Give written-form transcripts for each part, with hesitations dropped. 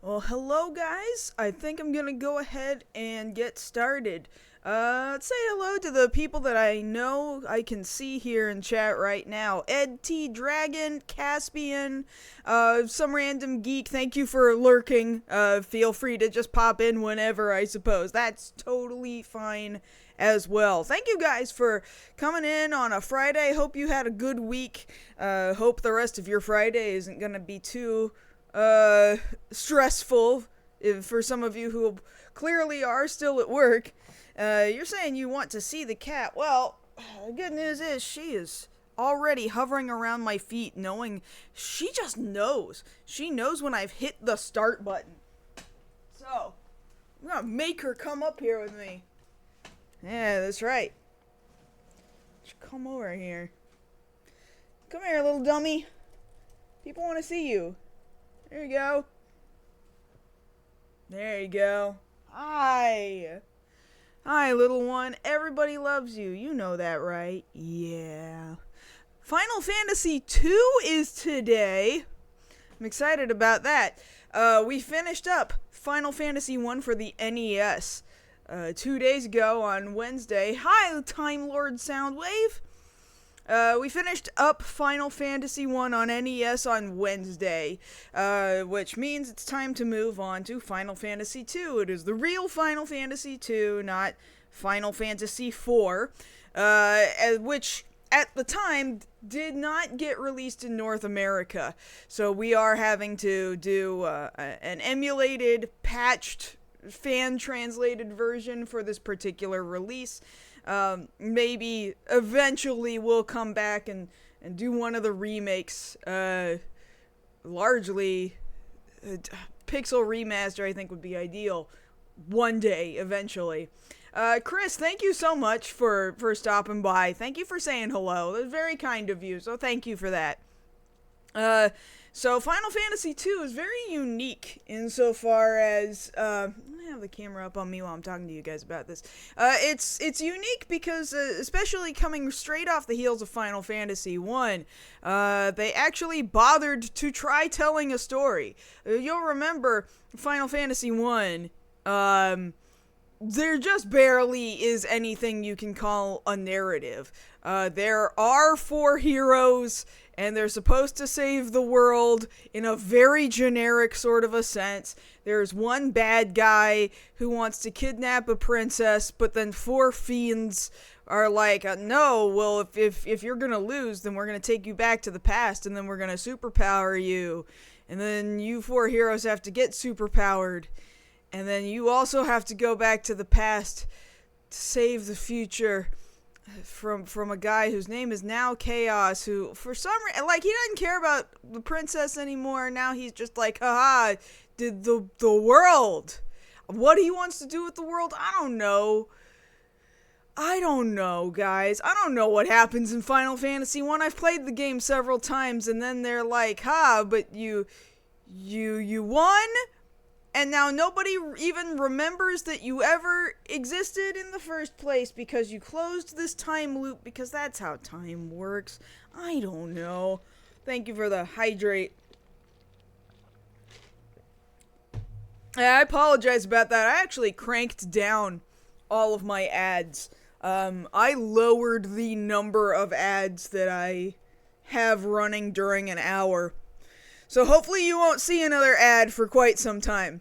Well, hello guys. I think I'm gonna go ahead and get started. Let's say hello to the people that I know I can see here in chat right now. Ed T. Dragon, Caspian, some random geek, thank you for lurking. Feel free to just pop in whenever, I suppose. That's totally fine as well. Thank you guys for coming in on a Friday. Hope you had a good week. Hope the rest of your Friday isn't gonna be too stressful for some of you who clearly are still at work. You're saying you want to see the cat. Well, the good news is she is already hovering around my feet, knowing she just knows. She knows when I've hit the start button. So, I'm gonna make her come up here with me. Yeah, that's right. Come over here. Come here, little dummy. People want to see you. There you go. There you go. Hi. Hi, little one. Everybody loves you. You know that, right? Yeah. Final Fantasy II is today. I'm excited about that. We finished up Final Fantasy I for the NES 2 days ago on Wednesday. Hi, Time Lord Soundwave. We finished up Final Fantasy I on NES on Wednesday, which means it's time to move on to Final Fantasy II. It is the real Final Fantasy II, not Final Fantasy IV, which at the time did not get released in North America. So we are having to do an emulated, patched, fan-translated version for this particular release. Maybe eventually we'll come back and do one of the remakes, largely pixel remaster I think would be ideal one day eventually. Chris, thank you so much for stopping by. Thank you for saying hello. That's very kind of you, so thank you for that. So Final Fantasy II is very unique insofar as I have the camera up on me while I'm talking to you guys about this. It's unique because especially coming straight off the heels of Final Fantasy I, they actually bothered to try telling a story. You'll remember Final Fantasy I. There just barely is anything you can call a narrative. There are 4 heroes, and they're supposed to save the world in a very generic sort of a sense. There's one bad guy who wants to kidnap a princess, but then 4 fiends are like, no, well, if you're gonna lose, then we're gonna take you back to the past, and then we're gonna superpower you. And then you 4 heroes have to get superpowered. And then you also have to go back to the past to save the future from a guy whose name is now Chaos, who for some reason, like, he doesn't care about the princess anymore. Now he's just like, haha, did the world. What he wants to do with the world, I don't know. I don't know, guys. I don't know what happens in Final Fantasy 1. I've played the game several times, and then they're like, but you won? And now nobody even remembers that you ever existed in the first place because you closed this time loop, because that's how time works. I don't know. Thank you for the hydrate. I apologize about that. I actually cranked down all of my ads. I lowered the number of ads that I have running during an hour. So hopefully you won't see another ad for quite some time.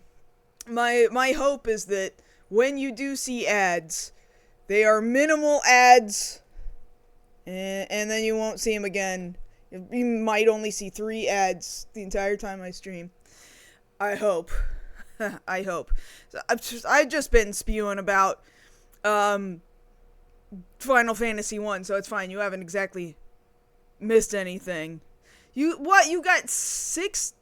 My hope is that when you do see ads, they are minimal ads, and then you won't see them again. You might only see 3 ads the entire time I stream. I hope. I hope. So I've just been spewing about Final Fantasy 1, so it's fine. You haven't exactly missed anything. You got 6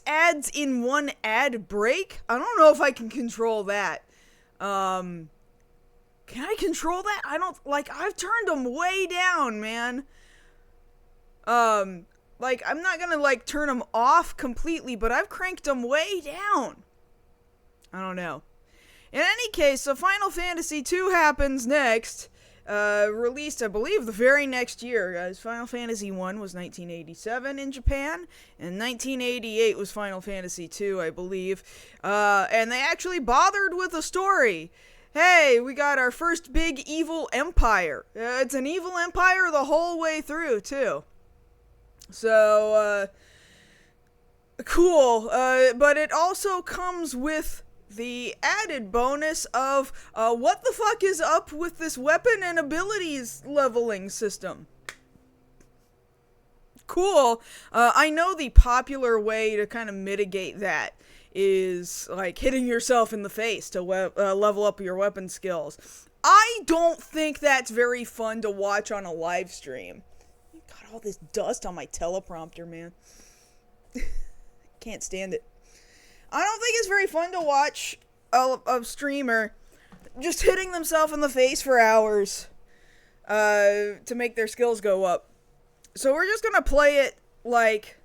ads in one ad break? I don't know if I can control that. Can I control that? I've turned them way down, man. I'm not gonna, turn them off completely, but I've cranked them way down. I don't know. In any case, so Final Fantasy II happens next. released, I believe, the very next year. Final Fantasy 1 was 1987 in Japan, and 1988 was Final Fantasy 2, I believe. And they actually bothered with a story. Hey, we got our first big evil empire. It's an evil empire the whole way through, too. So, cool. But it also comes with the added bonus of, what the fuck is up with this weapon and abilities leveling system? Cool. I know the popular way to kind of mitigate that is, like, hitting yourself in the face to level up your weapon skills. I don't think that's very fun to watch on a live stream. Got all this dust on my teleprompter, man. Can't stand it. I don't think it's very fun to watch a streamer just hitting themselves in the face for hours to make their skills go up. So we're just gonna play it, like,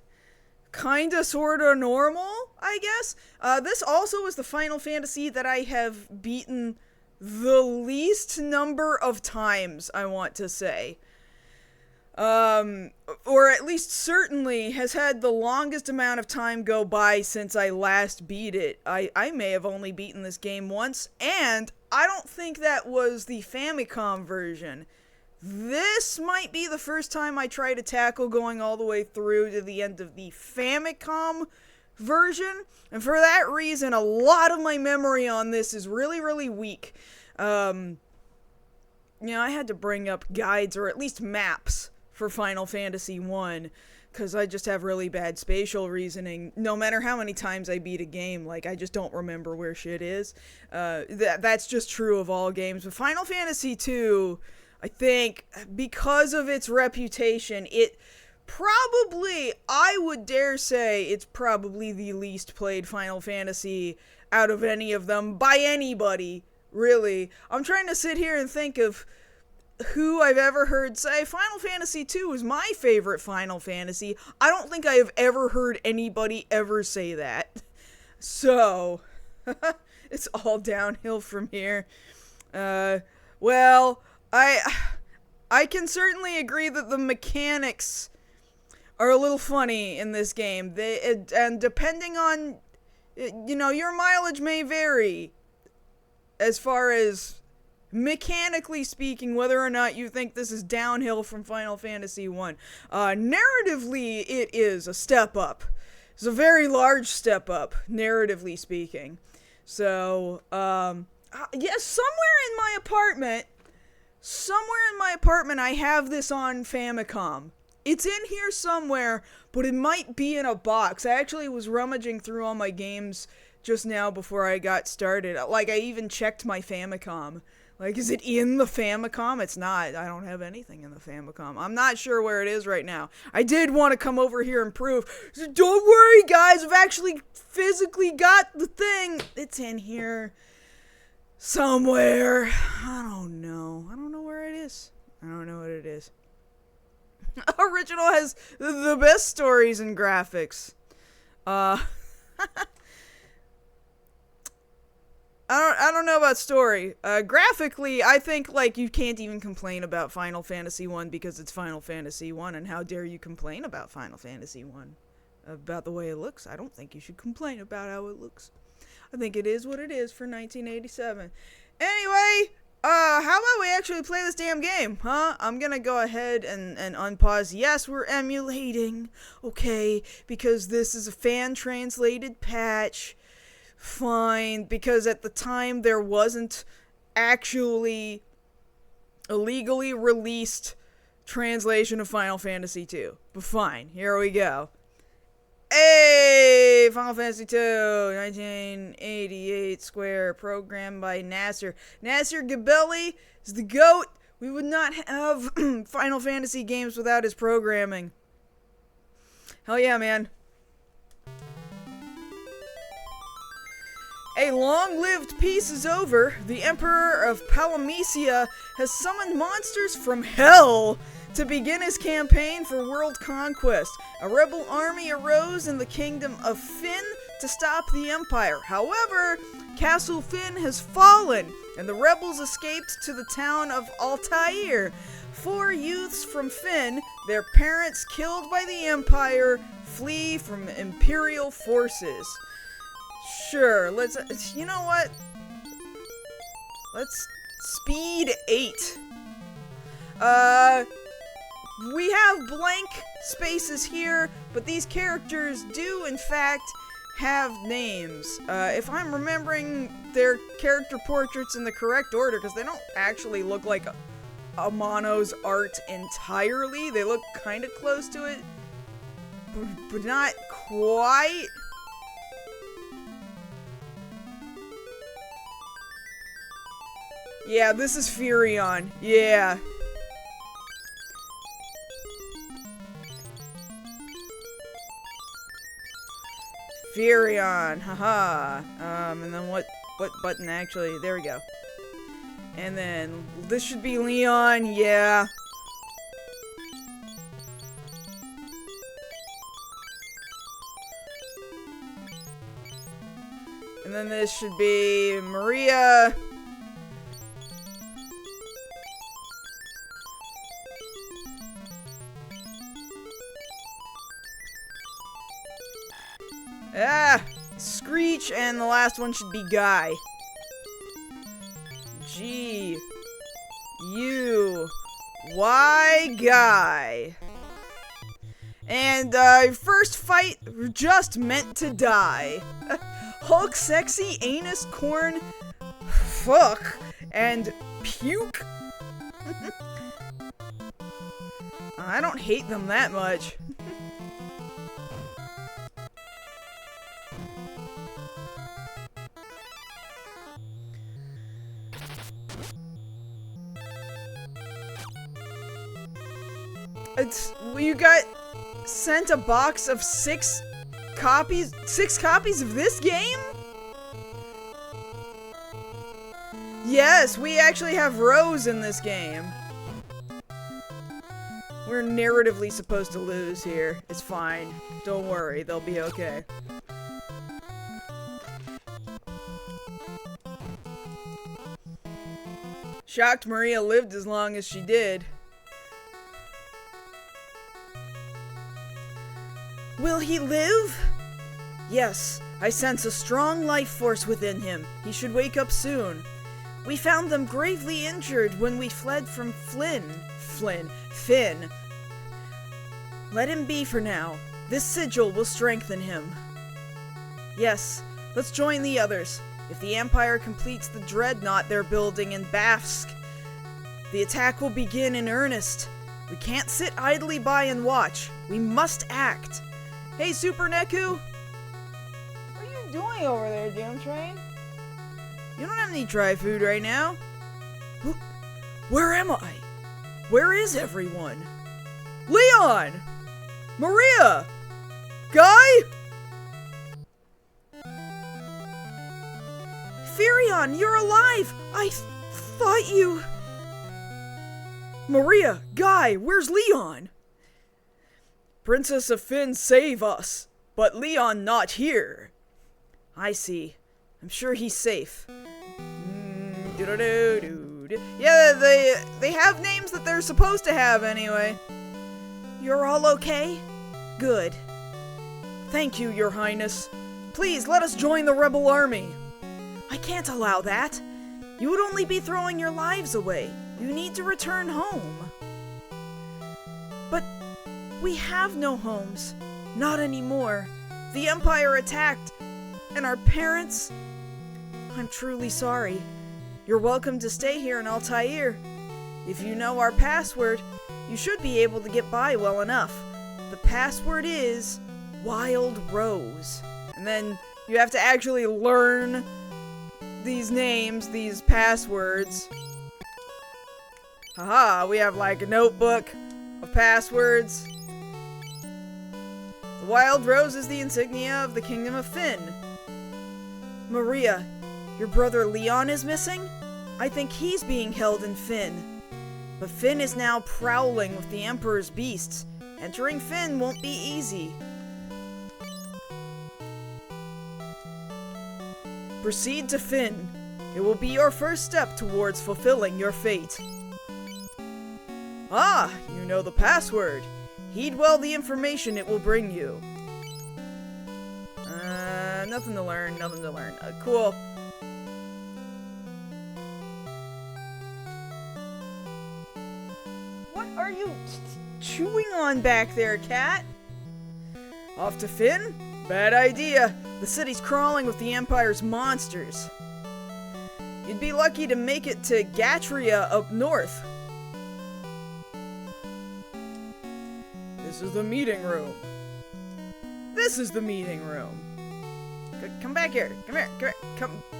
kinda sorta normal, I guess. This also is the Final Fantasy that I have beaten the least number of times, I want to say. Or at least certainly has had the longest amount of time go by since I last beat it. I may have only beaten this game once, and I don't think that was the Famicom version. This might be the first time I try to tackle going all the way through to the end of the Famicom version, and for that reason, a lot of my memory on this is really, really weak. I had to bring up guides, or at least maps, for Final Fantasy 1, because I just have really bad spatial reasoning. No matter how many times I beat a game, like, I just don't remember where shit is. That's just true of all games. But Final Fantasy 2, I think, because of its reputation, it probably, I would dare say, it's probably the least played Final Fantasy out of any of them, by anybody, really. I'm trying to sit here and think of who I've ever heard say Final Fantasy 2 is my favorite Final Fantasy. I don't think I have ever heard anybody ever say that. So, it's all downhill from here. Well, I can certainly agree that the mechanics are a little funny in this game. And depending on, your mileage may vary as far as mechanically speaking, whether or not you think this is downhill from Final Fantasy 1. Narratively, it is a step up. It's a very large step up, narratively speaking. So, yes, somewhere in my apartment, I have this on Famicom. It's in here somewhere, but it might be in a box. I actually was rummaging through all my games just now before I got started. Like, I even checked my Famicom. Like, is it in the Famicom? It's not. I don't have anything in the Famicom. I'm not sure where it is right now. I did want to come over here and prove. So don't worry, guys. I've actually physically got the thing. It's in here somewhere. I don't know. I don't know where it is. I don't know what it is. Original has the best stories and graphics. I don't know about story. Graphically, I think, like, you can't even complain about Final Fantasy 1 because it's Final Fantasy 1, and how dare you complain about Final Fantasy 1? About the way it looks. I don't think you should complain about how it looks. I think it is what it is for 1987. Anyway, how about we actually play this damn game, huh? I'm gonna go ahead and unpause. Yes, we're emulating, okay, because this is a fan-translated patch. Fine, because at the time there wasn't actually a legally released translation of Final Fantasy 2. But fine, here we go. Hey! Final Fantasy 2, 1988 Square, programmed by Nasser. Nasser Gabelli is the GOAT. We would not have Final Fantasy games without his programming. Hell yeah, man. A long-lived peace is over. The Emperor of Palamecia has summoned monsters from hell to begin his campaign for world conquest. A rebel army arose in the kingdom of Fynn to stop the Empire. However, Castle Finn has fallen, and the rebels escaped to the town of Altair. 4 youths from Finn, their parents killed by the Empire, flee from Imperial forces. Sure, let's, you know what? Let's speed 8. We have blank spaces here, but these characters do, in fact, have names. If I'm remembering their character portraits in the correct order, because they don't actually look like Amano's art entirely. They look kind of close to it, but not quite. Yeah, this is Furion. Yeah. Furion, haha. And then what button actually? There we go. And then this should be Leon, yeah. And then this should be Maria. Screech, and the last one should be Guy. G-U-Y, Guy. And, first fight, we're just meant to die. Hulk, sexy, anus, corn, fuck, and puke. I don't hate them that much. You got sent a box of 6 copies of this game? Yes, we actually have Rose in this game. We're narratively supposed to lose here. It's fine. Don't worry, they'll be okay. Shocked Maria lived as long as she did. Will he live? Yes, I sense a strong life force within him. He should wake up soon. We found them gravely injured when we fled from Finn. Let him be for now. This sigil will strengthen him. Yes, let's join the others. If the Empire completes the dreadnought they're building in Bafsk, the attack will begin in earnest. We can't sit idly by and watch. We must act. Hey, Super Neku! What are you doing over there, Doom Train? You don't have any dry food right now. Where am I? Where is everyone? Leon! Maria! Guy? Furion, you're alive! I thought you... Maria, Guy, where's Leon? Princess of Finn, save us! But Leon not here. I see. I'm sure he's safe. Yeah, they have names that they're supposed to have anyway. You're all okay? Good. Thank you, Your Highness. Please, let us join the rebel army. I can't allow that. You would only be throwing your lives away. You need to return home. But we have no homes. Not anymore. The Empire attacked, and our parents... I'm truly sorry. You're welcome to stay here in Altair. If you know our password, you should be able to get by well enough. The password is Wild Rose. And then you have to actually learn these names, these passwords. Haha, we have like a notebook of passwords. The Wild Rose is the insignia of the Kingdom of Finn. Maria, your brother Leon is missing? I think he's being held in Finn. But Finn is now prowling with the Emperor's beasts. Entering Finn won't be easy. Proceed to Finn. It will be your first step towards fulfilling your fate. Ah, you know the password. Heed well the information it will bring you. Nothing to learn, nothing to learn. Cool. What are you chewing on back there, cat? Off to Finn? Bad idea. The city's crawling with the Empire's monsters. You'd be lucky to make it to Gatria up north. This is the meeting room. This is the meeting room. Come back here. Come here. Come here.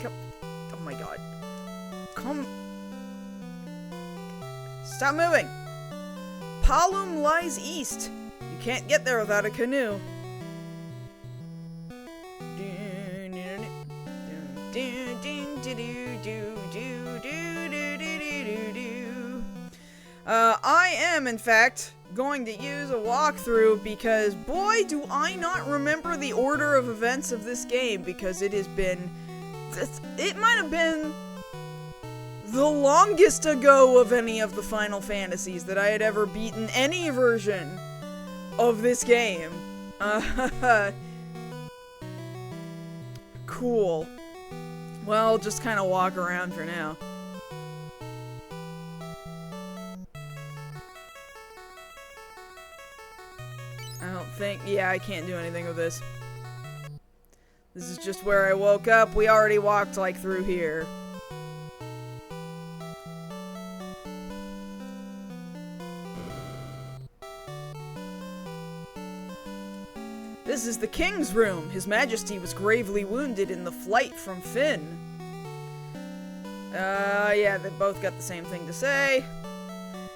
Come. Oh my god. Come. Stop moving. Palum lies east. You can't get there without a canoe. I am, in fact, going to use a walkthrough because, boy, do I not remember the order of events of this game, because it has been... It might have been the longest ago of any of the Final Fantasies that I had ever beaten any version of this game. Cool. Well, just kind of walk around for now. I don't think... Yeah, I can't do anything with this. This is just where I woke up. We already walked, like, through here. This is the king's room. His Majesty was gravely wounded in the flight from Finn. Yeah, they both got the same thing to say.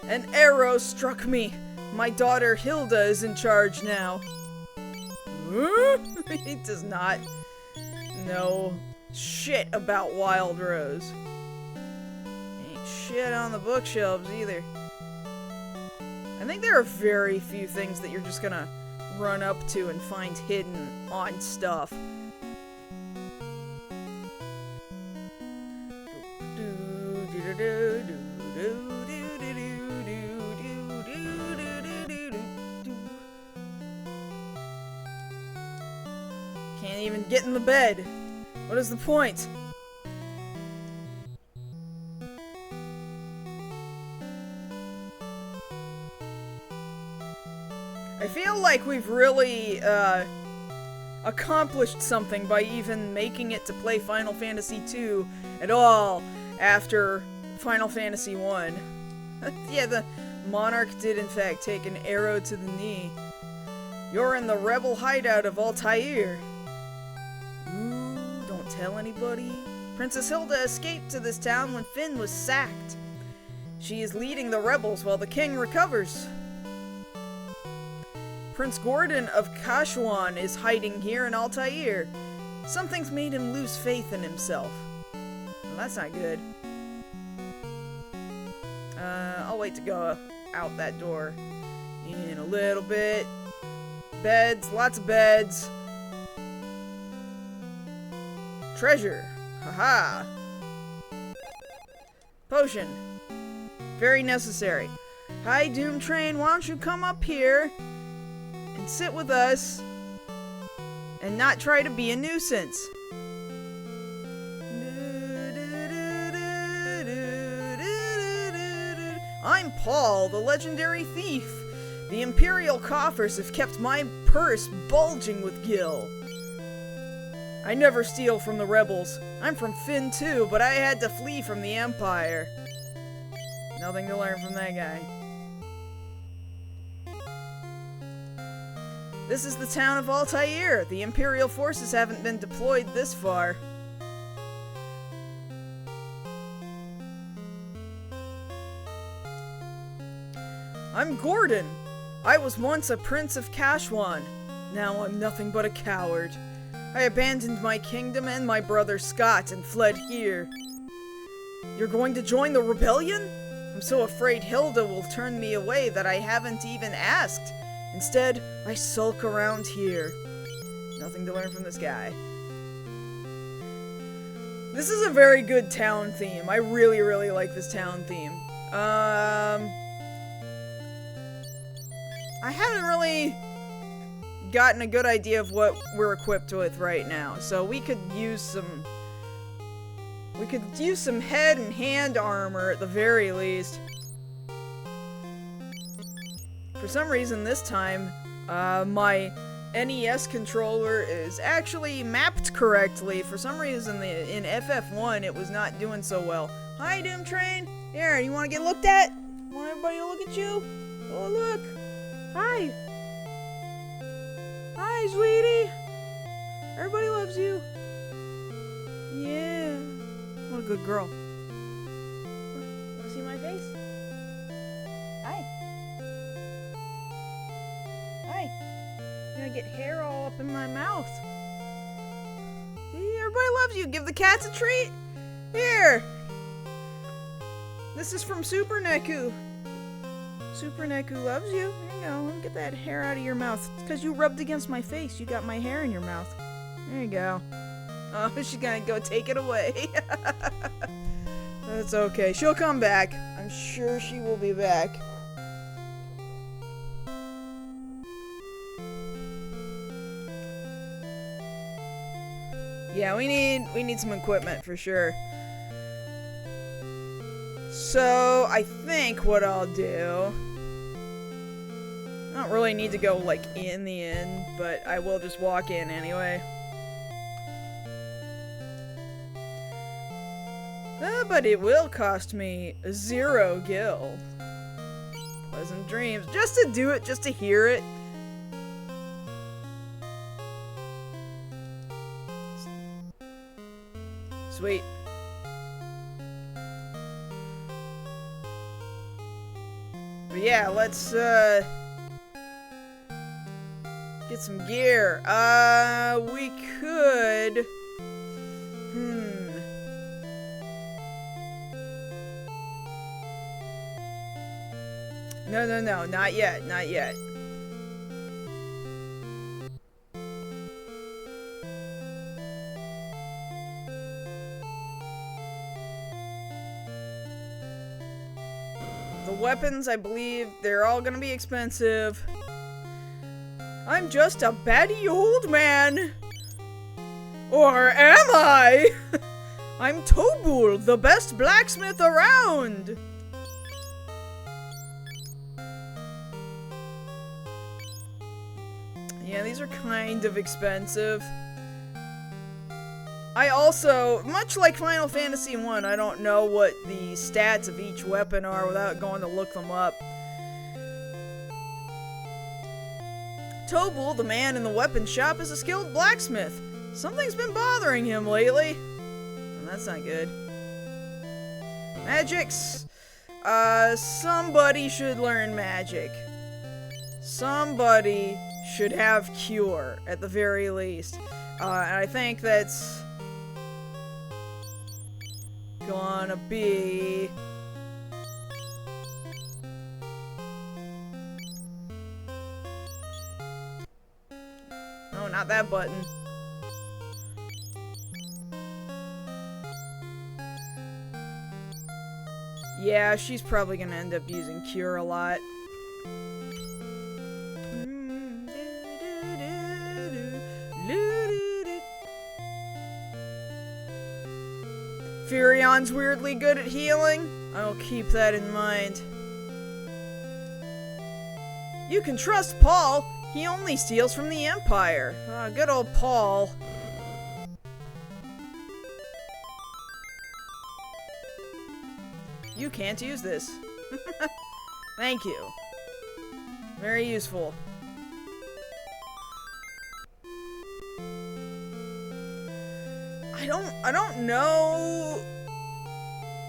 An arrow struck me. My daughter Hilda is in charge now. He does not know shit about Wild Rose. Ain't shit on the bookshelves either. I think there are very few things that you're just gonna run up to and find hidden on stuff. Can't even get in the bed. What is the point? I feel like we've really accomplished something by even making it to play Final Fantasy II at all after Final Fantasy I. Yeah, the monarch did in fact take an arrow to the knee. You're in the rebel hideout of Altair. Ooh, don't tell anybody. Princess Hilda escaped to this town when Finn was sacked. She is leading the rebels while the king recovers. Prince Gordon of Kashuan is hiding here in Altair. Something's made him lose faith in himself. Well, that's not good. I'll wait to go out that door in a little bit. Beds, lots of beds. Treasure. Haha. Potion. Very necessary. Hi, Doom Train, why don't you come up here and sit with us and not try to be a nuisance? I'm Paul, the legendary thief. The Imperial coffers have kept my purse bulging with gil. I never steal from the rebels. I'm from Finn too, but I had to flee from the Empire. Nothing to learn from that guy. This is the town of Altair. The Imperial forces haven't been deployed this far. I'm Gordon. I was once a prince of Kashuan. Now I'm nothing but a coward. I abandoned my kingdom and my brother Scott and fled here. You're going to join the rebellion? I'm so afraid Hilda will turn me away that I haven't even asked. Instead, I sulk around here. Nothing to learn from this guy. This is a very good town theme. I really, really like this town theme. I haven't really gotten a good idea of what we're equipped with right now, so we could use some... We could use some head and hand armor at the very least. For some reason this time, my NES controller is actually mapped correctly. For some reason in FF1 it was not doing so well. Hi, Doom Train! Here, you wanna get looked at? Want everybody to look at you? Oh, look! Hi! Hi, sweetie! Everybody loves you. Yeah. What a good girl. Wanna see my face? Hi. Hi. I'm gonna get hair all up in my mouth. See, everybody loves you. Give the cats a treat. Here. This is from Super Neku. Super Neku loves you. There you go. Let me get that hair out of your mouth. It's because you rubbed against my face. You got my hair in your mouth. There you go. Oh, she's gonna go take it away. That's okay. She'll come back. I'm sure she will be back. Yeah, we need some equipment for sure. So, I think what I'll do... I don't really need to go, like, in the inn, but I will just walk in anyway. But it will cost me 0 gil. Pleasant dreams. Just to do it, just to hear it. Sweet. But yeah, let's get some gear. We could... No, not yet, not yet. The weapons, I believe, they're all gonna be expensive. I'm just a batty old man. Or am I? I'm Tobul, the best blacksmith around. Yeah, these are kind of expensive. I also, much like Final Fantasy 1, I don't know what the stats of each weapon are without going to look them up. Tobul, the man in the weapon shop, is a skilled blacksmith. Something's been bothering him lately. And that's not good. Magics. Somebody should learn magic. Somebody should have cure, at the very least. And I think that's gonna be... No, not that button. Yeah, she's probably gonna end up using cure a lot. Furion's weirdly good at healing. I'll keep that in mind. You can trust Paul. He only steals from the Empire. Good old Paul. You can't use this. Thank you. Very useful. I don't know.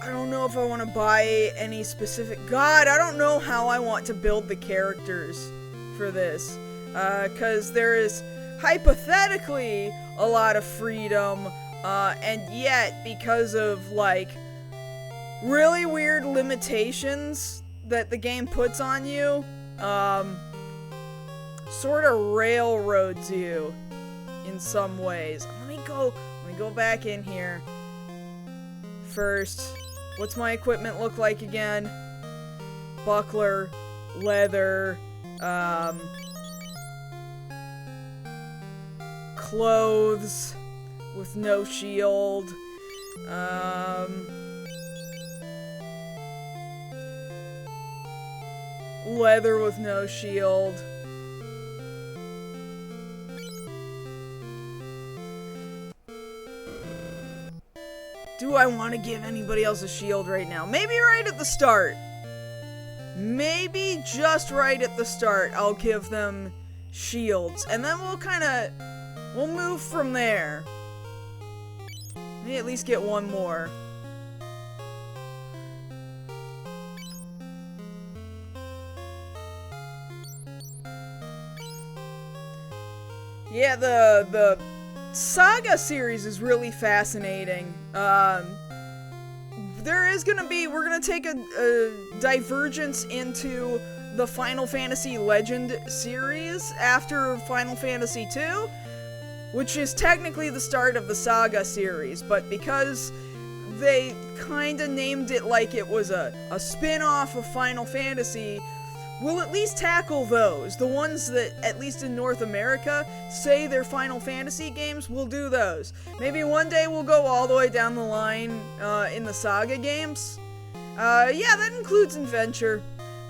I don't know if I want to buy any specific... God, I don't know how I want to build the characters for this. Because there is hypothetically a lot of freedom, and yet, because of, like, really weird limitations that the game puts on you, sort of railroads you in some ways. Let me go back in here. first. What's my equipment look like again? Buckler, leather, clothes with no shield, leather with no shield. Do I want to give anybody else a shield right now? Maybe right at the start. Maybe just right at the start I'll give them shields. And then we'll move from there. Maybe at least get one more. Yeah, the Saga series is really fascinating. We're gonna take a divergence into the Final Fantasy Legend series after Final Fantasy II, which is technically the start of the Saga series, but because they kinda named it like it was a spin-off of Final Fantasy, we'll at least tackle those. The ones that, at least in North America, say they're Final Fantasy games, we'll do those. Maybe one day we'll go all the way down the line in the Saga games. Yeah, that includes Adventure,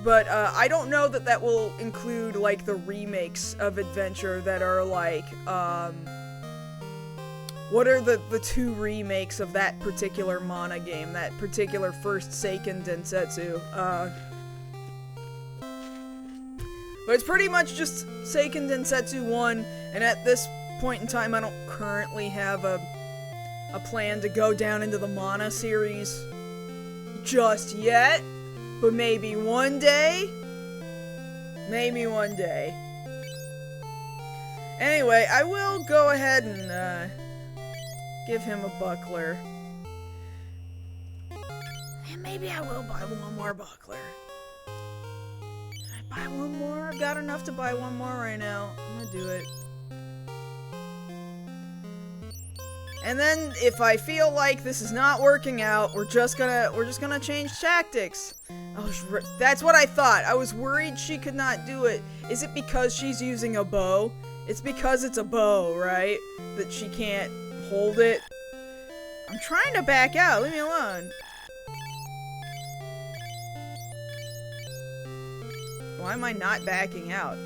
but I don't know that will include, like, the remakes of Adventure that are, like, what are the two remakes of that particular Mana game, that particular first Seiken Densetsu? But it's pretty much just Seiken Densetsu 1, and at this point in time, I don't currently have a plan to go down into the Mana series just yet, but maybe one day. Maybe one day. Anyway, I will go ahead and give him a buckler. And maybe I will buy one more buckler. Buy one more? I've got enough to buy one more right now. I'm gonna do it. And then, if I feel like this is not working out, we're just gonna change tactics. That's what I thought. I was worried she could not do it. Is it because she's using a bow? It's because it's a bow, right? That she can't hold it. I'm trying to back out. Leave me alone. Why am I not backing out?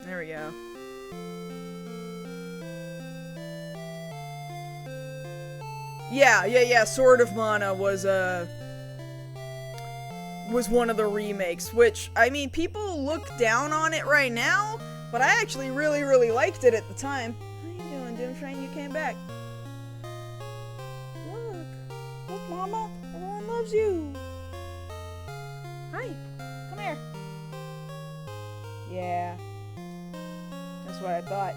There we go. Yeah, Sword of Mana was one of the remakes, which, I mean, people look down on it right now, but I actually really, really liked it at the time. How you doing, Dim Train? You came back. Look, Mama, everyone loves you. Hi, come here. Yeah, that's what I thought.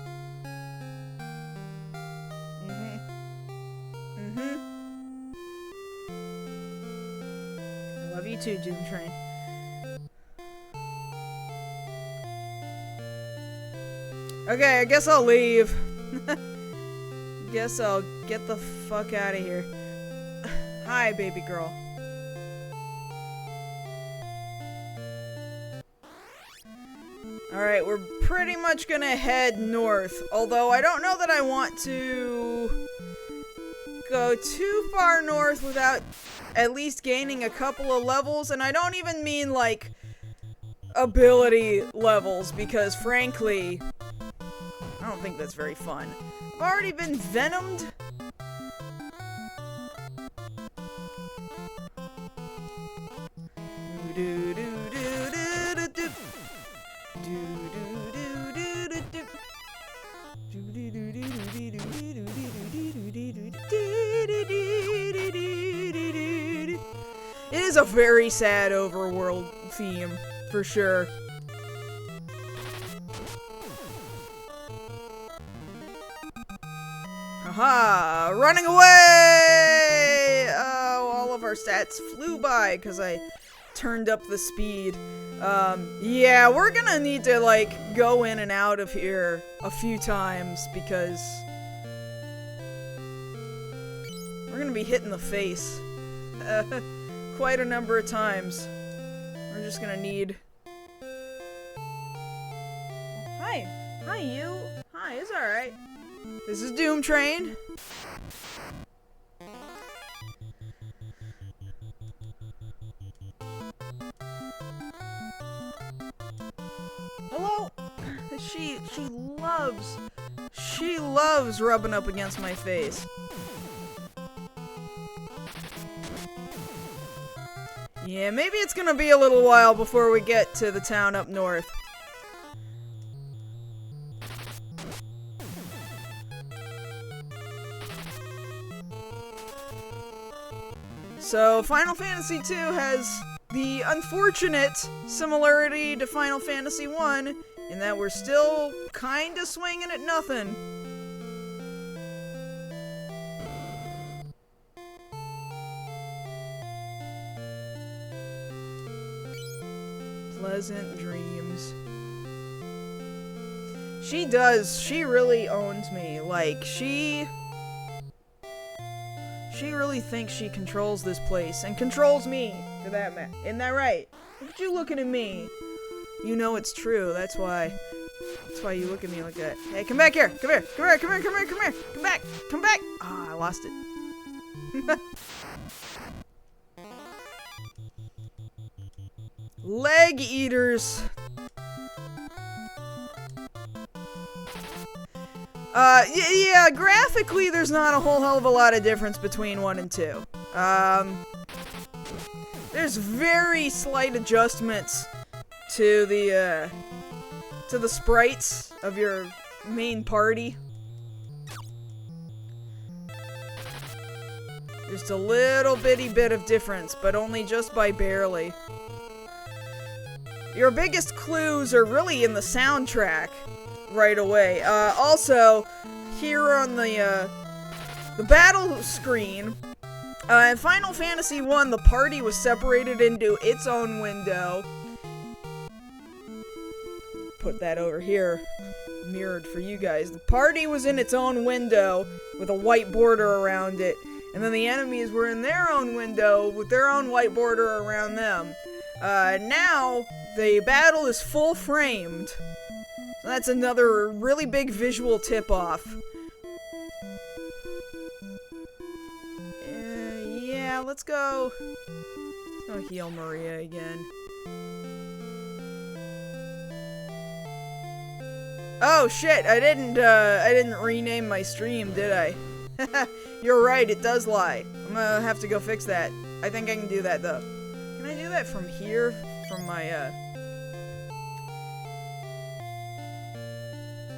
I love you too, Doom Train. Okay, I guess I'll leave. Guess I'll get the fuck out of here. Hi, baby girl. Alright, we're pretty much gonna head north, although I don't know that I want to go too far north without at least gaining a couple of levels, and I don't even mean, like, ability levels, because frankly, I don't think that's very fun. I've already been venomed. It is a very sad overworld theme, for sure. Haha! Running away! Oh, all of our stats flew by because I turned up the speed. Yeah, we're gonna need to, like, go in and out of here a few times because we're gonna be hit in the face. quite a number of times. We're just gonna need... Hi. Hi, you. Hi, it's alright. This is Doom Train. Hello? She loves rubbing up against my face. Yeah, maybe it's gonna be a little while before we get to the town up north. So, Final Fantasy II has the unfortunate similarity to Final Fantasy I in that we're still kinda swinging at nothing. Pleasant dreams. She does. She really owns me. Like, she really thinks she controls this place, and controls me, for that matter. Isn't that right? Look at you looking at me. You know it's true, that's why you look at me like that. Hey, come back here! Come here! Come here! Come here! Come here! Come here! Come back! Come back! Ah, I lost it. Leg eaters. Yeah, graphically there's not a whole hell of a lot of difference between 1 and 2. There's very slight adjustments to the sprites of your main party. Just a little bitty bit of difference, but only just by barely. Your biggest clues are really in the soundtrack right away. Also, here on the battle screen, in Final Fantasy I, the party was separated into its own window. Put that over here, mirrored for you guys. The party was in its own window with a white border around it, and then the enemies were in their own window with their own white border around them. Now, the battle is full framed. So that's another really big visual tip-off. Yeah, let's go heal Maria again. Oh shit, I didn't rename my stream, did I? You're right, it does lie. I'm gonna have to go fix that. I think I can do that though. Can I do that from here? From my,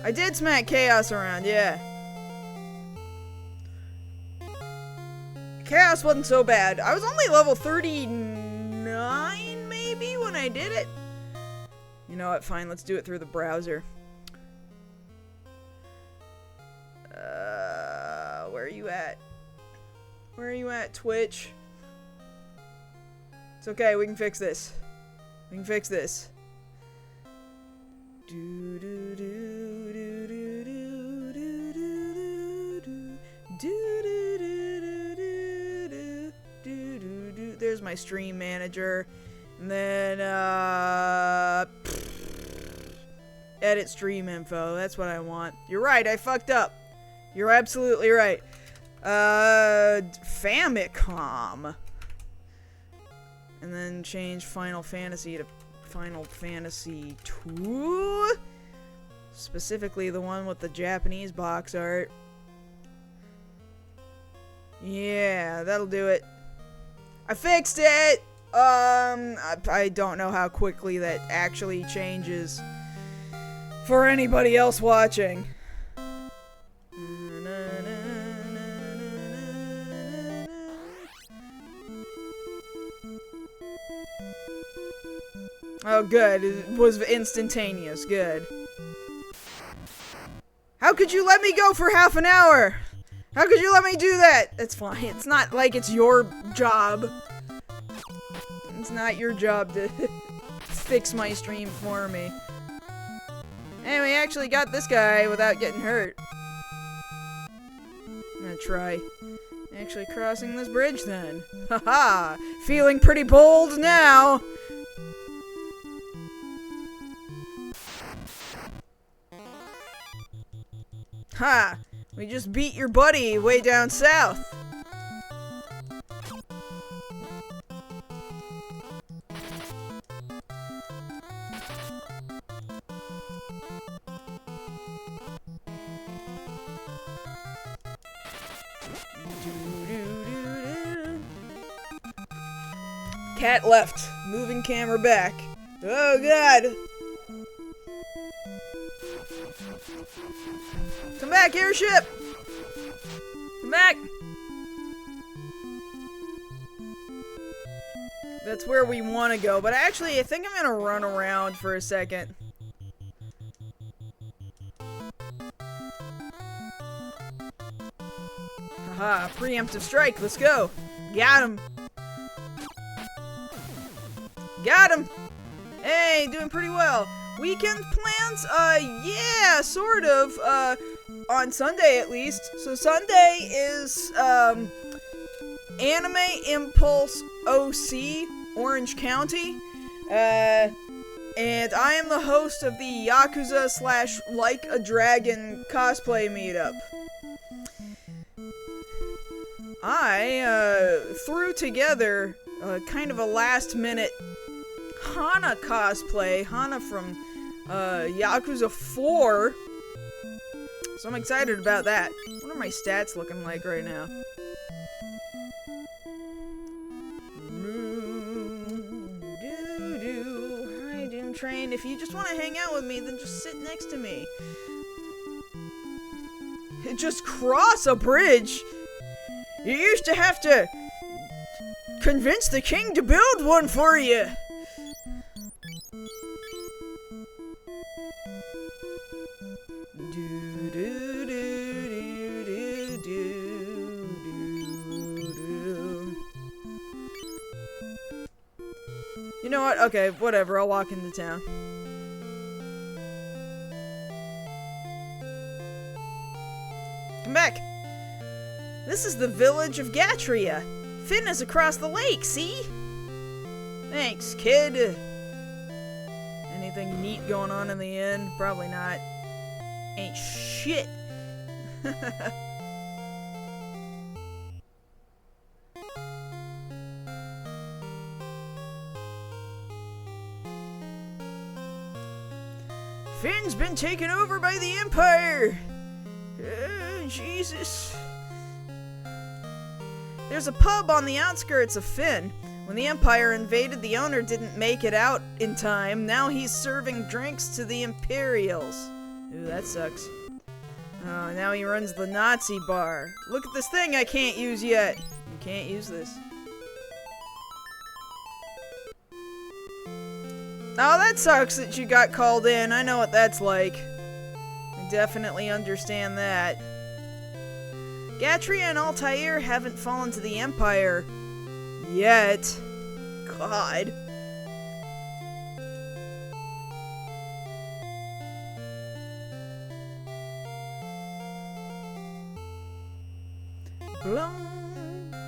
I did smack Chaos around, yeah. Chaos wasn't so bad. I was only level 39, maybe, when I did it. You know what, fine, let's do it through the browser. Where are you at? Where are you at, Twitch? It's okay, we can fix this. We can fix this. There's my stream manager. And then, edit stream info. That's what I want. You're right, I fucked up. You're absolutely right. Famicom. And then change Final Fantasy to Final Fantasy II. Specifically the one with the Japanese box art. Yeah, that'll do it. I fixed it! I don't know how quickly that actually changes for anybody else watching. Oh, good. It was instantaneous. Good. How could you let me go for half an hour? How could you let me do that? It's fine. It's not like it's your job. It's not your job to fix my stream for me. And we actually got this guy without getting hurt. I'm gonna try. Actually crossing this bridge then. Haha! Feeling pretty bold now! Ha! We just beat your buddy way down south. Cat left. Moving camera back. Oh god! Come back, airship! Come back! That's where we want to go, but actually I think I'm gonna run around for a second. Haha, preemptive strike, let's go! Got him! Got him! Hey, doing pretty well. Weekend plans? Yeah, sort of. On Sunday at least. So Sunday is, Anime Impulse OC, Orange County. And I am the host of the Yakuza / Like a Dragon cosplay meetup. I, threw together kind of a last minute Hana cosplay. Hana from Yakuza 4. So I'm excited about that. What are my stats looking like right now? Hi, Doom Train. If you just want to hang out with me, then just sit next to me. Just cross a bridge? You used to have to convince the king to build one for you. You know what? Okay, whatever. I'll walk into town. Come back. This is the village of Gatria. Finn is across the lake, see? Thanks, kid. Anything neat going on in the inn? Probably not. Ain't shit. Finn's been taken over by the Empire! Jesus. There's a pub on the outskirts of Finn. When the Empire invaded, the owner didn't make it out in time. Now he's serving drinks to the Imperials. Ooh, that sucks. Oh, now he runs the Nazi bar. Look at this thing I can't use yet. You can't use this. Oh, that sucks that you got called in. I know what that's like. I definitely understand that. Gatria and Altair haven't fallen to the Empire. Yet. God. Blum,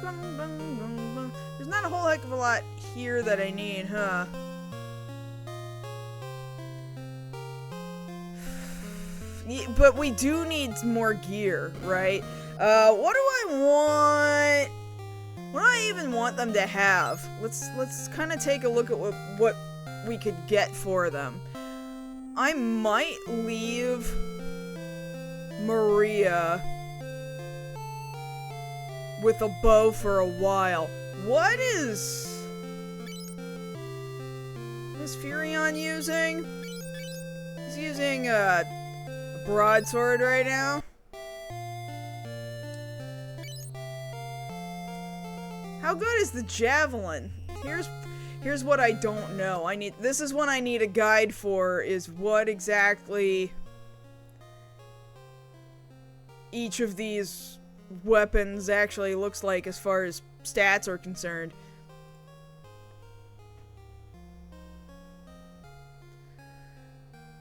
blum, blum, blum, blum. There's not a whole heck of a lot here that I need, huh? But we do need more gear, right? What do I want? What do I even want them to have? Let's kind of take a look at what we could get for them. I might leave Maria with a bow for a while. What is Furion using? He's using a broadsword right now. How good is the javelin? Here's what I don't know. This is what I need a guide for, is what exactly each of these weapons actually looks like as far as stats are concerned.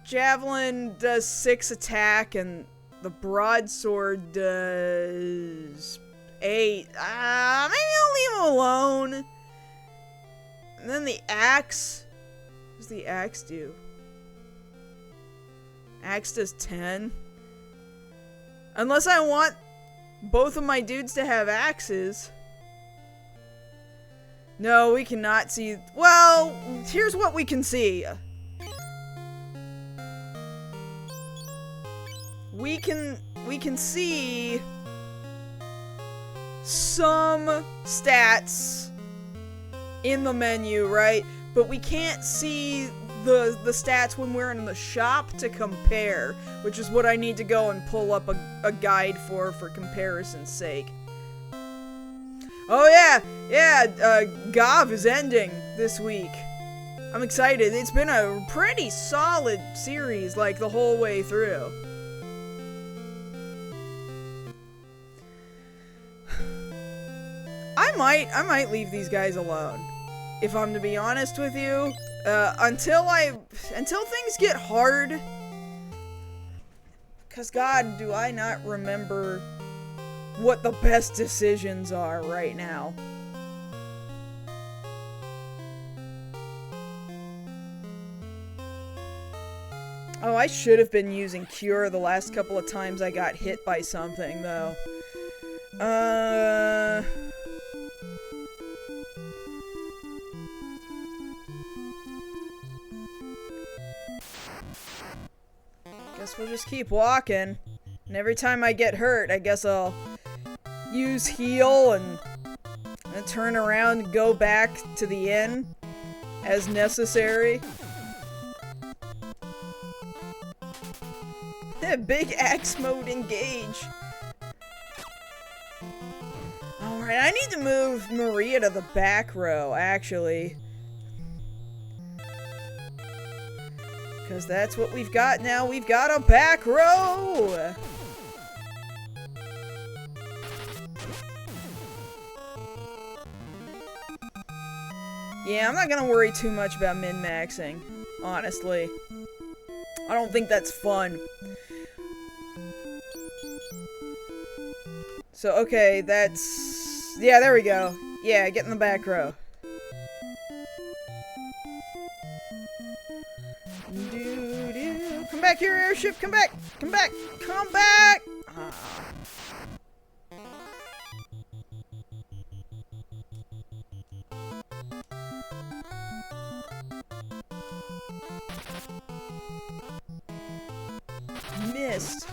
Javelin does 6 attack, and the broadsword does 8. Maybe I'll leave him alone. And then the axe. What does the axe do? Axe does 10. Unless I want both of my dudes to have axes. No, we cannot see. Well, here's what we can see. We can see some stats in the menu, right? But we can't see the stats when we're in the shop to compare, which is what I need to go and pull up a guide for comparison's sake. Oh yeah, Gov is ending this week. I'm excited. It's been a pretty solid series, like, the whole way through. I might leave these guys alone, if I'm to be honest with you, until things get hard. 'Cause God, do I not remember what the best decisions are right now. Oh, I should have been using Cure the last couple of times I got hit by something, though. Guess we'll just keep walking. And every time I get hurt, I guess I'll use heal and turn around and go back to the inn as necessary. Big axe mode engage. Alright, I need to move Maria to the back row, actually. Because that's what we've got now. We've got a back row! Yeah, I'm not gonna worry too much about min-maxing, honestly. I don't think that's fun. So, okay, that's... yeah, there we go. Yeah, get in the back row. Come back here, airship! Come back! Come back! Come back! Ah. Missed.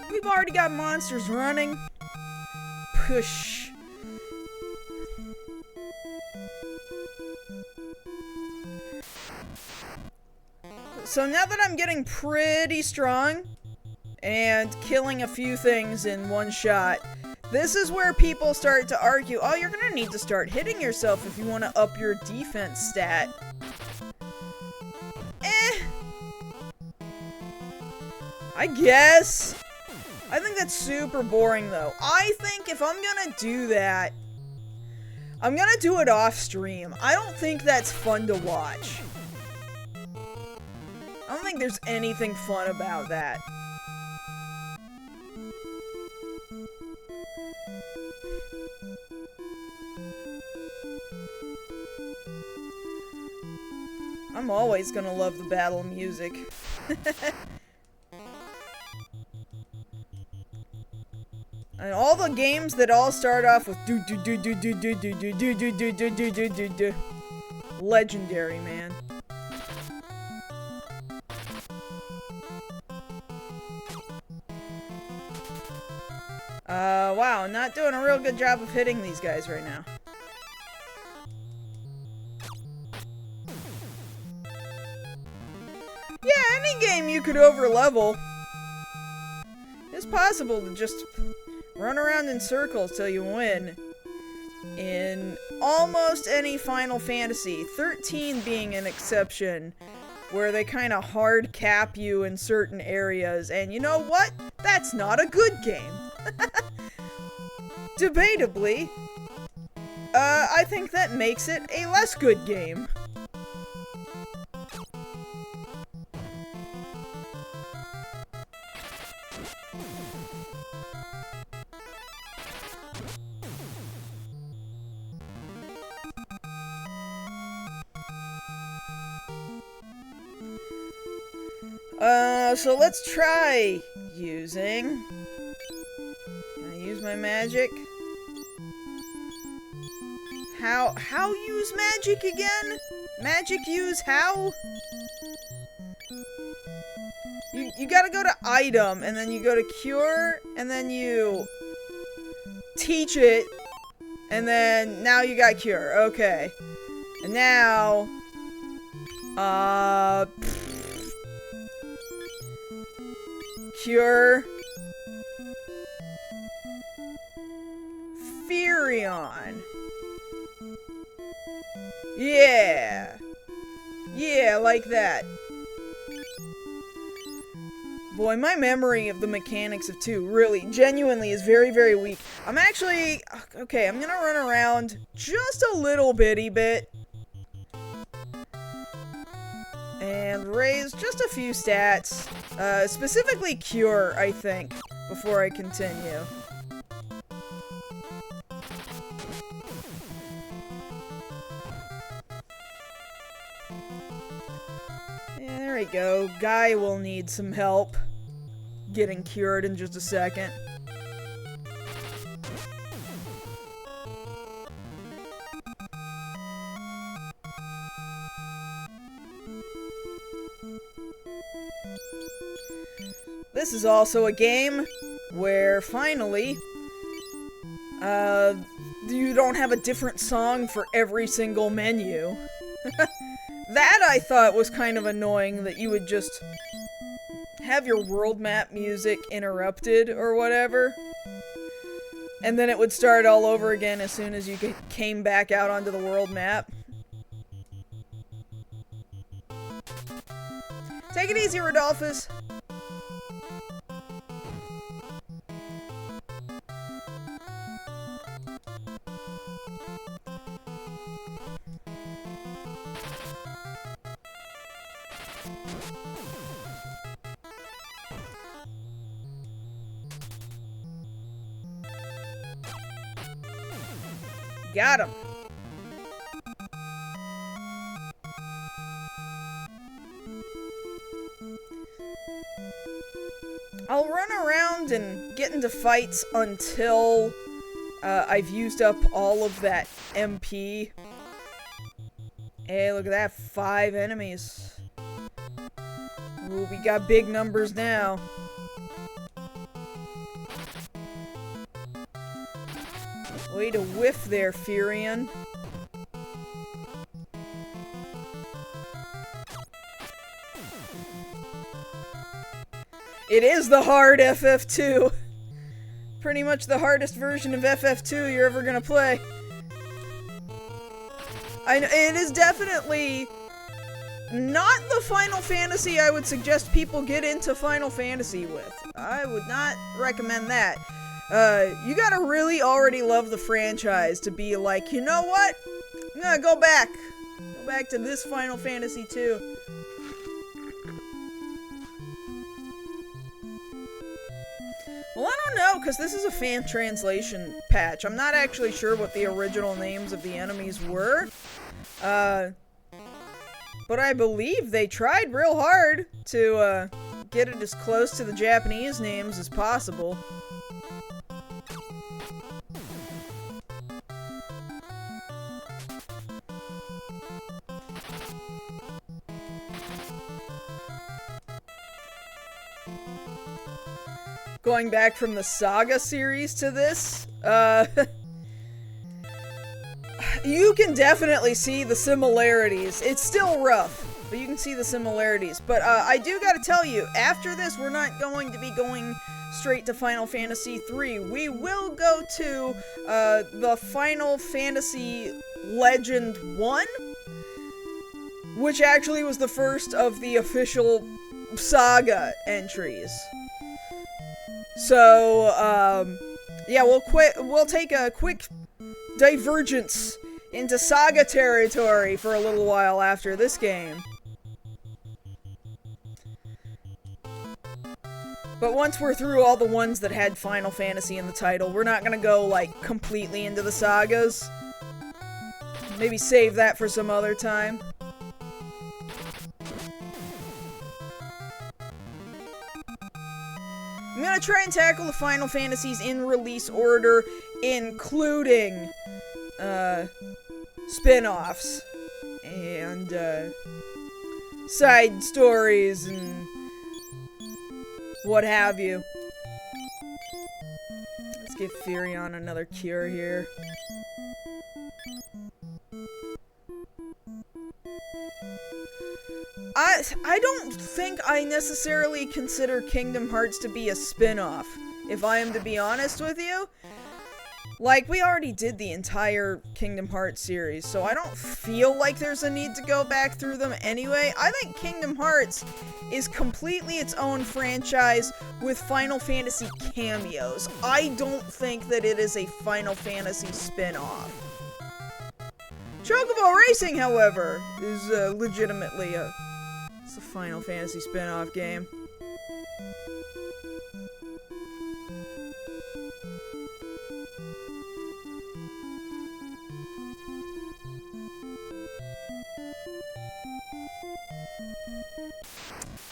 We've already got monsters running. Push. So now that I'm getting pretty strong and killing a few things in one shot, this is where people start to argue, oh, you're gonna need to start hitting yourself if you want to up your defense stat. I guess. I think that's super boring, though. I think if I'm gonna do that, I'm gonna do it off stream. I don't think that's fun to watch. I don't think there's anything fun about that. I'm always gonna love the battle music. And all the games that all start off with do do do do do do do do do do do do do do do do. Legendary, man. Wow, not doing a real good job of hitting these guys right now. Yeah, any game you could overlevel. It's possible to just run around in circles till you win. In almost any Final Fantasy, 13 being an exception, where they kind of hard cap you in certain areas, and you know what? That's not a good game. Debatably, I think that makes it a less good game. So let's try using... Can I use my magic? How use magic again? Magic use how? You gotta go to item, and then you go to cure, and then you teach it, and then now you got cure. Okay. And now, cure Furion. Yeah. Yeah, like that. Boy, my memory of the mechanics of 2 really, genuinely is very, very weak. I'm actually... Okay, I'm gonna run around just a little bitty bit. And raise just a few stats. Specifically Cure, I think, before I continue. Yeah, there we go. Guy will need some help getting cured in just a second. This is also a game where, finally, you don't have a different song for every single menu. That I thought was kind of annoying, that you would just have your world map music interrupted or whatever, and then it would start all over again as soon as you came back out onto the world map. Take it easy, Rodolphus. Got him. I'll run around and get into fights until I've used up all of that MP. Hey, look at that. 5 enemies. Ooh, we got big numbers now. Way to whiff there, Furion. It is the hard FF2. Pretty much the hardest version of FF2 you're ever gonna play. It is definitely not the Final Fantasy I would suggest people get into Final Fantasy with. I would not recommend that. You gotta really already love the franchise to be like, you know what? I'm gonna go back. Go back to this Final Fantasy 2. Well, I don't know, because this is a fan translation patch. I'm not actually sure what the original names of the enemies were. But I believe they tried real hard to, get it as close to the Japanese names as possible. Going back from the Saga series to this, you can definitely see the similarities. It's still rough, but you can see the similarities. But I do gotta tell you, after this, we're not going to be going straight to Final Fantasy 3. We will go to the Final Fantasy Legend 1, which actually was the first of the official Saga entries. So, yeah, we'll take a quick divergence into Saga territory for a little while after this game. But once we're through all the ones that had Final Fantasy in the title, we're not gonna go, like, completely into the sagas. Maybe save that for some other time. I'm gonna try and tackle the Final Fantasies in release order, including, spin-offs, and, side stories, and what have you. Let's give Furion another cure here. I don't think I necessarily consider Kingdom Hearts to be a spin-off, if I am to be honest with you. Like, we already did the entire Kingdom Hearts series, so I don't feel like there's a need to go back through them anyway. I think Kingdom Hearts is completely its own franchise with Final Fantasy cameos. I don't think that it is a Final Fantasy spin-off. Chocobo Racing, however, is legitimately a Final Fantasy spin-off game.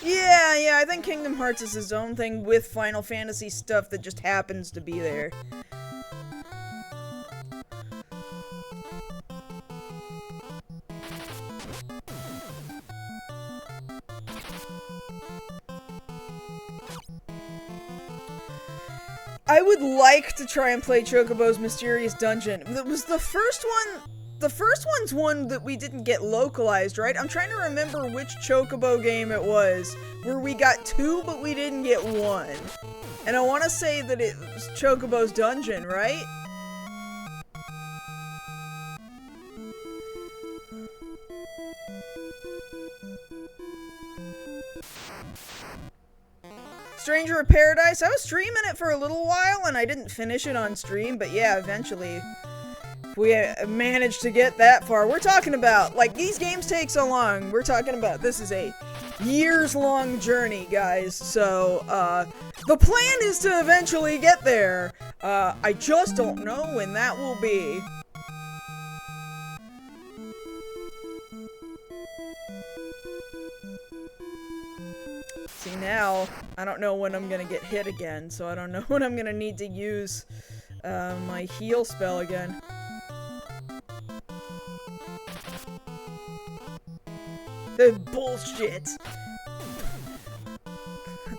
Yeah, I think Kingdom Hearts is its own thing with Final Fantasy stuff that just happens to be there. I would like to try and play Chocobo's Mysterious Dungeon. That was the first one. The first one's one that we didn't get localized, right? I'm trying to remember which Chocobo game it was, where we got 2, but we didn't get 1. And I want to say that it was Chocobo's Dungeon, right? Stranger of Paradise, I was streaming it for a little while, and I didn't finish it on stream, but yeah, eventually we managed to get that far. We're talking about, like, these games take so long. We're talking about, this is a years-long journey, guys. So, the plan is to eventually get there. I just don't know when that will be. See, now, I don't know when I'm gonna get hit again, so I don't know when I'm gonna need to use, my heal spell again. Bullshit.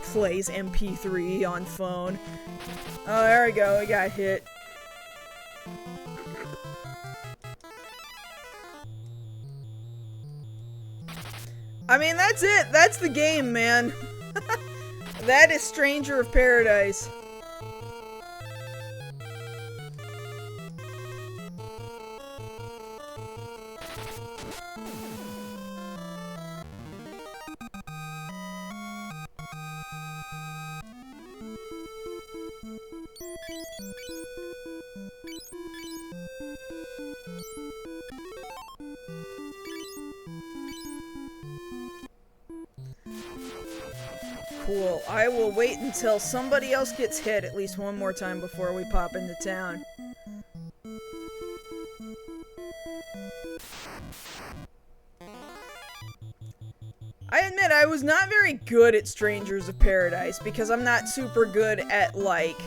Plays MP3 on phone. Oh, there we go. We got hit. I mean, that's it. That's the game, man. That is Stranger of Paradise. Cool. I will wait until somebody else gets hit at least one more time before we pop into town. I admit I was not very good at Strangers of Paradise because I'm not super good at, like,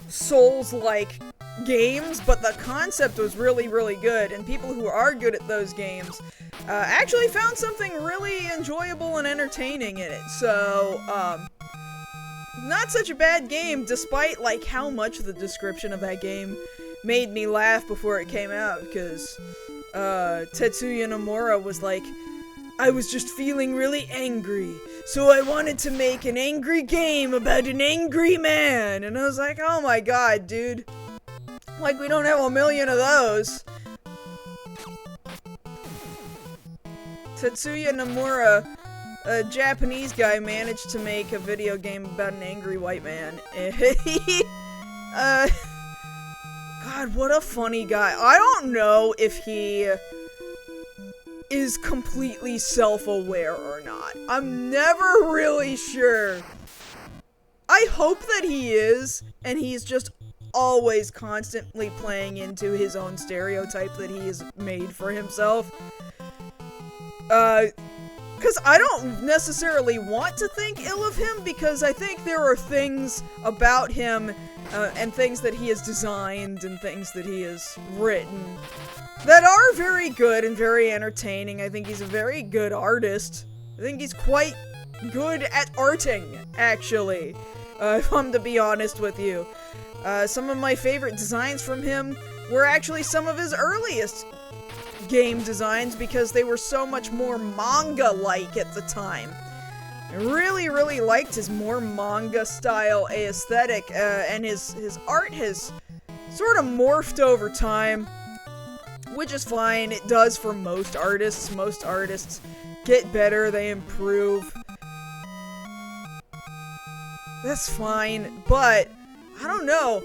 Souls-like games, but the concept was really, really good, and people who are good at those games actually found something really enjoyable and entertaining in it. So, not such a bad game, despite, like, how much the description of that game made me laugh before it came out, because Tetsuya Nomura was like, I was just feeling really angry, so I wanted to make an angry game about an angry man. And I was like, oh my god, dude. Like, we don't have a million of those. Tetsuya Nomura, a Japanese guy, managed to make a video game about an angry white man. God, what a funny guy. I don't know if he is completely self-aware or not. I'm never really sure. I hope that he is, and he's just always constantly playing into his own stereotype that he has made for himself. because I don't necessarily want to think ill of him, because I think there are things about him and things that he has designed and things that he has written that are very good and very entertaining. I think he's a very good artist. I think he's quite good at arting, actually, if I'm to be honest with you. Some of my favorite designs from him were actually some of his earliest game designs, because they were so much more manga-like at the time. I really, really liked his more manga-style aesthetic, and his art has sort of morphed over time, which is fine. It does for most artists. Most artists get better, they improve. That's fine, but I don't know.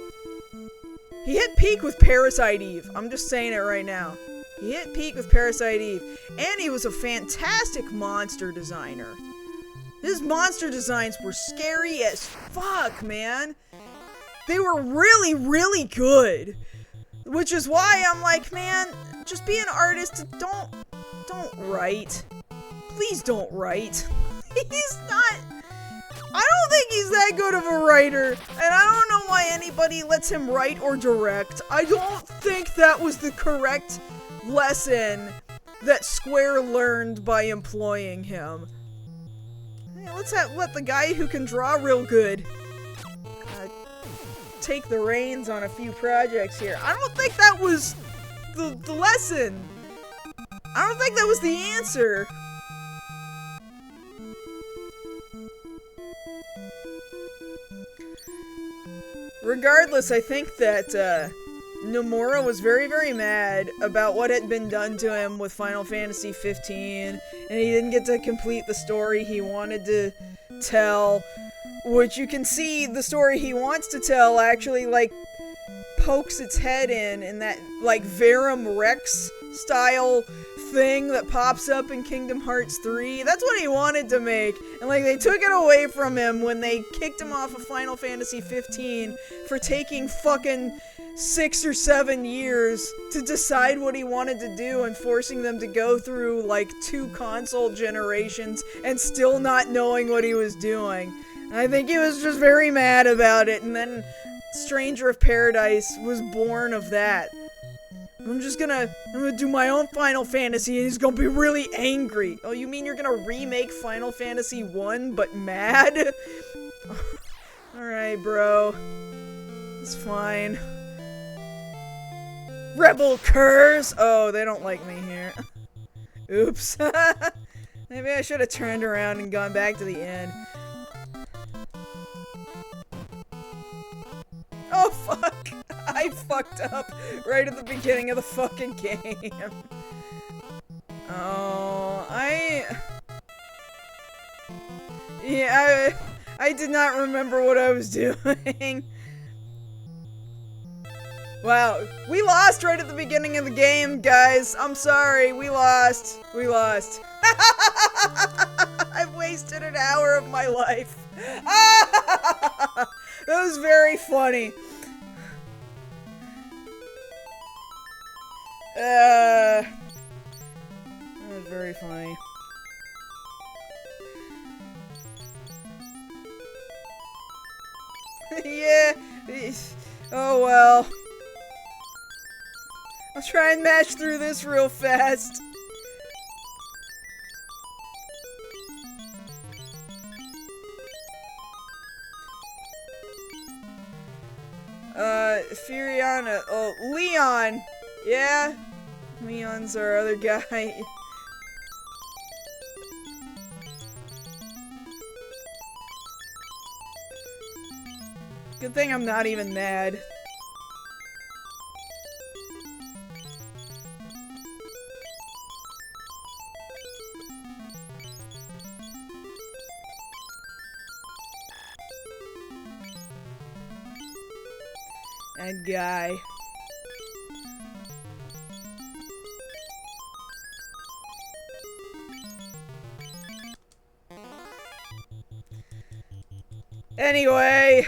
He hit peak with Parasite Eve. I'm just saying it right now. He hit peak with Parasite Eve, and he was a fantastic monster designer. His monster designs were scary as fuck, man. They were really, really good. Which is why I'm like, man, just be an artist. Don't write. Please don't write. He's not... I don't think he's that good of a writer, and I don't know why anybody lets him write or direct. I don't think that was the correct lesson that Square learned by employing him. Hey, let's let the guy who can draw real good take the reins on a few projects here. I don't think that was the lesson. I don't think that was the answer. Regardless, I think that Nomura was very, very mad about what had been done to him with Final Fantasy 15, and he didn't get to complete the story he wanted to tell, which you can see the story he wants to tell actually, like, pokes its head in that, like, Verum Rex style thing that pops up in Kingdom Hearts 3. That's what he wanted to make, and like they took it away from him when they kicked him off of Final Fantasy 15 for taking fucking 6 or 7 years to decide what he wanted to do, and forcing them to go through like 2 console generations and still not knowing what he was doing. And I think he was just very mad about it, and then Stranger of Paradise was born of that. I'm gonna do my own Final Fantasy, and he's gonna be really angry. Oh, you mean you're gonna remake Final Fantasy 1, but mad? Alright, bro. It's fine. Rebel curs! Oh, they don't like me here. Oops. Maybe I should have turned around and gone back to the end. Oh, fuck! I fucked up right at the beginning of the fucking game. Oh, yeah, I did not remember what I was doing. Wow, we lost right at the beginning of the game, guys. I'm sorry, we lost. We lost. I've wasted an hour of my life. That was very funny. That was very funny. Yeah. Oh well. I'll try and mash through this real fast. Furiana. Oh, Leon. Yeah. Leon's our other guy. Good thing I'm not even mad. That guy. Anyway.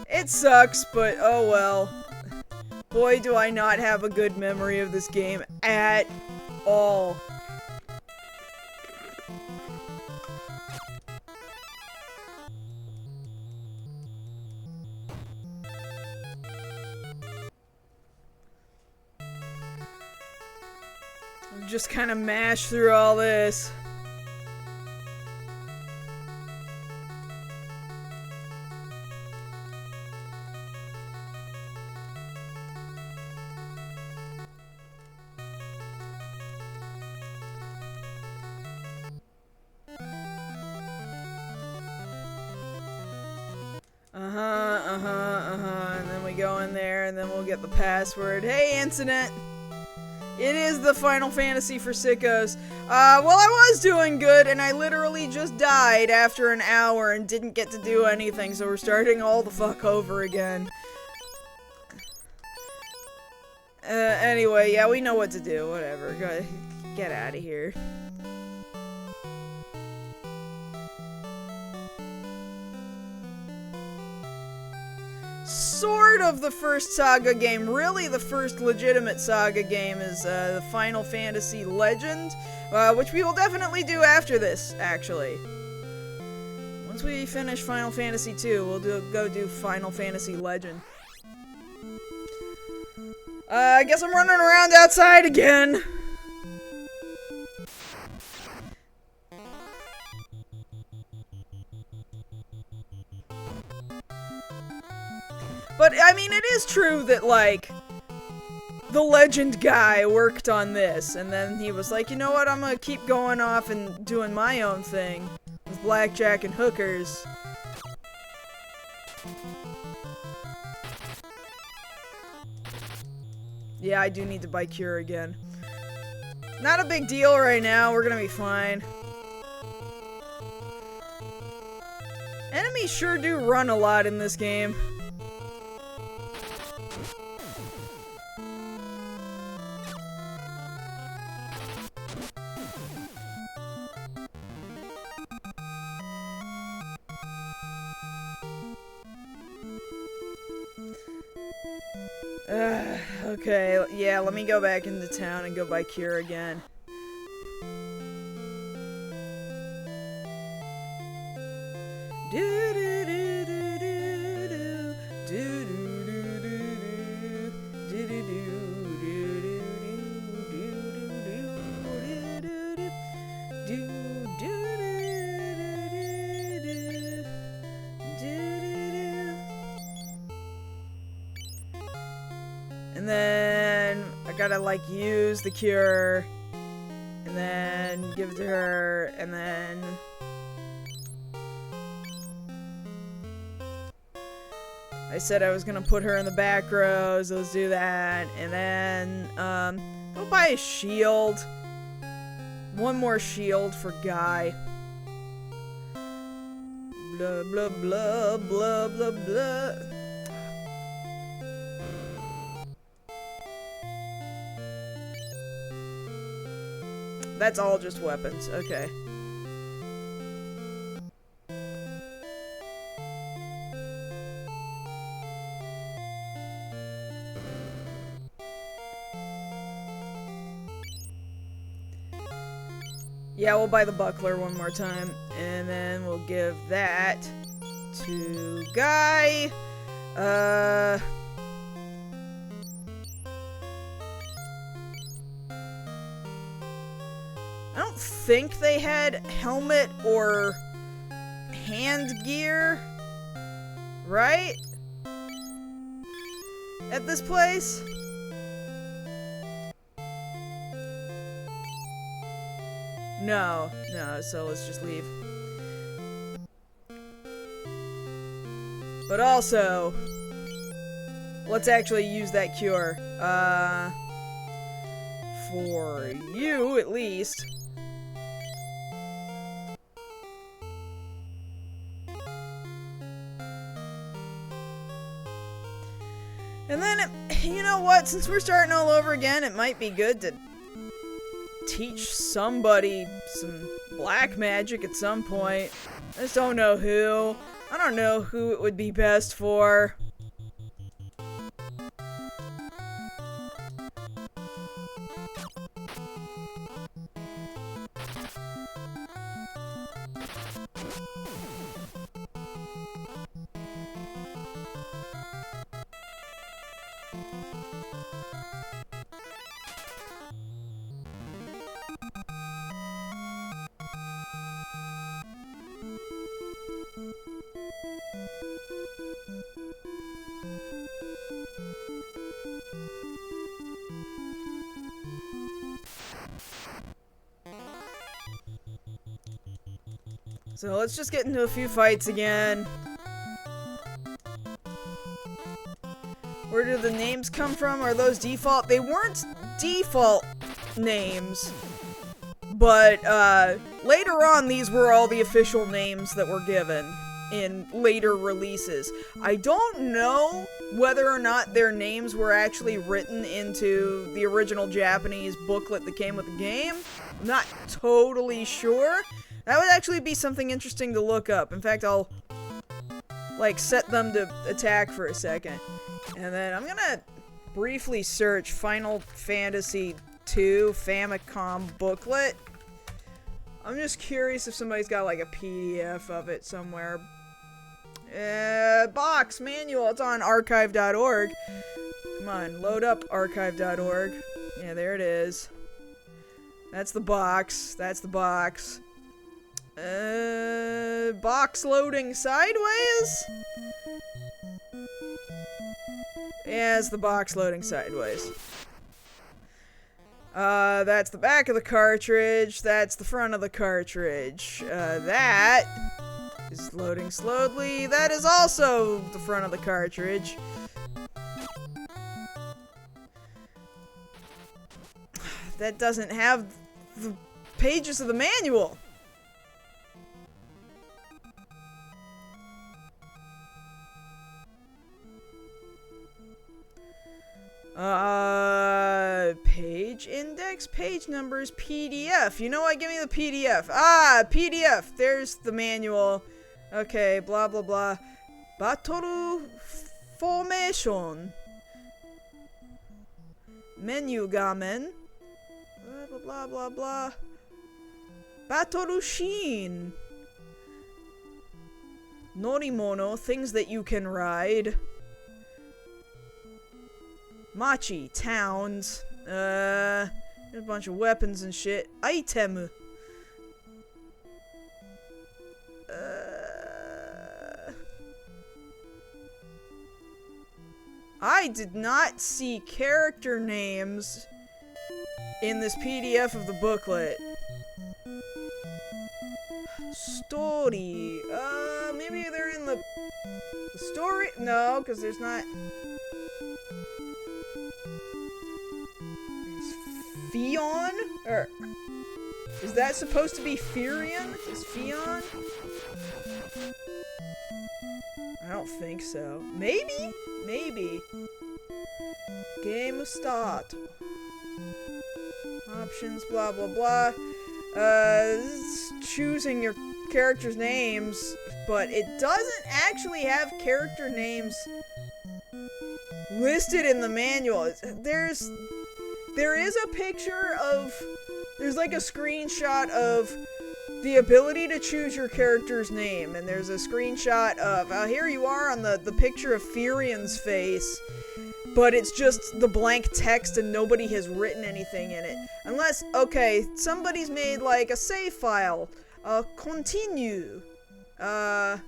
It sucks, but oh well. Boy, do I not have a good memory of this game at all. I'm just kind of mash through all this. And then we go in there, and then we'll get the password. Hey, Incident! It is the Final Fantasy for sickos. Well, I was doing good, and I literally just died after an hour and didn't get to do anything, so we're starting all the fuck over again. Anyway, yeah, we know what to do. Whatever. Go, get out of here. Sort of the first Saga game. Really, the first legitimate Saga game is the Final Fantasy Legend, which we will definitely do after this, actually. Once we finish Final Fantasy 2, we'll go do Final Fantasy Legend. I guess I'm running around outside again. But, I mean, it is true that, like, the Legend guy worked on this, and then he was like, you know what, I'm gonna keep going off and doing my own thing with blackjack and hookers. Yeah, I do need to buy Cure again. Not a big deal right now, we're gonna be fine. Enemies sure do run a lot in this game. Okay, yeah, let me go back into town and go buy Cure again. And then I gotta like use the Cure and then give it to her and then I said I was gonna put her in the back rows. Let's do that. And then go buy a shield. One more shield for Guy. Blah blah blah blah blah blah. That's all just weapons. Okay. Yeah, we'll buy the buckler one more time, and then we'll give that to Guy. I don't think they had helmet or hand gear, right? At this place? No, so let's just leave. But also, let's actually use that Cure. For you, at least. And then, you know what, since we're starting all over again, it might be good to teach somebody some black magic at some point. I just don't know who. I don't know who it would be best for. So let's just get into a few fights again. Where do the names come from? Are those default? They weren't default names. But later on, these were all the official names that were given in later releases. I don't know whether or not their names were actually written into the original Japanese booklet that came with the game. I'm not totally sure. That would actually be something interesting to look up. In fact, I'll, like, set them to attack for a second. And then I'm gonna briefly search Final Fantasy II Famicom booklet. I'm just curious if somebody's got, like, a PDF of it somewhere. Box, manual, it's on archive.org. Come on, load up archive.org. Yeah, there it is. That's the box. That's the box. Box loading sideways? Yeah, it's the box loading sideways. That's the back of the cartridge. That's the front of the cartridge. That is loading slowly. That is also the front of the cartridge. That doesn't have the pages of the manual. Page index, page numbers, PDF. You know what? Give me the PDF. Ah, PDF. There's the manual. Okay, blah, blah, blah. Battle formation. Menu gamen. Blah, blah, blah, blah, blah. Battle sheen. Norimono, things that you can ride. Machi, towns. There's a bunch of weapons and shit. Item. I did not see character names in this PDF of the booklet. Story. Maybe they're in the story? No, because there's not. Fion? Or is that supposed to be Furion? Is Fion? I don't think so. Maybe? Maybe. Game start. Options, blah, blah, blah. Choosing your character's names, but it doesn't actually have character names listed in the manual. There is a picture of, there's like a screenshot of the ability to choose your character's name, and there's a screenshot of, here you are on the picture of Furion's face, but it's just the blank text and nobody has written anything in it. Unless, okay, somebody's made like a save file, continue, and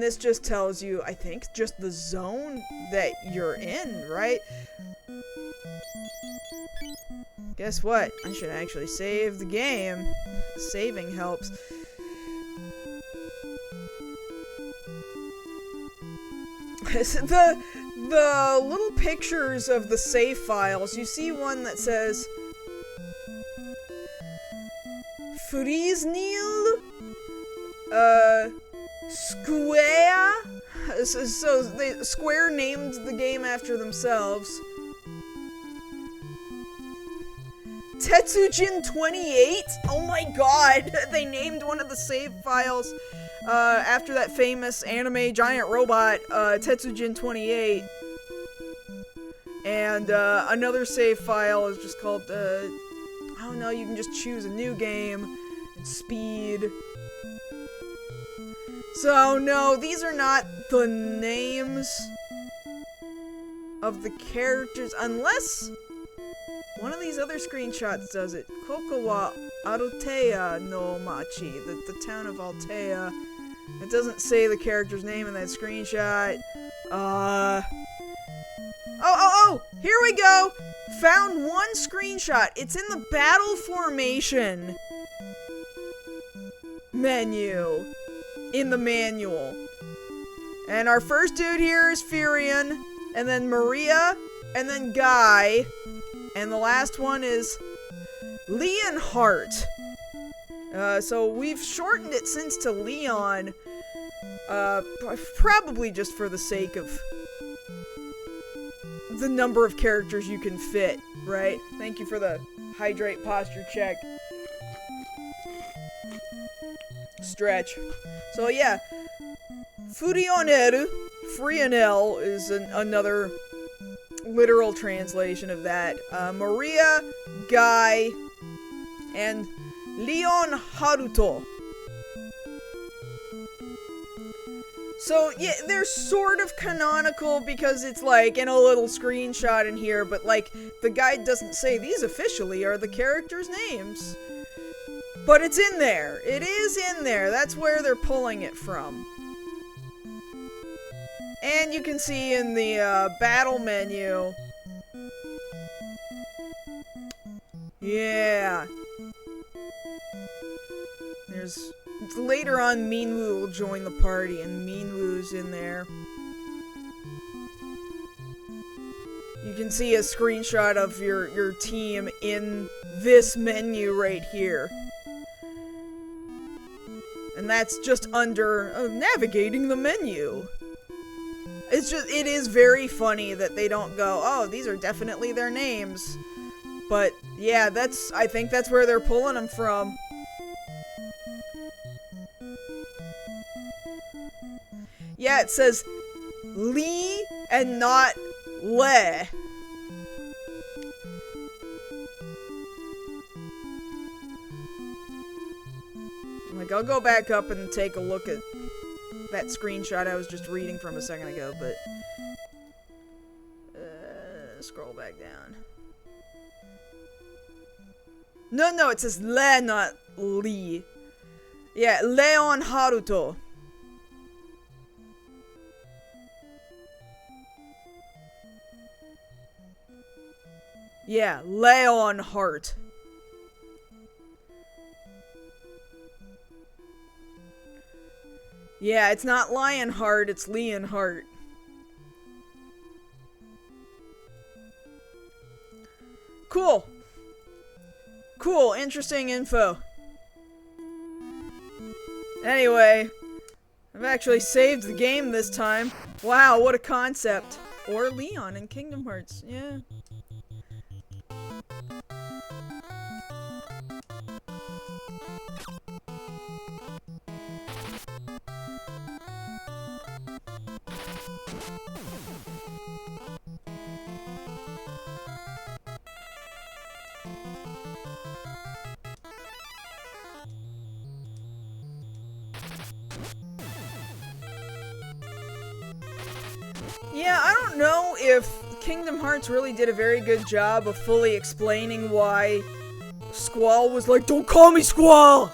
this just tells you, I think, just the zone that you're in, right? Guess what? I should actually save the game. Saving helps. The little pictures of the save files, you see one that says Friesnil, Square. So Square named the game after themselves. Tetsujin 28? Oh my god! They named one of the save files after that famous anime giant robot, Tetsujin 28. And another save file is just called, I don't know, you can just choose a new game and speed. So, no, these are not the names of the characters, unless one of these other screenshots does it. Koko wa Altea no Machi, the town of Altea. It doesn't say the character's name in that screenshot. Oh, here we go! Found one screenshot. It's in the battle formation menu in the manual. And our first dude here is Furion, and then Maria, and then Guy, and the last one is Leonhart. So we've shortened it since to Leon, probably just for the sake of the number of characters you can fit, right? Thank you for the hydrate posture check. Stretch. So yeah, Furioneru, Frionel is another literal translation of that. Maria, Guy, and Leon Haruto. So, yeah, they're sort of canonical because it's, like, in a little screenshot in here, but, like, the guide doesn't say these officially are the characters' names. But it's in there. It is in there. That's where they're pulling it from. And you can see in the, battle menu. Yeah. There's... Later on, Minwoo will join the party, and Minwoo's in there. You can see a screenshot of your team in this menu right here. And that's just under navigating the menu. It is very funny that they don't go, oh, these are definitely their names. But, yeah, I think that's where they're pulling them from. Yeah, it says Lee and not Le. Like, I'll go back up and take a look at that screenshot I was just reading from a second ago, but... scroll back down. No, it says Le, not Lee. Yeah, Leon Haruto. Yeah, Leonhart. Yeah, it's not Lionheart, it's Leonhart. Cool. Cool, interesting info. Anyway, I've actually saved the game this time. Wow, what a concept. Or Leon in Kingdom Hearts, yeah. Yeah, I don't know if Kingdom Hearts really did a very good job of fully explaining why Squall was like, don't call me Squall!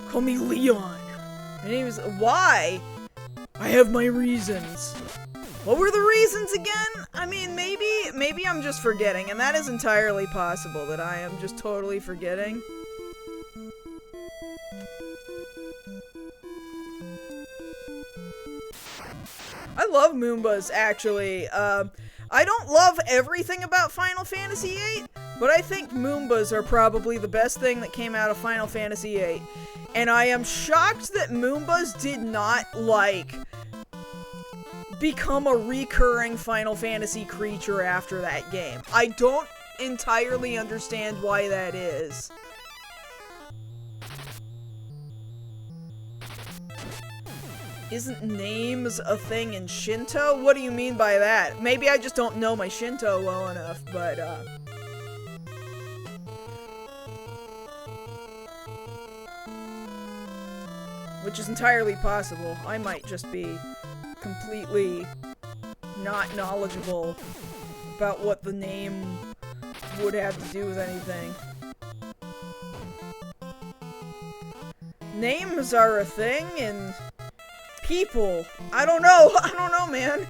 Call me Leon. And he was, why? I have my reasons. What were the reasons again? I mean, maybe I'm just forgetting, and that is entirely possible that I am just totally forgetting. I love Moombas, actually. I don't love everything about Final Fantasy VIII, but I think Moombas are probably the best thing that came out of Final Fantasy VIII. And I am shocked that Moombas did not, like, become a recurring Final Fantasy creature after that game. I don't entirely understand why that is. Isn't names a thing in Shinto? What do you mean by that? Maybe I just don't know my Shinto well enough, but, which is entirely possible. I might just be completely not knowledgeable about what the name would have to do with anything. Names are a thing, and people. I don't know. I don't know, man.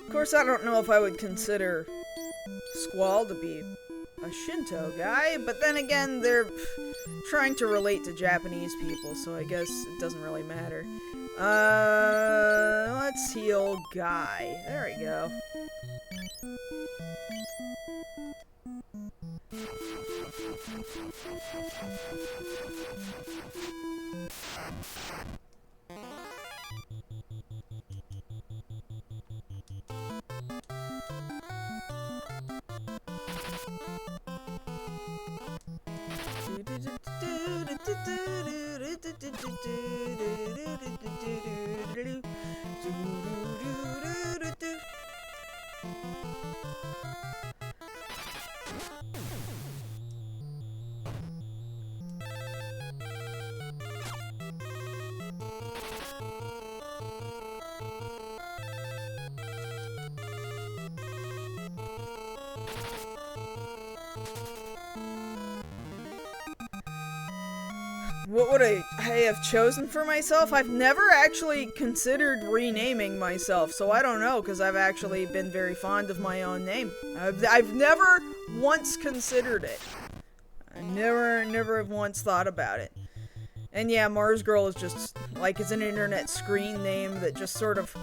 Of course, I don't know if I would consider Squall to be a Shinto guy, but then again, they're trying to relate to Japanese people, so I guess it doesn't really matter. Let's heal Guy. There we go. What would I have chosen for myself? I've never actually considered renaming myself, so I don't know, because I've actually been very fond of my own name. I've never once considered it. I never have once thought about it. And yeah, Mars Girl is just, like, it's an internet screen name that just sort of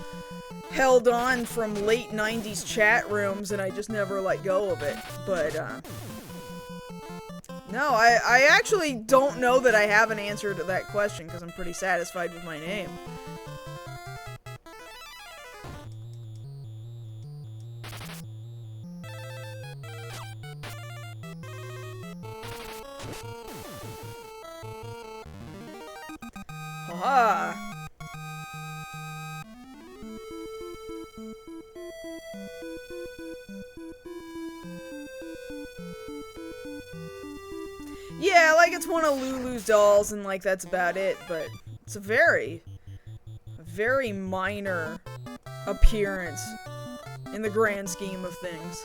held on from late 90s chat rooms, and I just never let go of it. But, no, I actually don't know that I have an answer to that question, because I'm pretty satisfied with my name. Haha. Yeah, like, it's one of Lulu's dolls, and, like, that's about it, but it's a very minor appearance in the grand scheme of things.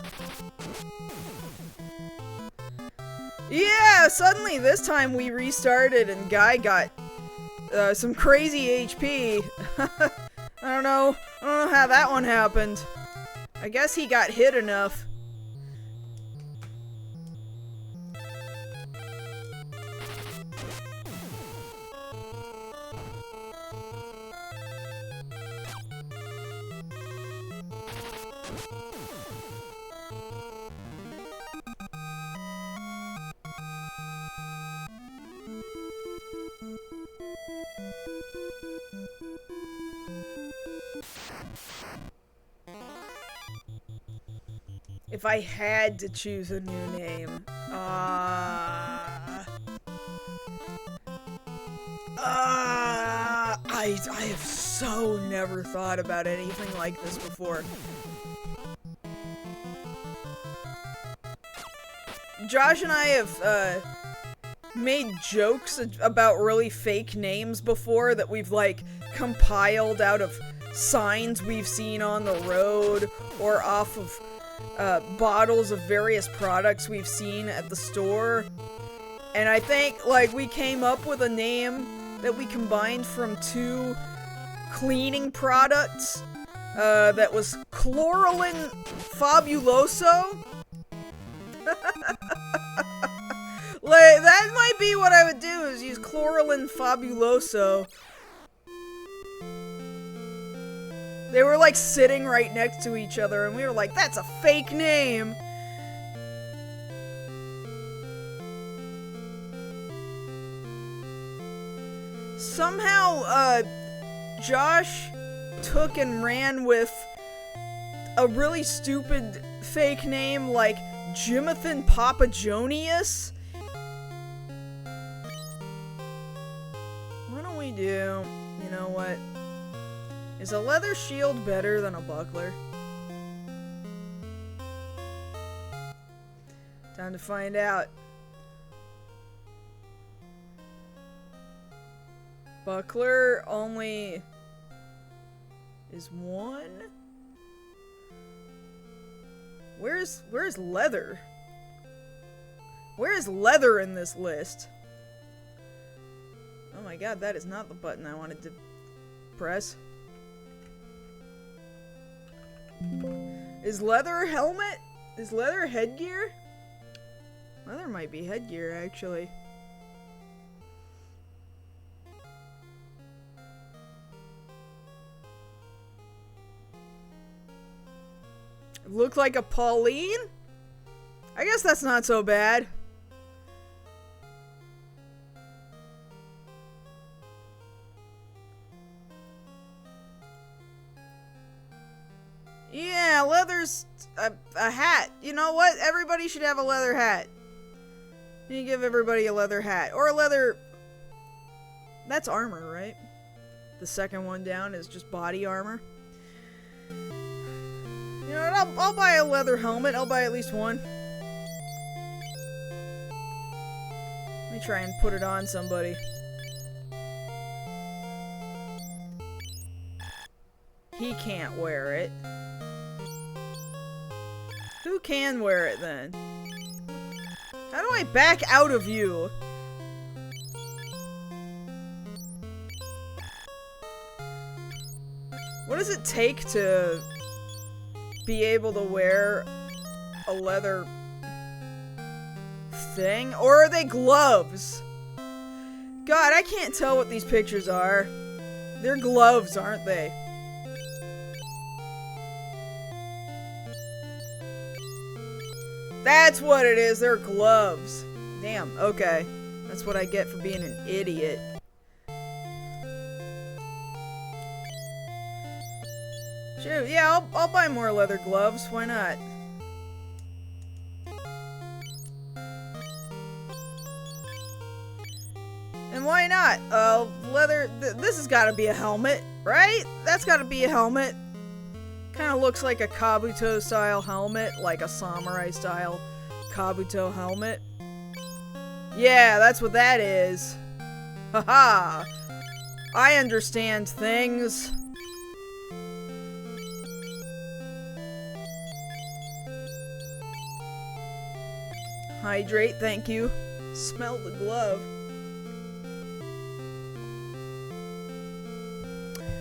Yeah, suddenly this time we restarted and Guy got some crazy HP. I don't know how that one happened. I guess he got hit enough. If I had to choose a new name, I have so never thought about anything like this before. Josh and I have, made jokes about really fake names before that we've, like, compiled out of signs we've seen on the road or off of bottles of various products we've seen at the store. And I think, like, we came up with a name that we combined from two cleaning products that was Chloralin Fabuloso. Like, that might be what I would do, is use Chloralin Fabuloso. They were, like, sitting right next to each other, and we were like, that's a fake name! Somehow, Josh took and ran with a really stupid fake name like Jimathan Papajonius. do? You know what? Is a leather shield better than a buckler? Time to find out. Buckler only is one? Where's leather? Where is leather in this list? Oh my god, that is not the button I wanted to press. Is leather helmet? Is leather headgear? Leather might be headgear, actually. Look like a Pauline? I guess that's not so bad. Yeah, leather's a hat. You know what? Everybody should have a leather hat. You give everybody a leather hat. Or a leather... That's armor, right? The second one down is just body armor. You know what? I'll buy a leather helmet. I'll buy at least one. Let me try and put it on somebody. He can't wear it. Who can wear it then? How do I back out of you? What does it take to be able to wear a leather thing? Or are they gloves? God, I can't tell what these pictures are. They're gloves, aren't they? That's what it is, they're gloves. Damn, okay. That's what I get for being an idiot. Shoot, yeah, I'll buy more leather gloves, why not? And why not? Leather, this has gotta be a helmet, right? That's gotta be a helmet. Kind of looks like a Kabuto style helmet, like a samurai style Kabuto helmet. Yeah, that's what that is. Haha. I understand things. Hydrate, thank you. Smell the glove.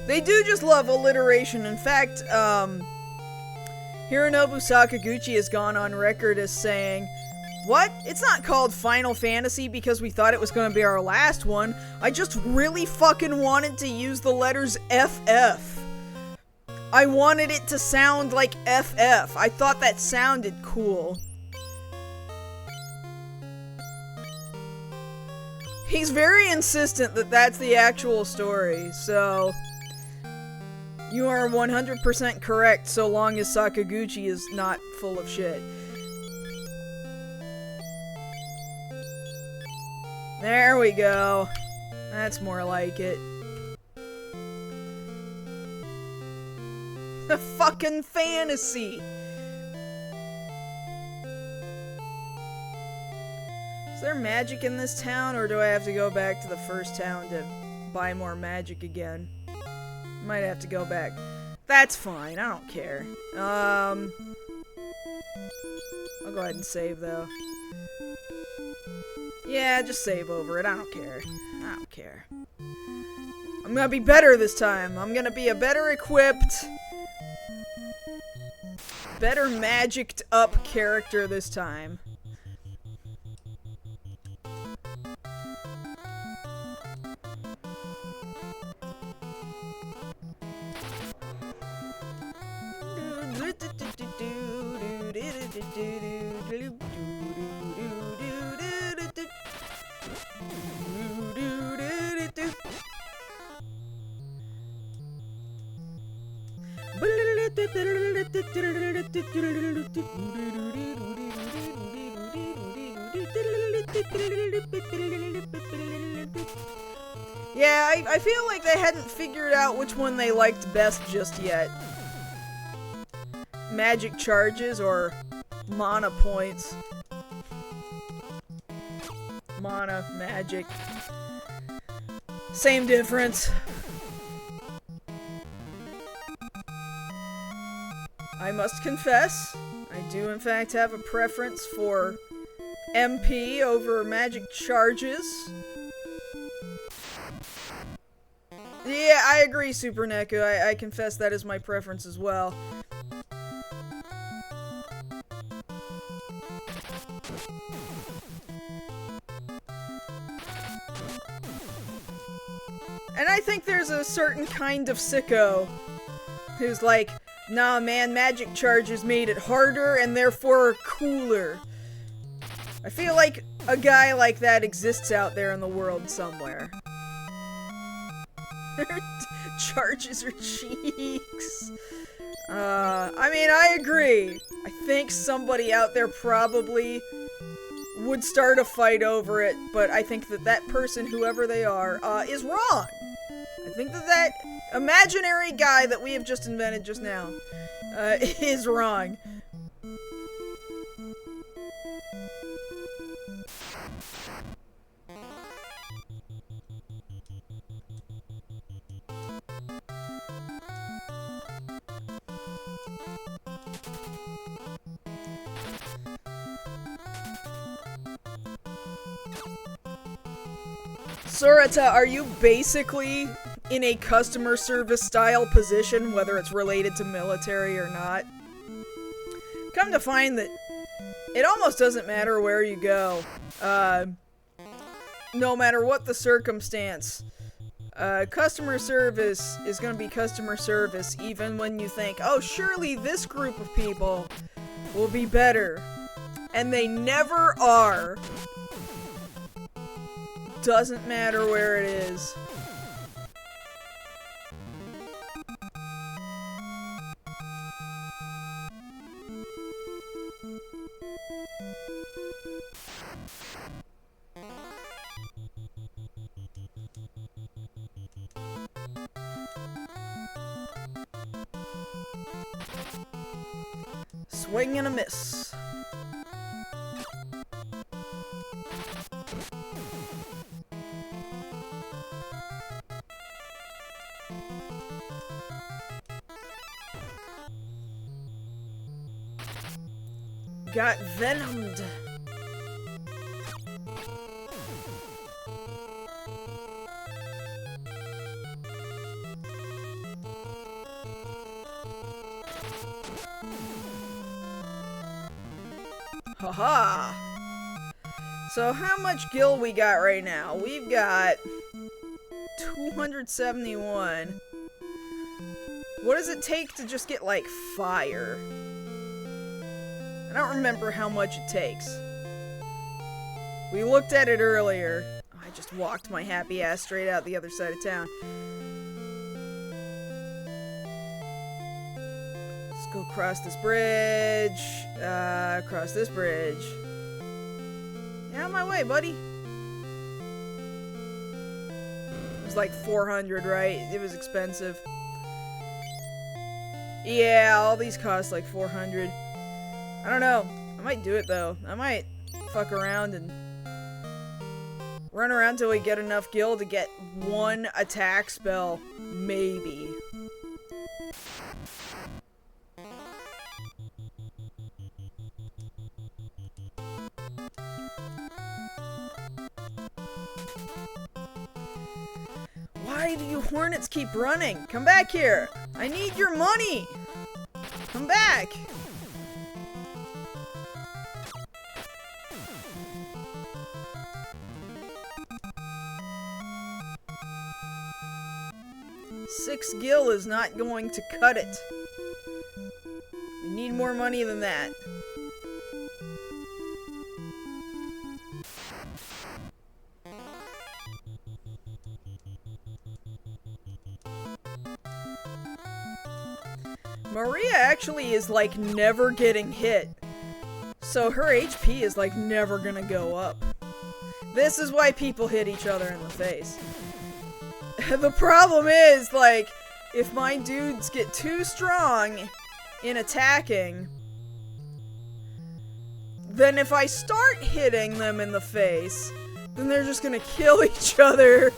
They do just love alliteration. In fact, Hironobu Sakaguchi has gone on record as saying, "What? It's not called Final Fantasy because we thought it was going to be our last one. I just really fucking wanted to use the letters FF. I wanted it to sound like FF. I thought that sounded cool." He's very insistent that that's the actual story, so... You are 100% correct, so long as Sakaguchi is not full of shit. There we go. That's more like it. The fucking fantasy! Is there magic in this town, or do I have to go back to the first town to buy more magic again? Might have to go back. That's fine, I don't care. I'll go ahead and save, though. Yeah, just save over it, I don't care. I don't care. I'm gonna be better this time. I'm gonna be a better equipped, better magicked up character this time. Yeah, I feel like they hadn't figured out which one they liked best just yet. Magic charges or mana points. Mana, magic. Same difference. I must confess, I do in fact have a preference for MP over magic charges. Yeah, I agree, Super Neku. I confess that is my preference as well. And I think there's a certain kind of sicko who's like, nah man, magic charges made it harder and therefore cooler. I feel like a guy like that exists out there in the world somewhere. Charges her cheeks. I mean, I agree. I think somebody out there probably would start a fight over it, but I think that that person, whoever they are, is wrong. I think that that imaginary guy that we have just invented just now, is wrong. Surata, are you basically in a customer service style position, whether it's related to military or not? Come to find that it almost doesn't matter where you go. No matter what the circumstance. Customer service is gonna be customer service even when you think, oh, surely this group of people will be better. And they never are. Doesn't matter where it is. Swing and a miss. Got venomed. Haha. So how much gil we got right now? We've got 271. What does it take to just get, like, fire? I don't remember how much it takes. We looked at it earlier. I just walked my happy ass straight out the other side of town. Let's go across this bridge. Across this bridge. Get out of my way, buddy. It was like 400, right? It was expensive. Yeah, all these cost like 400. I don't know. I might do it, though. I might fuck around and run around till we get enough gil to get one attack spell. Maybe. Why do you hornets keep running? Come back here! I need your money! Come back! Six gil is not going to cut it. We need more money than that. Maria actually is like never getting hit. So her HP is like never gonna go up. This is why people hit each other in the face. The problem is, like, if my dudes get too strong in attacking, then if I start hitting them in the face, then they're just gonna kill each other.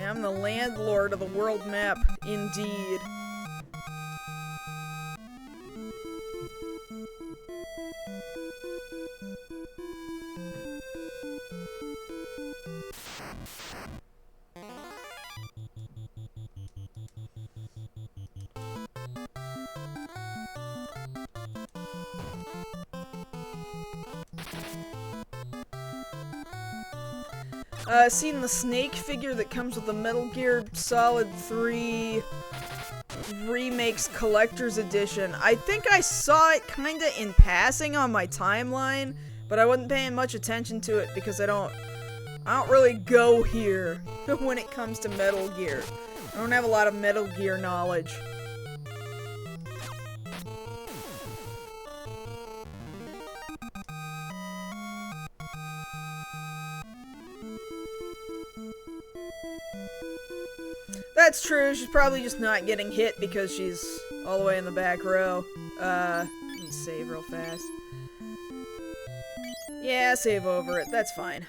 I'm the landlord of the world map, indeed. Seen the Snake figure that comes with the Metal Gear Solid 3 Remakes Collector's Edition. I think I saw it kinda in passing on my timeline, but I wasn't paying much attention to it because I don't really go here when it comes to Metal Gear. I don't have a lot of Metal Gear knowledge. That's true, she's probably just not getting hit because she's all the way in the back row. Let me save real fast. Yeah, save over it, that's fine.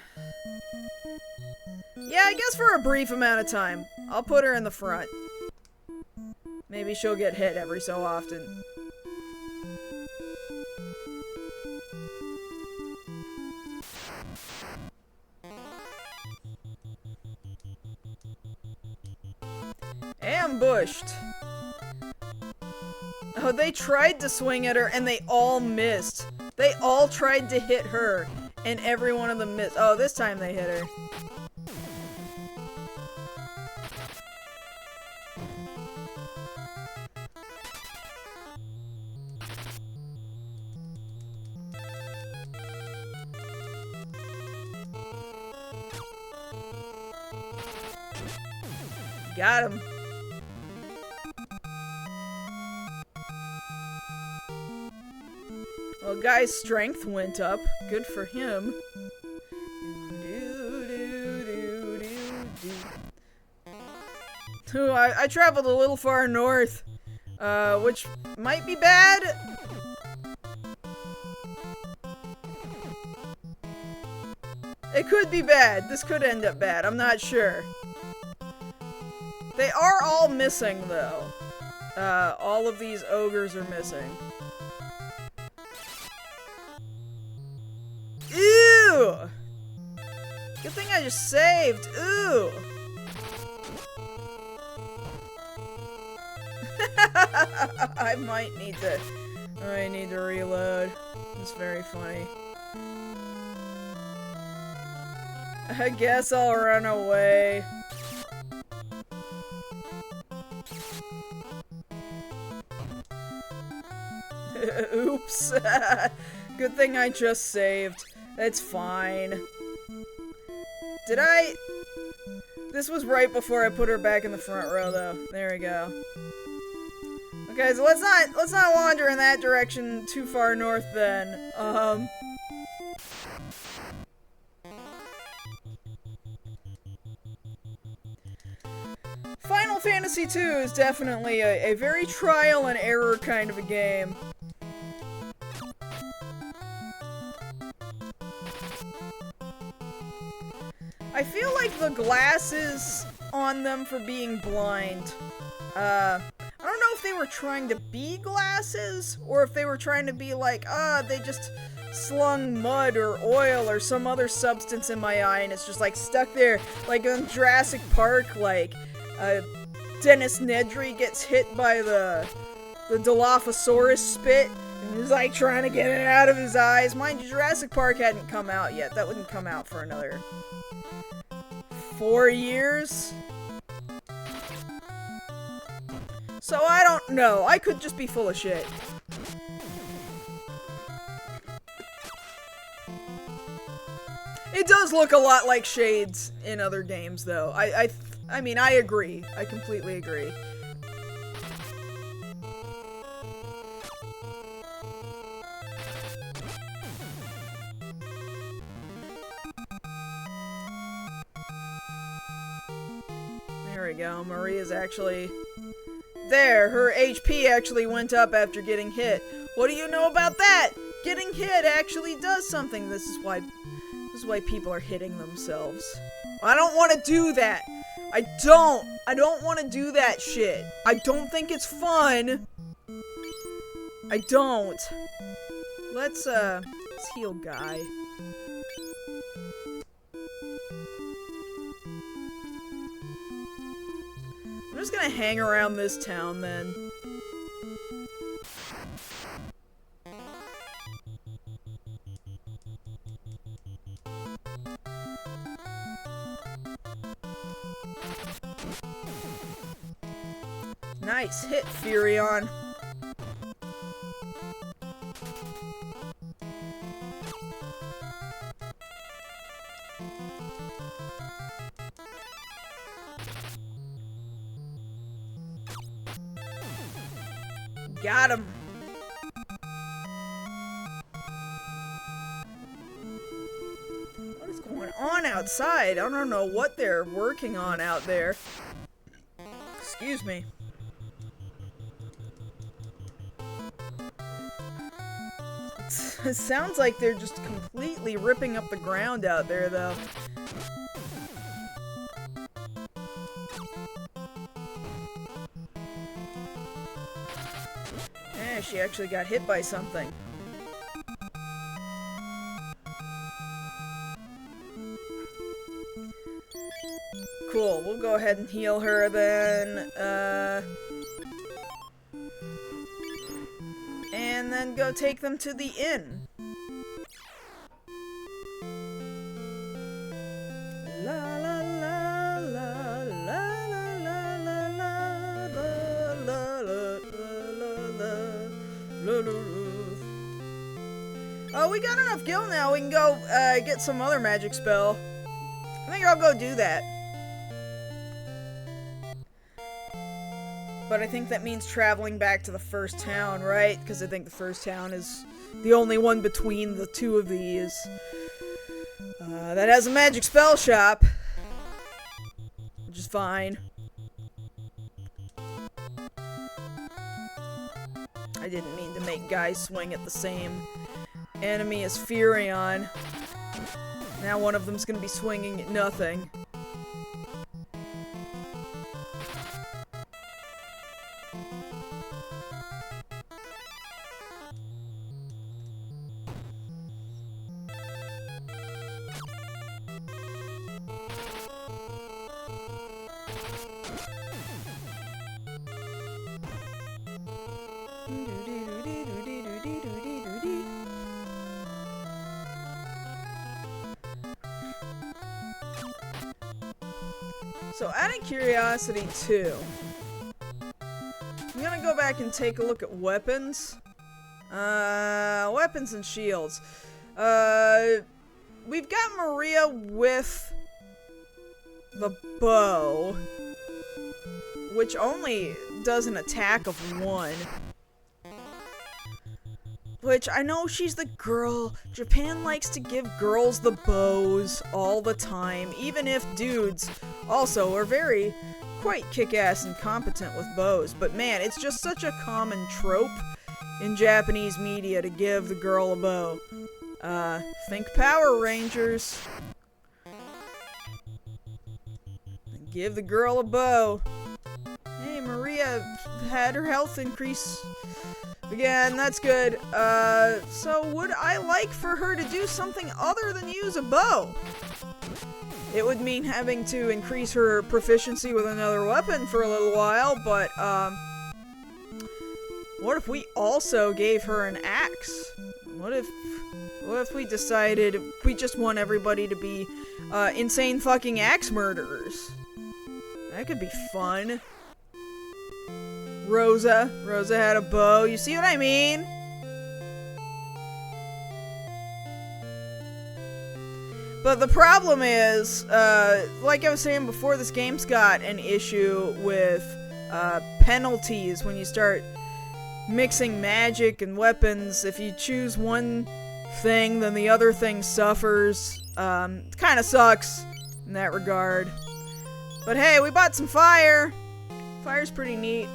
Yeah, I guess for a brief amount of time. I'll put her in the front. Maybe she'll get hit every so often. Ambushed. Oh, they tried to swing at her and they all missed. They all tried to hit her and every one of them missed. Oh, this time they hit her. Got him. Well, guy's strength went up. Good for him. Ooh, I traveled a little far north, which might be bad. It could be bad. This could end up bad. I'm not sure. They are all missing, though. All of these ogres are missing. Ew! Good thing I just saved. Ooh! I might need to reload. It's very funny. I guess I'll run away. Oops. Good thing I just saved. It's fine. Did I? This was right before I put her back in the front row, though. There we go. Okay, so let's not wander in that direction too far north then. Final Fantasy II is definitely a very trial and error kind of a game. I feel like the glasses on them for being blind, I don't know if they were trying to be glasses, or if they were trying to be like, they just slung mud or oil or some other substance in my eye and it's just like stuck there, like in Jurassic Park, like, Dennis Nedry gets hit by the Dilophosaurus spit, and he's like trying to get it out of his eyes. Mind you, Jurassic Park hadn't come out yet. That wouldn't come out for another 4 years? So I don't know. I could just be full of shit. It does look a lot like Shades in other games, though. I mean, I agree. I completely agree. we go. Maria's actually... There, her HP actually went up after getting hit. What do you know about that? Getting hit actually does something. This is why people are hitting themselves. I don't want to do that. I don't want to do that shit. I don't think it's fun. I don't. Let's heal Guy. I'm just gonna hang around this town then. Nice hit, Furion. Got him. What is going on outside? I don't know what they're working on out there. Excuse me. It sounds like they're just completely ripping up the ground out there, though. Yeah, she actually got hit by something. Cool, we'll go ahead and heal her then, and then go take them to the inn. La la la la la la la la la la la. Oh, we got enough gil now. We can go get some other magic spell. I think I'll go do that. But I think that means traveling back to the first town, right? Because I think the first town is the only one between the two of these that has a magic spell shop. Which is fine. I didn't mean to make Guy swing at the same enemy as Furion. Now one of them's gonna be swinging at nothing. So, out of curiosity, too, I'm gonna go back and take a look at weapons. Weapons and shields. We've got Maria with the bow, which only does an attack of 1. Which, I know she's the girl. Japan likes to give girls the bows all the time, even if dudes also are quite kick-ass and competent with bows. But man, it's just such a common trope in Japanese media to give the girl a bow. Think Power Rangers. Give the girl a bow. Hey, Maria had her health increase again, that's good. So would I like for her to do something other than use a bow? It would mean having to increase her proficiency with another weapon for a little while, but, what if we also gave her an axe? What if we decided we just want everybody to be, insane fucking axe murderers? That could be fun. Rosa had a bow. You see what I mean? But the problem is, like I was saying before, this game's got an issue with penalties when you start mixing magic and weapons. If you choose one thing, then the other thing suffers. Kind of sucks in that regard. But hey, we bought some fire. Fire's pretty neat.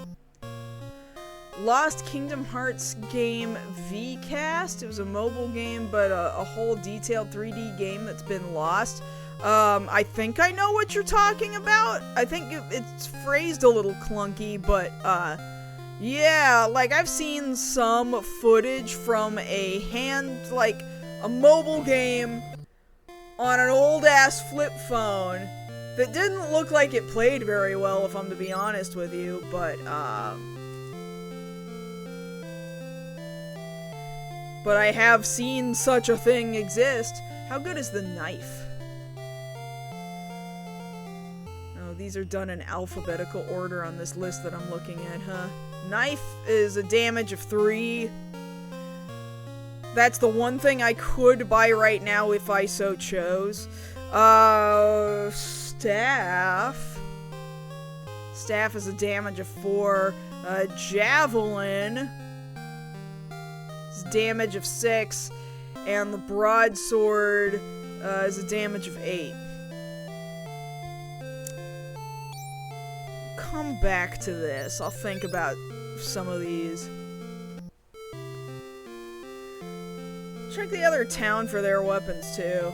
Lost Kingdom Hearts game VCast. It was a mobile game, but a whole detailed 3D game that's been lost. I think I know what you're talking about. I think it's phrased a little clunky, but, yeah, like, I've seen some footage from a mobile game on an old-ass flip phone that didn't look like it played very well, if I'm to be honest with you, but I have seen such a thing exist. How good is the knife? Oh, these are done in alphabetical order on this list that I'm looking at, huh? Knife is a damage of 3. That's the one thing I could buy right now if I so chose. Staff. Staff is a damage of 4. Javelin is damage of 6. And the broadsword is a damage of 8. Come back to this. I'll think about some of these. Check the other town for their weapons, too.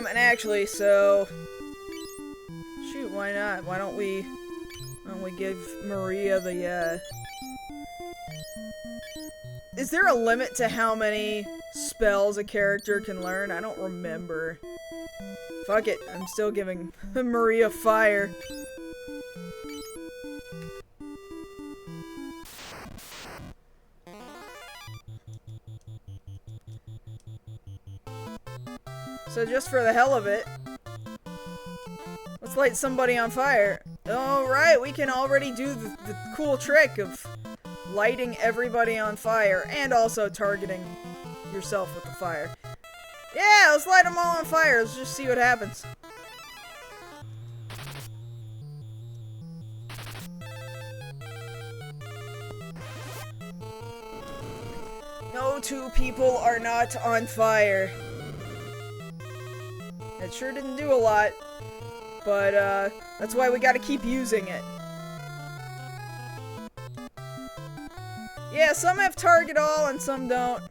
And actually, so... Shoot, why not? Why don't we give Maria the, Is there a limit to how many spells a character can learn? I don't remember. Fuck it, I'm still giving Maria fire. So just for the hell of it, let's light somebody on fire. Alright, we can already do the cool trick of lighting everybody on fire and also targeting yourself with the fire. Yeah, let's light them all on fire. Let's just see what happens. No two people are not on fire. It sure didn't do a lot, but that's why we gotta keep using it. Yeah, some have target all and some don't.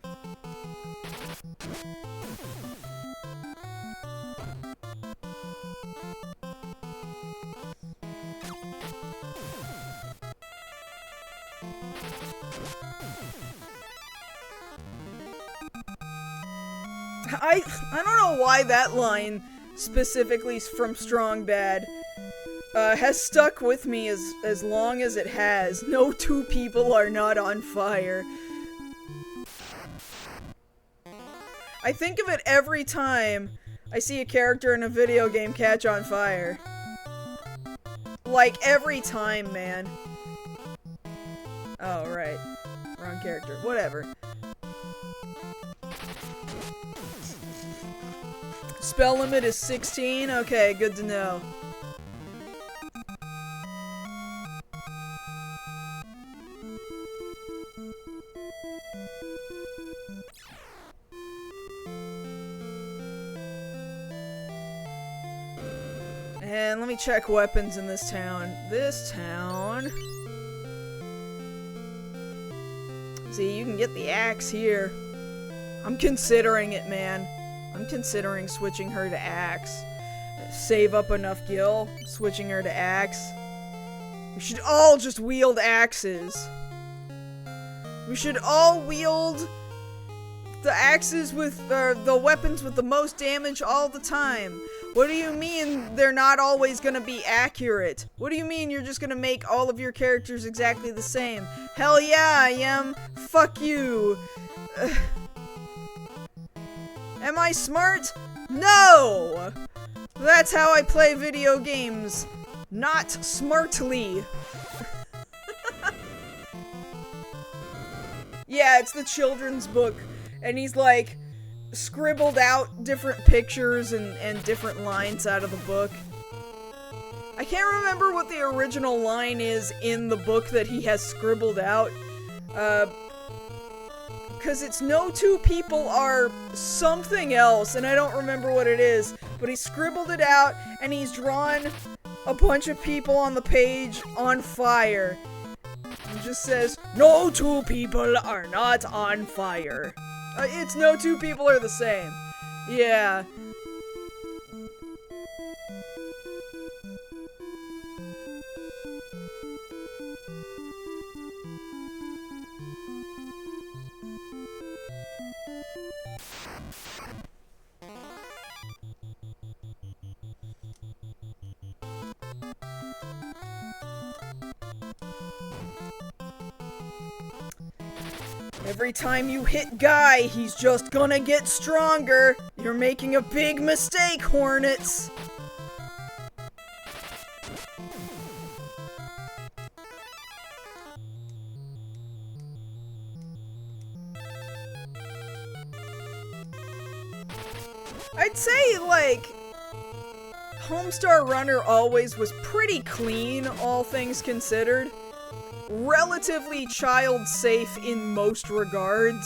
I don't know why that line, specifically from Strong Bad, has stuck with me as long as it has. No two people are not on fire. I think of it every time I see a character in a video game catch on fire. Like, every time, man. Oh, right. Wrong character. Whatever. Spell limit is 16? Okay, good to know. And let me check weapons in this town. This town... See, you can get the axe here. I'm considering it, man. I'm considering switching her to axe. Save up enough gil, switching her to axe. We should all just wield axes. We should all wield the axes with, the weapons with the most damage all the time. What do you mean they're not always gonna be accurate? What do you mean you're just gonna make all of your characters exactly the same? Hell yeah, I am. Fuck you. Am I smart? No! That's how I play video games. Not smartly. Yeah, it's the children's book. And he's like, scribbled out different pictures and different lines out of the book. I can't remember what the original line is in the book that he has scribbled out. Because it's no two people are something else, and I don't remember what it is. But he scribbled it out, and he's drawn a bunch of people on the page on fire. It just says, no two people are not on fire. It's no two people are the same. Yeah. Every time you hit Guy, he's just gonna get stronger. You're making a big mistake, Hornets. I'd say, like, Homestar Runner always was pretty clean, all things considered. Relatively child-safe in most regards.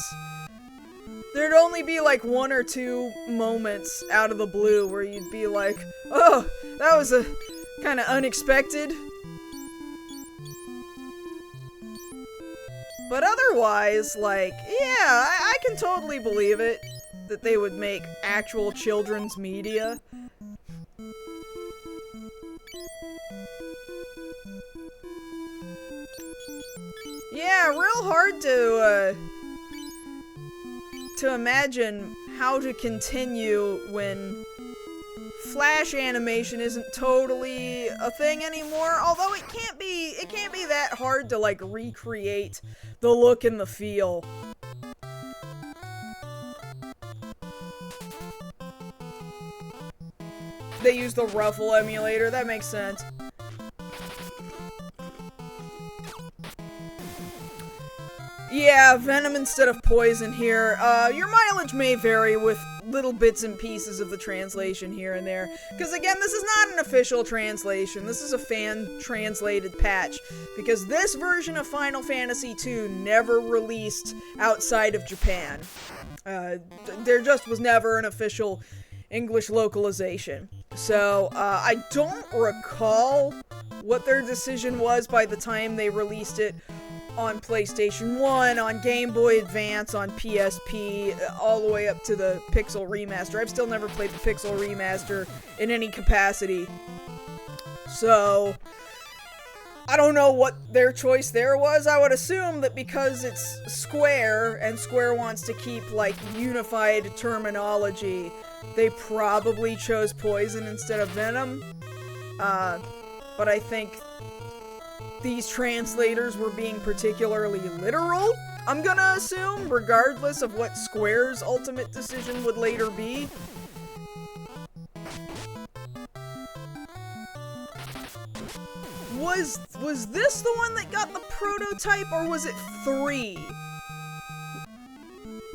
There'd only be like one or two moments out of the blue where you'd be like, oh, that was a kind of unexpected. But otherwise, like, yeah, I can totally believe it that they would make actual children's media. Yeah, real hard to imagine how to continue when Flash animation isn't totally a thing anymore. Although it can't be that hard to like recreate the look and the feel. They use the Ruffle emulator, that makes sense. Yeah, Venom instead of Poison here. Your mileage may vary with little bits and pieces of the translation here and there. Because again, this is not an official translation. This is a fan-translated patch. Because this version of Final Fantasy II never released outside of Japan. There just was never an official English localization. So, I don't recall what their decision was by the time they released it on PlayStation 1, on Game Boy Advance, on PSP, all the way up to the Pixel Remaster. I've still never played the Pixel Remaster in any capacity. So, I don't know what their choice there was. I would assume that because it's Square, and Square wants to keep, like, unified terminology, they probably chose Poison instead of Venom. But I think these translators were being particularly literal, I'm gonna assume, regardless of what Square's ultimate decision would later be. Was this the one that got the prototype, or was it 3?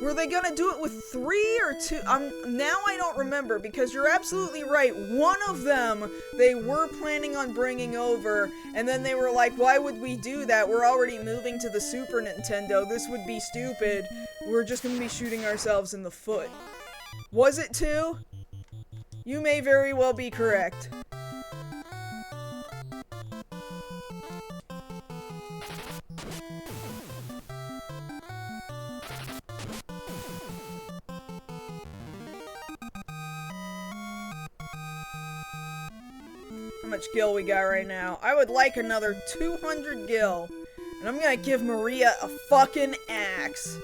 Were they gonna do it with 3 or 2? Now I don't remember, because you're absolutely right. One of them they were planning on bringing over, and then they were like, why would we do that? We're already moving to the Super Nintendo. This would be stupid. We're just gonna be shooting ourselves in the foot. Was it 2? You may very well be correct. How much gil we got right now? I would like another 200 gil. And I'm gonna give Maria a fucking axe.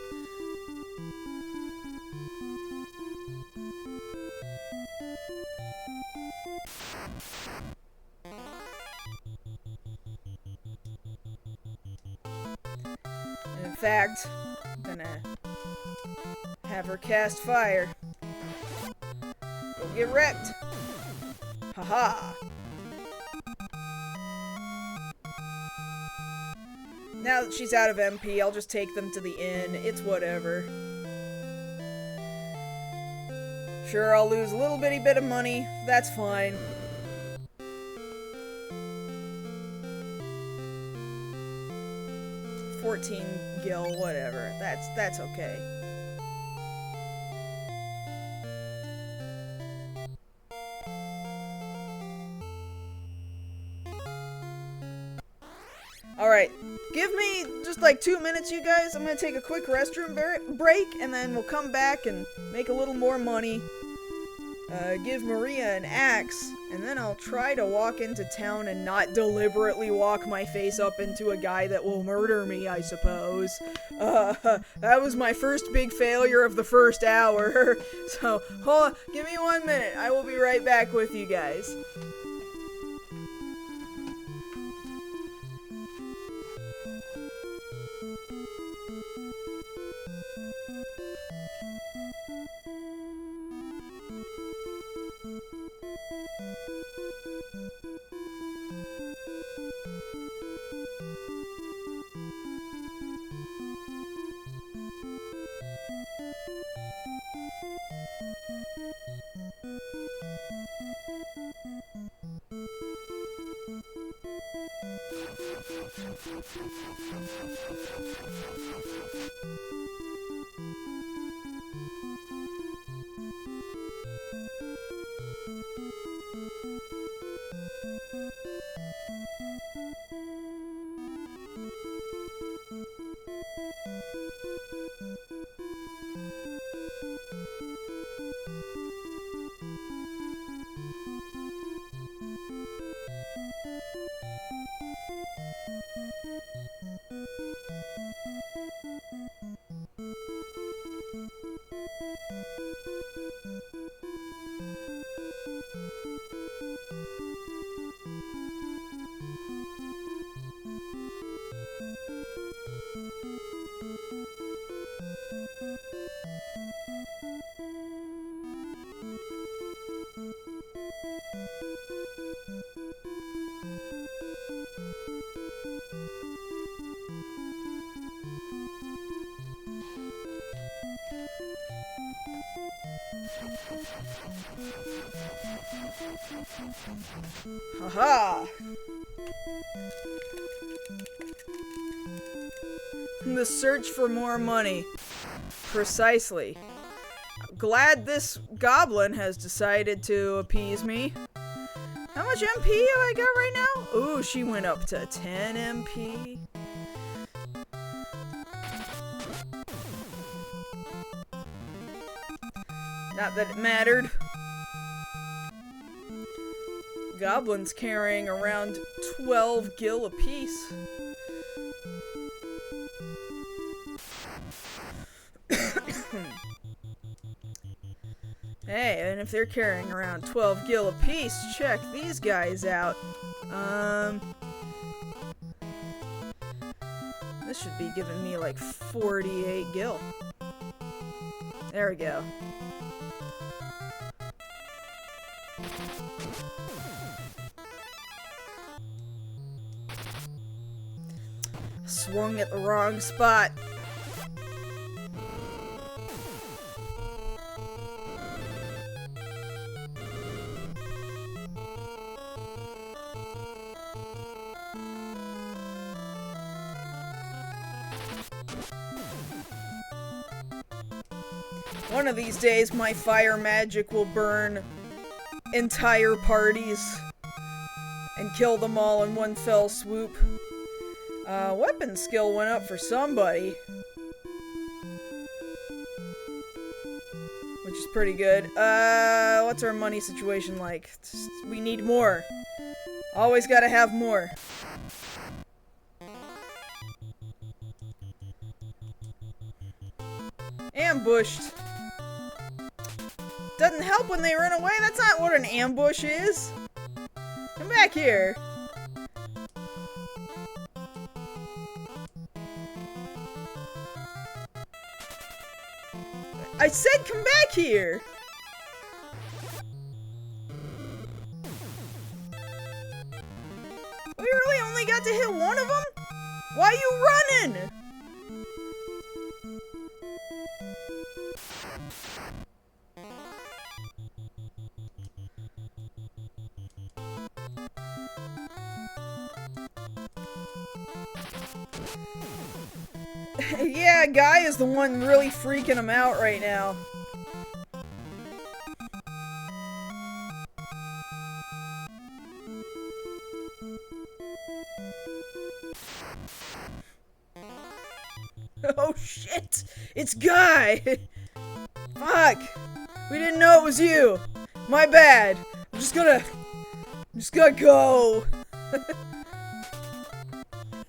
And in fact, I'm gonna have her cast fire. Go get wrecked. Haha. Now that she's out of MP, I'll just take them to the inn. It's whatever. Sure, I'll lose a little bitty bit of money. That's fine. 14 gil, whatever. That's okay. Alright, give me just like 2 minutes, you guys. I'm gonna take a quick restroom break, and then we'll come back and make a little more money. Give Maria an axe, and then I'll try to walk into town and not deliberately walk my face up into a guy that will murder me, I suppose. That was my first big failure of the first hour. So, hold on, give me 1 minute. I will be right back with you guys. Haha! The search for more money. Precisely. Glad this goblin has decided to appease me. How much MP have I got right now? Ooh, she went up to 10 MP. Not that it mattered. Goblins carrying around 12 gil apiece. Hey, and if they're carrying around 12 gil apiece, check these guys out. This should be giving me like 48 gil. There we go. Swung at the wrong spot. One of these days, my fire magic will burn entire parties and kill them all in one fell swoop. Weapon skill went up for somebody, which is pretty good. What's our money situation like? We need more. Always gotta have more. Ambushed. Doesn't help when they run away. That's not what an ambush is. Come back here. I said come back here! We really only got to hit one of them? Why are you running? Yeah, Guy is the one really freaking him out right now. Oh shit! It's Guy! Fuck! We didn't know it was you! My bad! I'm just gonna go!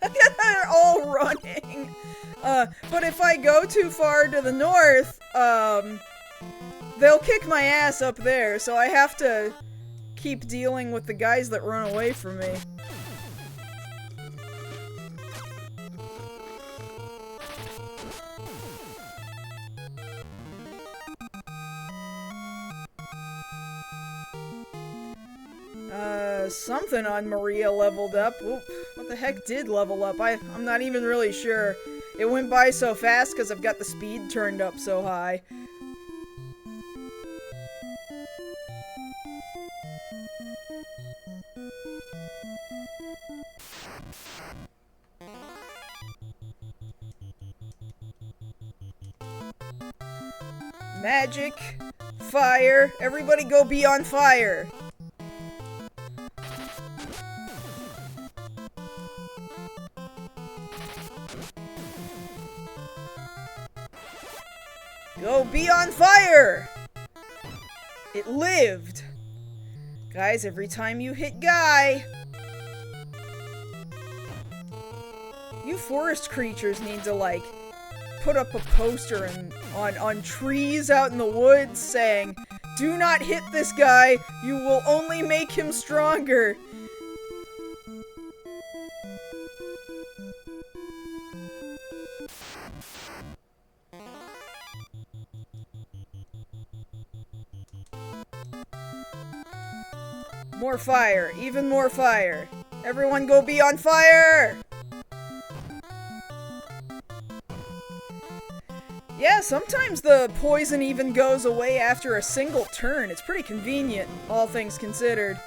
They're all running! But if I go too far to the north, they'll kick my ass up there, so I have to keep dealing with the guys that run away from me. Something on Maria leveled up. Oop, what the heck did level up? I'm not even really sure. It went by so fast because I've got the speed turned up so high. Magic, fire, everybody go be on fire. Go be on fire! It lived! Guys, every time you hit Guy... You forest creatures need to, like, put up a poster on trees out in the woods saying, "Do not hit this guy, you will only make him stronger." More fire, even more fire. Everyone go be on fire! Yeah, sometimes the poison even goes away after a single turn. It's pretty convenient, all things considered.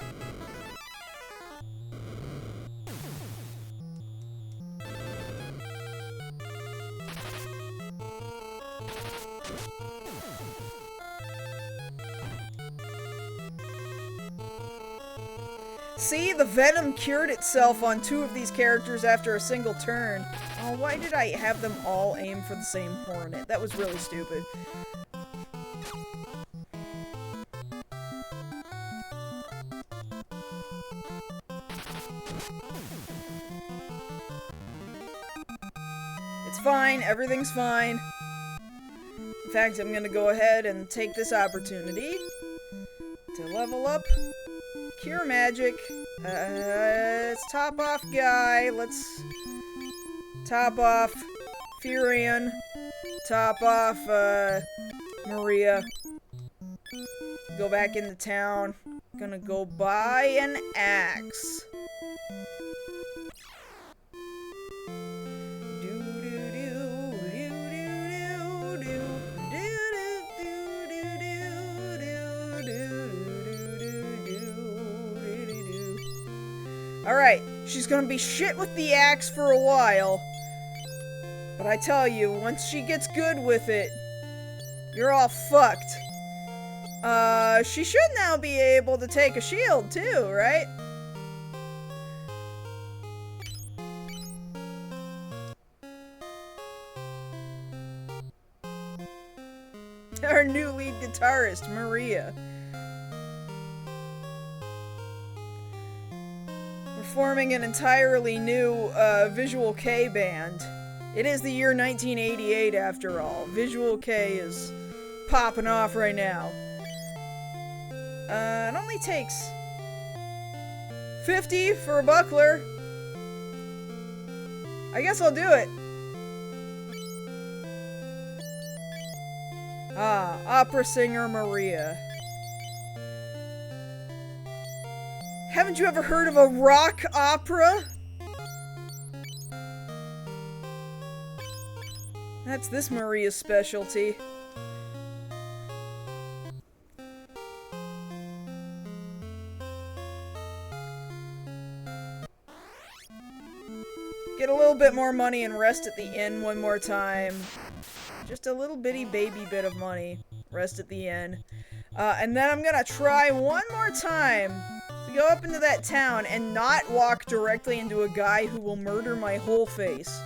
See, the venom cured itself on 2 of these characters after a single turn. Oh, why did I have them all aim for the same hornet? That was really stupid. It's fine, everything's fine. In fact, I'm gonna go ahead and take this opportunity to level up Cure Magic. Let's top off Guy. Let's top off Furion. Top off Maria. Go back into town. Gonna go buy an axe. Alright, she's gonna be shit with the axe for a while. But I tell you, once she gets good with it, you're all fucked. She should now be able to take a shield too, right? Our new lead guitarist, Maria. Forming an entirely new Visual K band. It is the year 1988 after all. Visual K is popping off right now. It only takes 50 for a buckler. I guess I'll do it. Ah, opera singer Maria. Haven't you ever heard of a rock opera? That's this Maria's specialty. get a little bit more money and rest at the inn one more time. Just a little bitty baby bit of money. Rest at the inn. And then I'm gonna try one more time to go up into that town and not walk directly into a guy who will murder my whole face.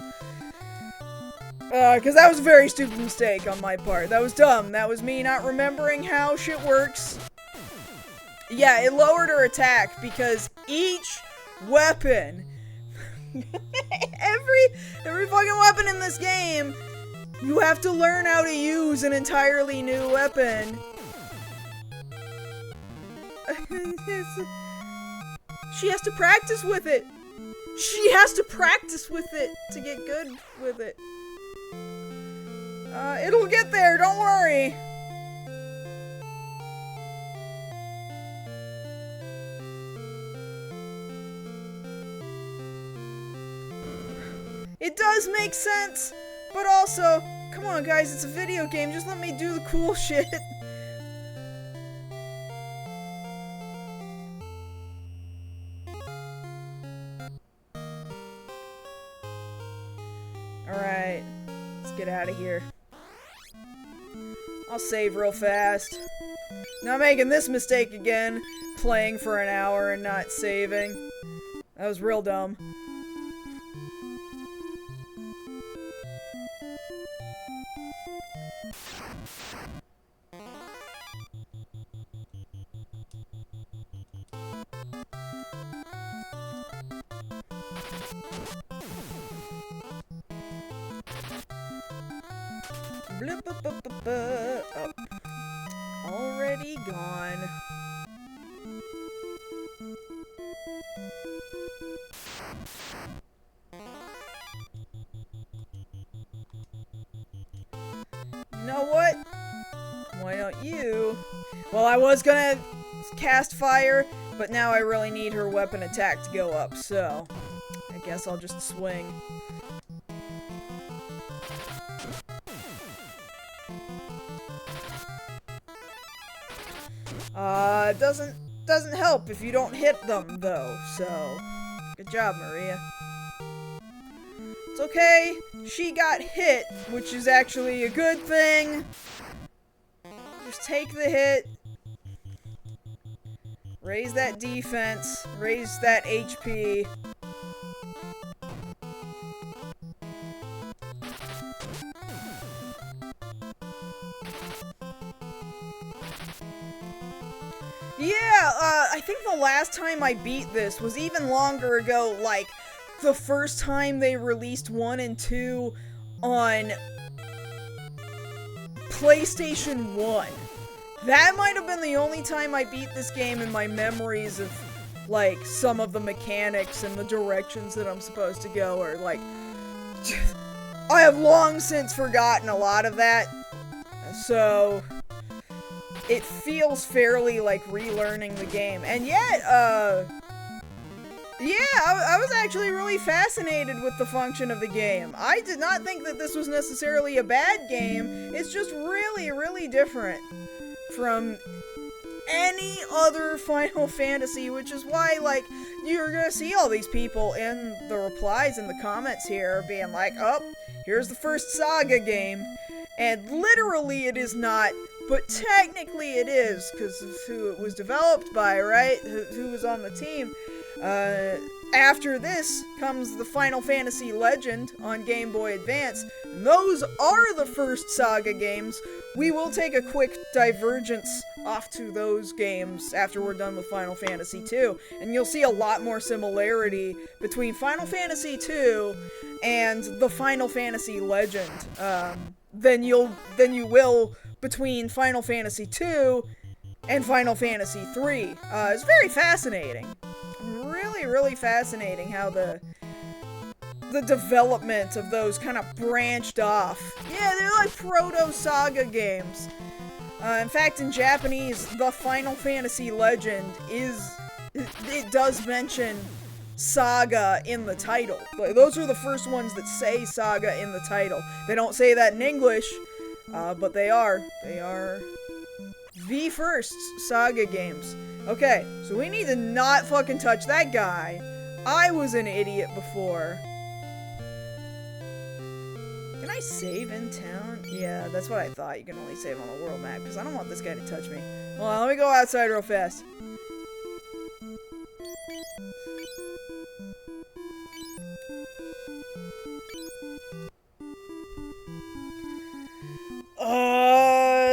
Because that was a very stupid mistake on my part. That was dumb. That was me not remembering how shit works. Yeah, it lowered her attack because each weapon, every fucking weapon in this game, you have to learn how to use an entirely new weapon. She has to practice with it. She has to practice with it to get good with it. It'll get there, don't worry. It does make sense, but also, come on guys, it's a video game, just let me do the cool shit. Alright, let's get out of here. I'll save real fast. Not making this mistake again, playing for an hour and not saving. That was real dumb. Oh. Already gone. You know what? Why don't you? Well, I was gonna cast fire, but now I really need her weapon attack to go up, so I guess I'll just swing. Doesn't help if you don't hit them, though, so good job, Maria. It's okay, she got hit, which is actually a good thing. Just take the hit, raise that defense, raise that HP. Yeah, I think the last time I beat this was even longer ago, like, the first time they released 1 and 2 on PlayStation 1. That might have been the only time I beat this game in my memories of, like, some of the mechanics and the directions that I'm supposed to go, or, like, I have long since forgotten a lot of that, so it feels fairly like relearning the game. And yet, yeah, I was actually really fascinated with the function of the game. I did not think that this was necessarily a bad game. It's just really, really different from any other Final Fantasy, which is why, like, you're gonna see all these people in the replies in the comments here being like, oh, here's the first Saga game. And literally it is not, but technically it is, because of who it was developed by, right? Who was on the team. After this comes the Final Fantasy Legend on Game Boy Advance. And those are the first Saga games. We will take a quick divergence off to those games after we're done with Final Fantasy II. And you'll see a lot more similarity between Final Fantasy II and the Final Fantasy Legend than you will between Final Fantasy II and Final Fantasy III. It's very fascinating. Really, really fascinating how the development of those kind of branched off. Yeah, they're like proto-Saga games. In fact, in Japanese, the Final Fantasy Legend it does mention Saga in the title. But those are the first ones that say Saga in the title. They don't say that in English, but they are. They are the first Saga games. Okay, so we need to not fucking touch that guy. I was an idiot before. Can I save in town? Yeah, that's what I thought. You can only save on the world map, because I don't want this guy to touch me. Hold on, let me go outside real fast.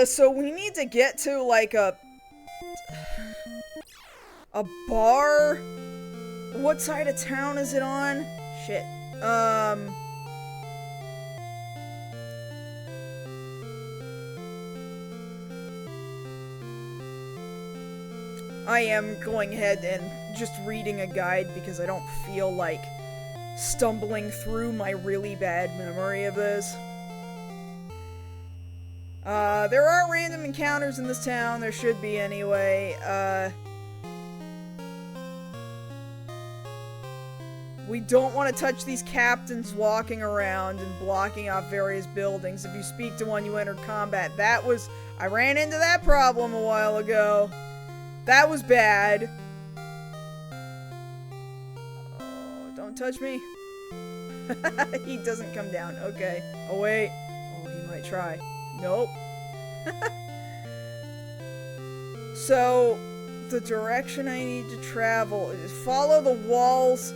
So we need to get to, like, a bar? What side of town is it on? Shit. I am going ahead and just reading a guide because I don't feel like stumbling through my really bad memory of this. There are random encounters in this town. There should be anyway. We don't want to touch these captains walking around and blocking off various buildings. If you speak to one, you enter combat. I ran into that problem a while ago. That was bad. Oh, don't touch me. He doesn't come down. Okay. Oh, wait. Oh, he might try. Nope. So, the direction I need to travel is follow the walls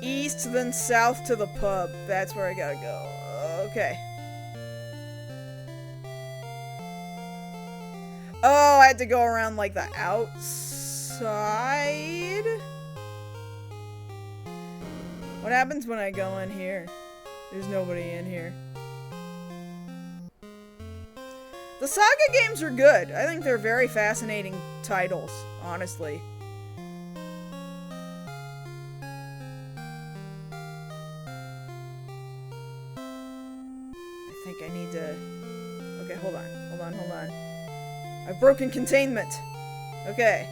east, then south to the pub. That's where I gotta go. Okay. Oh, I had to go around, like, the outside? What happens when I go in here? There's nobody in here. The Saga games are good. I think they're very fascinating titles, honestly. I think I need to... Okay, hold on. I've broken containment. Okay.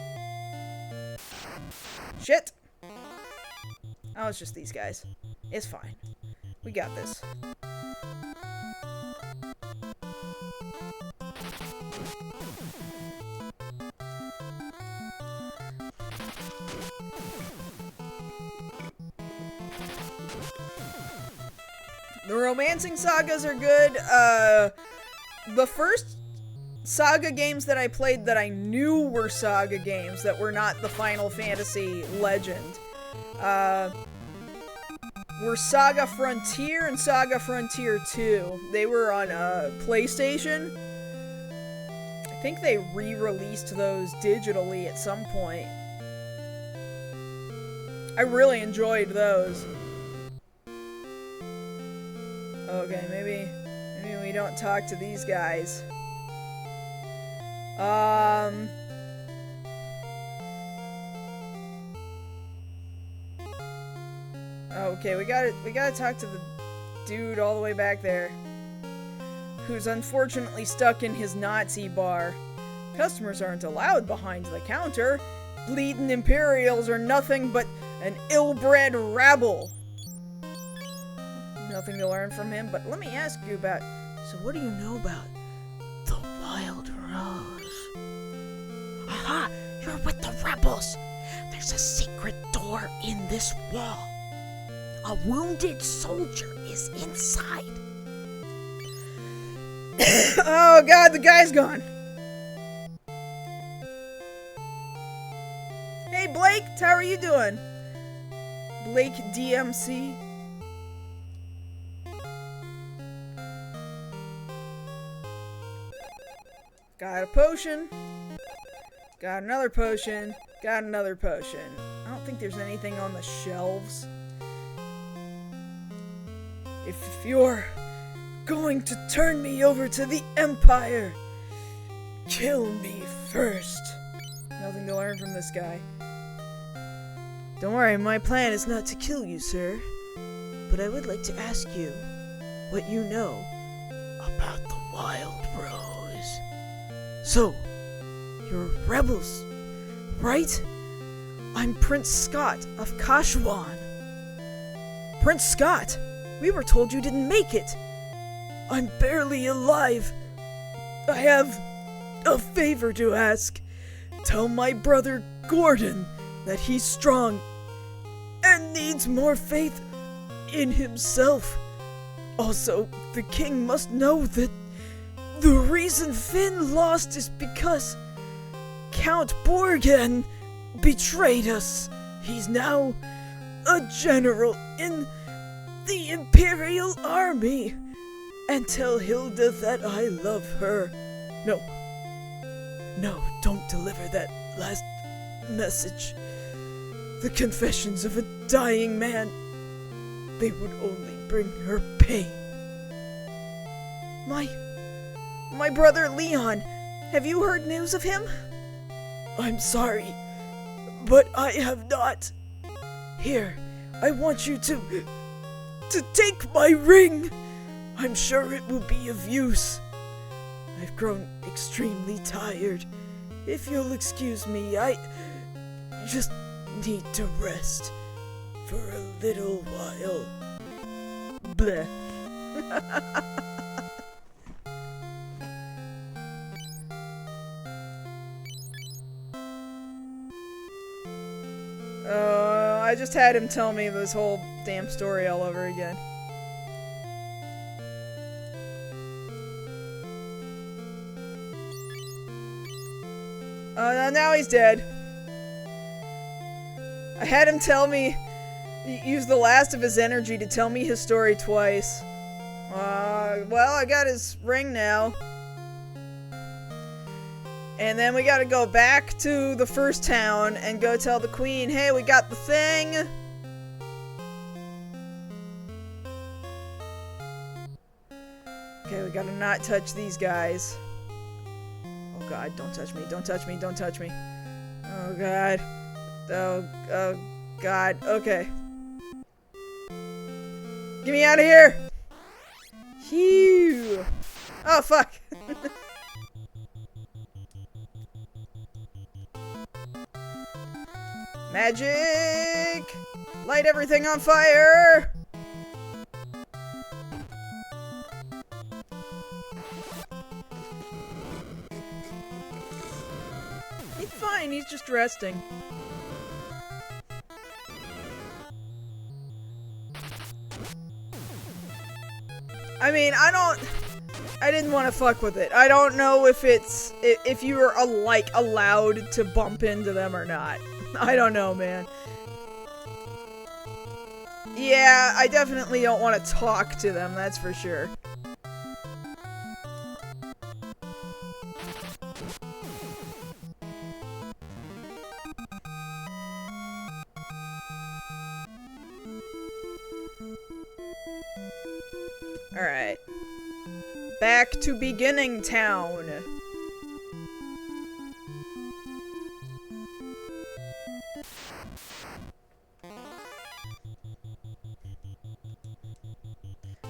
Shit! Oh, it's just these guys. It's fine. We got this. The romancing sagas are good. The first Saga games that I played that I knew were Saga games that were not the Final Fantasy Legend were Saga Frontier and Saga Frontier 2. They were on PlayStation. I think they re-released those digitally at some point. I really enjoyed those. Okay, maybe we don't talk to these guys. Okay, we gotta talk to the dude all the way back there, who's unfortunately stuck in his Nazi bar. Customers aren't allowed behind the counter. Bleeding Imperials are nothing but an ill-bred rabble. Nothing to learn from him, but let me ask you about... So what do you know about the Wild Rose? Aha! You're with the rebels! There's a secret door in this wall. A wounded soldier is inside. Oh god, the guy's gone! Hey Blake, how are you doing? Blake DMC? Got a potion. Got another potion. Got another potion. I don't think there's anything on the shelves. If you're going to turn me over to the Empire, kill me first. Nothing to learn from this guy. Don't worry, my plan is not to kill you, sir. But I would like to ask you what you know about the Wild Rose. So, you're rebels, right? I'm Prince Scott of Kashuan. Prince Scott, we were told you didn't make it. I'm barely alive. I have a favor to ask. Tell my brother Gordon that he's strong and needs more faith in himself. Also, the king must know that the reason Finn lost is because Count Borgen betrayed us. He's now a general in the Imperial Army. And tell Hilda that I love her. No, don't deliver that last message. The confessions of a dying man, they would only bring her pain. My brother Leon, have you heard news of him? I'm sorry, but I have not. Here, I want you to take my ring. I'm sure it will be of use. I've grown extremely tired. If you'll excuse me, I just need to rest for a little while. Bleh. I just had him tell me this whole damn story all over again. Now he's dead. I had him tell me, use the last of his energy to tell me his story twice. Well, I got his ring now. And then we gotta go back to the first town and go tell the queen, hey, we got the thing. Okay, we gotta not touch these guys. Oh god, don't touch me, don't touch me, don't touch me. Oh god. Oh god, okay. Get me out of here! Phew! Oh fuck! Magic! Light everything on fire! He's fine, he's just resting. I mean, I didn't want to fuck with it. I don't know if if you were, allowed to bump into them or not. I don't know, man. Yeah, I definitely don't want to talk to them, that's for sure. Alright. Back to beginning town.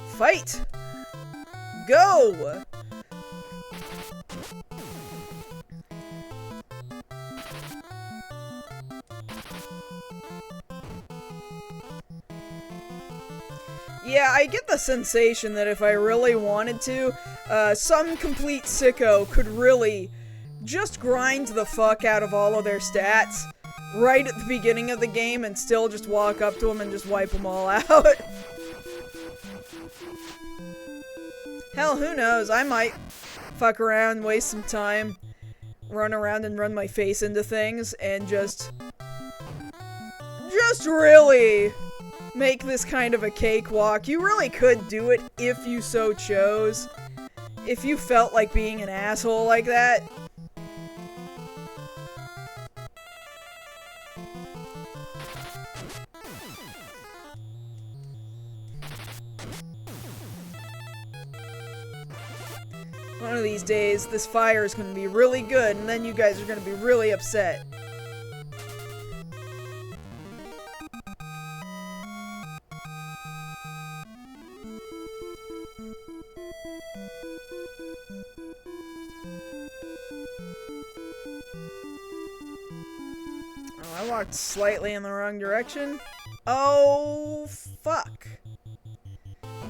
Fight! Go! Yeah, I get the sensation that if I really wanted to, some complete sicko could really just grind the fuck out of all of their stats right at the beginning of the game and still just walk up to them and just wipe them all out. Hell, who knows? I might fuck around, waste some time, run around and run my face into things, and just really make this kind of a cakewalk. You really could do it if you so chose. If you felt like being an asshole like that. One of these days, this fire is going to be really good, and then you guys are going to be really upset. Oh, I walked slightly in the wrong direction. Oh, fuck.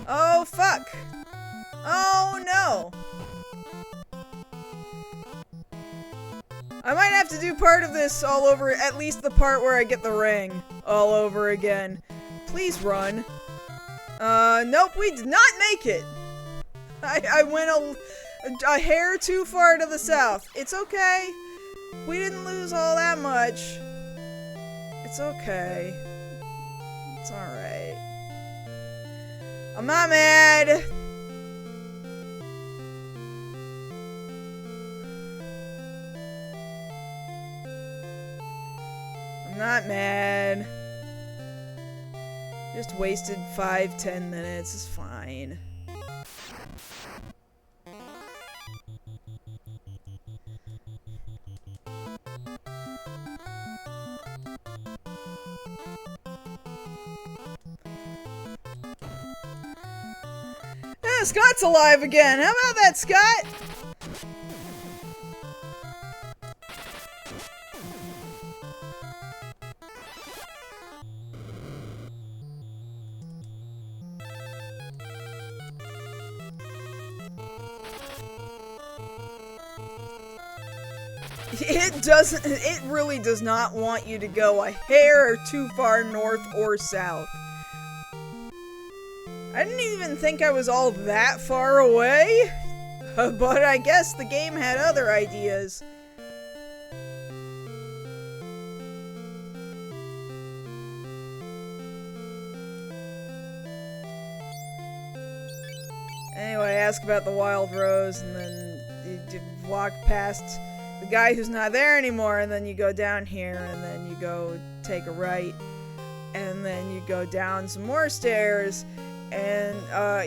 Oh, fuck. Oh, no. I might have to do part of this all over, at least the part where I get the ring all over again. Please run. Nope, we did not make it. I went a hair too far to the south. It's okay. We didn't lose all that much. It's okay. It's alright. I'm not mad. I'm not mad. Just wasted 5-10 minutes. It's fine. Yeah, Scott's alive again. How about that, Scott? It really does not want you to go a hair too far north or south. I didn't even think I was all that far away, but I guess the game had other ideas. Anyway, ask about the wild rose, and then you walk past the guy who's not there anymore, and then you go down here, and then you go take a right, and then you go down some more stairs, and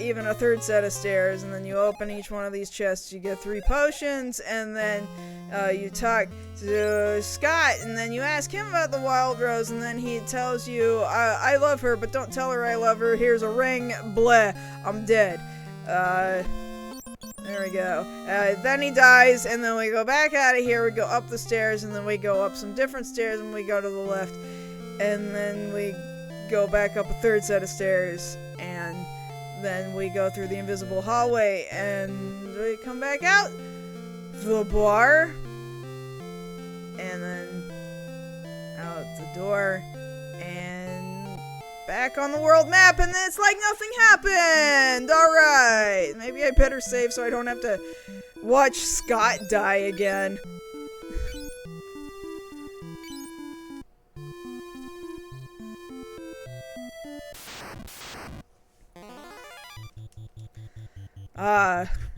even a third set of stairs, and then you open each one of these chests, you get 3 potions, and then you talk to Scott, and then you ask him about the wild rose, and then he tells you, I love her, but don't tell her I love her, here's a ring, bleh, I'm dead. There we go. Then he dies, and then we go back out of here, we go up the stairs, and then we go up some different stairs, and we go to the left, and then we go back up a third set of stairs, and then we go through the invisible hallway, and we come back out the bar, and then out the door, and back on the world map, and it's like nothing happened! Alright! Maybe I better save so I don't have to watch Scott die again.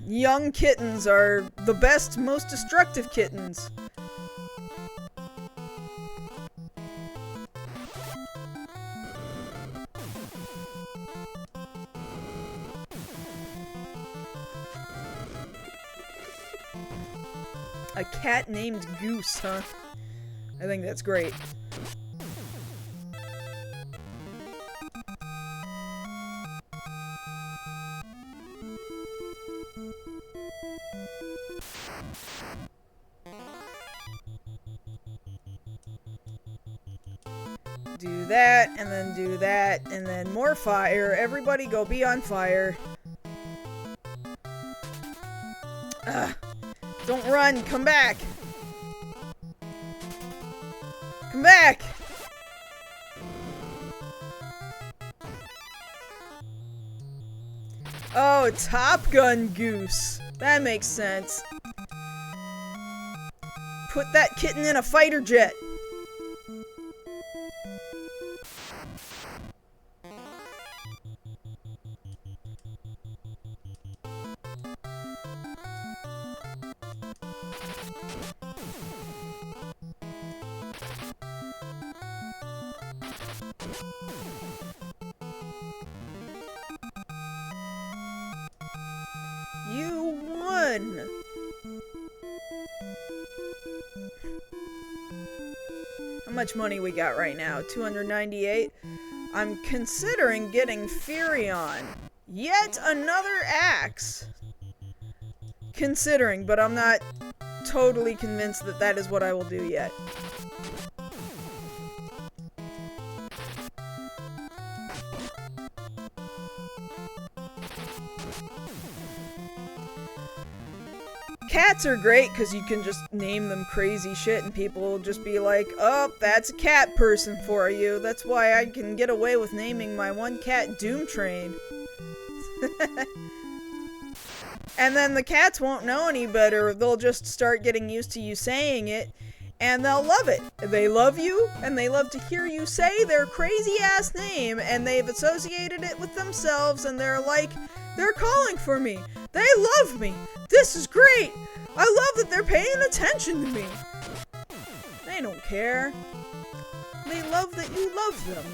Young kittens are the best, most destructive kittens. A cat named Goose, huh? I think that's great. Do that, and then do that, and then more fire. Everybody go be on fire. Ugh. Don't run! Come back! Come back! Oh, Top Gun Goose. That makes sense. Put that kitten in a fighter jet. You won! How much money we got right now? 298? I'm considering getting Furion. Yet another axe! Considering, but I'm not totally convinced that that is what I will do yet. Cats are great because you can just name them crazy shit and people will just be like, oh, that's a cat person for you. That's why I can get away with naming my one cat Doom Train. And then the cats won't know any better. They'll just start getting used to you saying it, and they'll love it. They love you, and they love to hear you say their crazy-ass name, and they've associated it with themselves, and they're like, they're calling for me. They love me. This is great. I love that they're paying attention to me. They don't care. They love that you love them.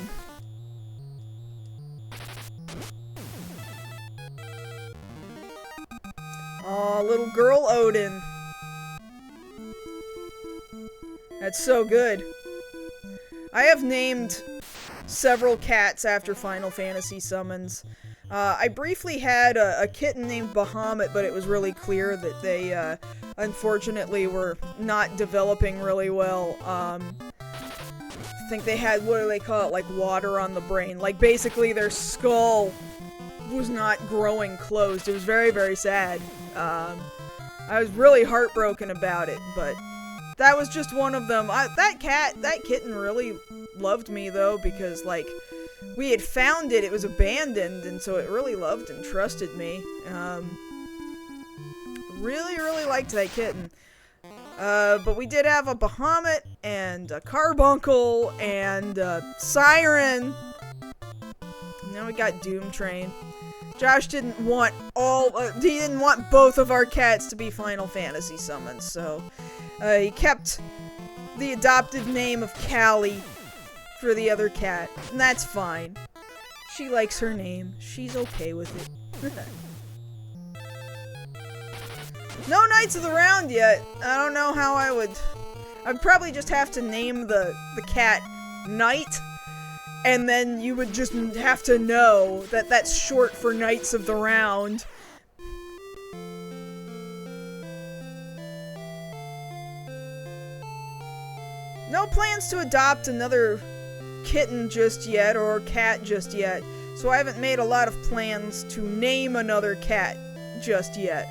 Aw, little girl Odin. That's so good. I have named several cats after Final Fantasy summons. I briefly had a kitten named Bahamut, but it was really clear that they, unfortunately, were not developing really well. I think they had, what do they call it, like water on the brain. Like, basically their skull was not growing closed. It was very, very sad. I was really heartbroken about it, but that was just one of them. That kitten really loved me, though, because, like, we had found it, it was abandoned, and so it really loved and trusted me. Really, really liked that kitten. But we did have a Bahamut, and a Carbuncle, and a Siren. Now we got Doom Train. Josh didn't want he didn't want both of our cats to be Final Fantasy summons, so he kept the adopted name of Callie for the other cat, and that's fine. She likes her name. She's okay with it. No Knights of the Round yet. I don't know how I would... I'd probably just have to name the cat Knight, and then you would just have to know that that's short for Knights of the Round. No plans to adopt another kitten just yet, or cat just yet, so I haven't made a lot of plans to name another cat just yet.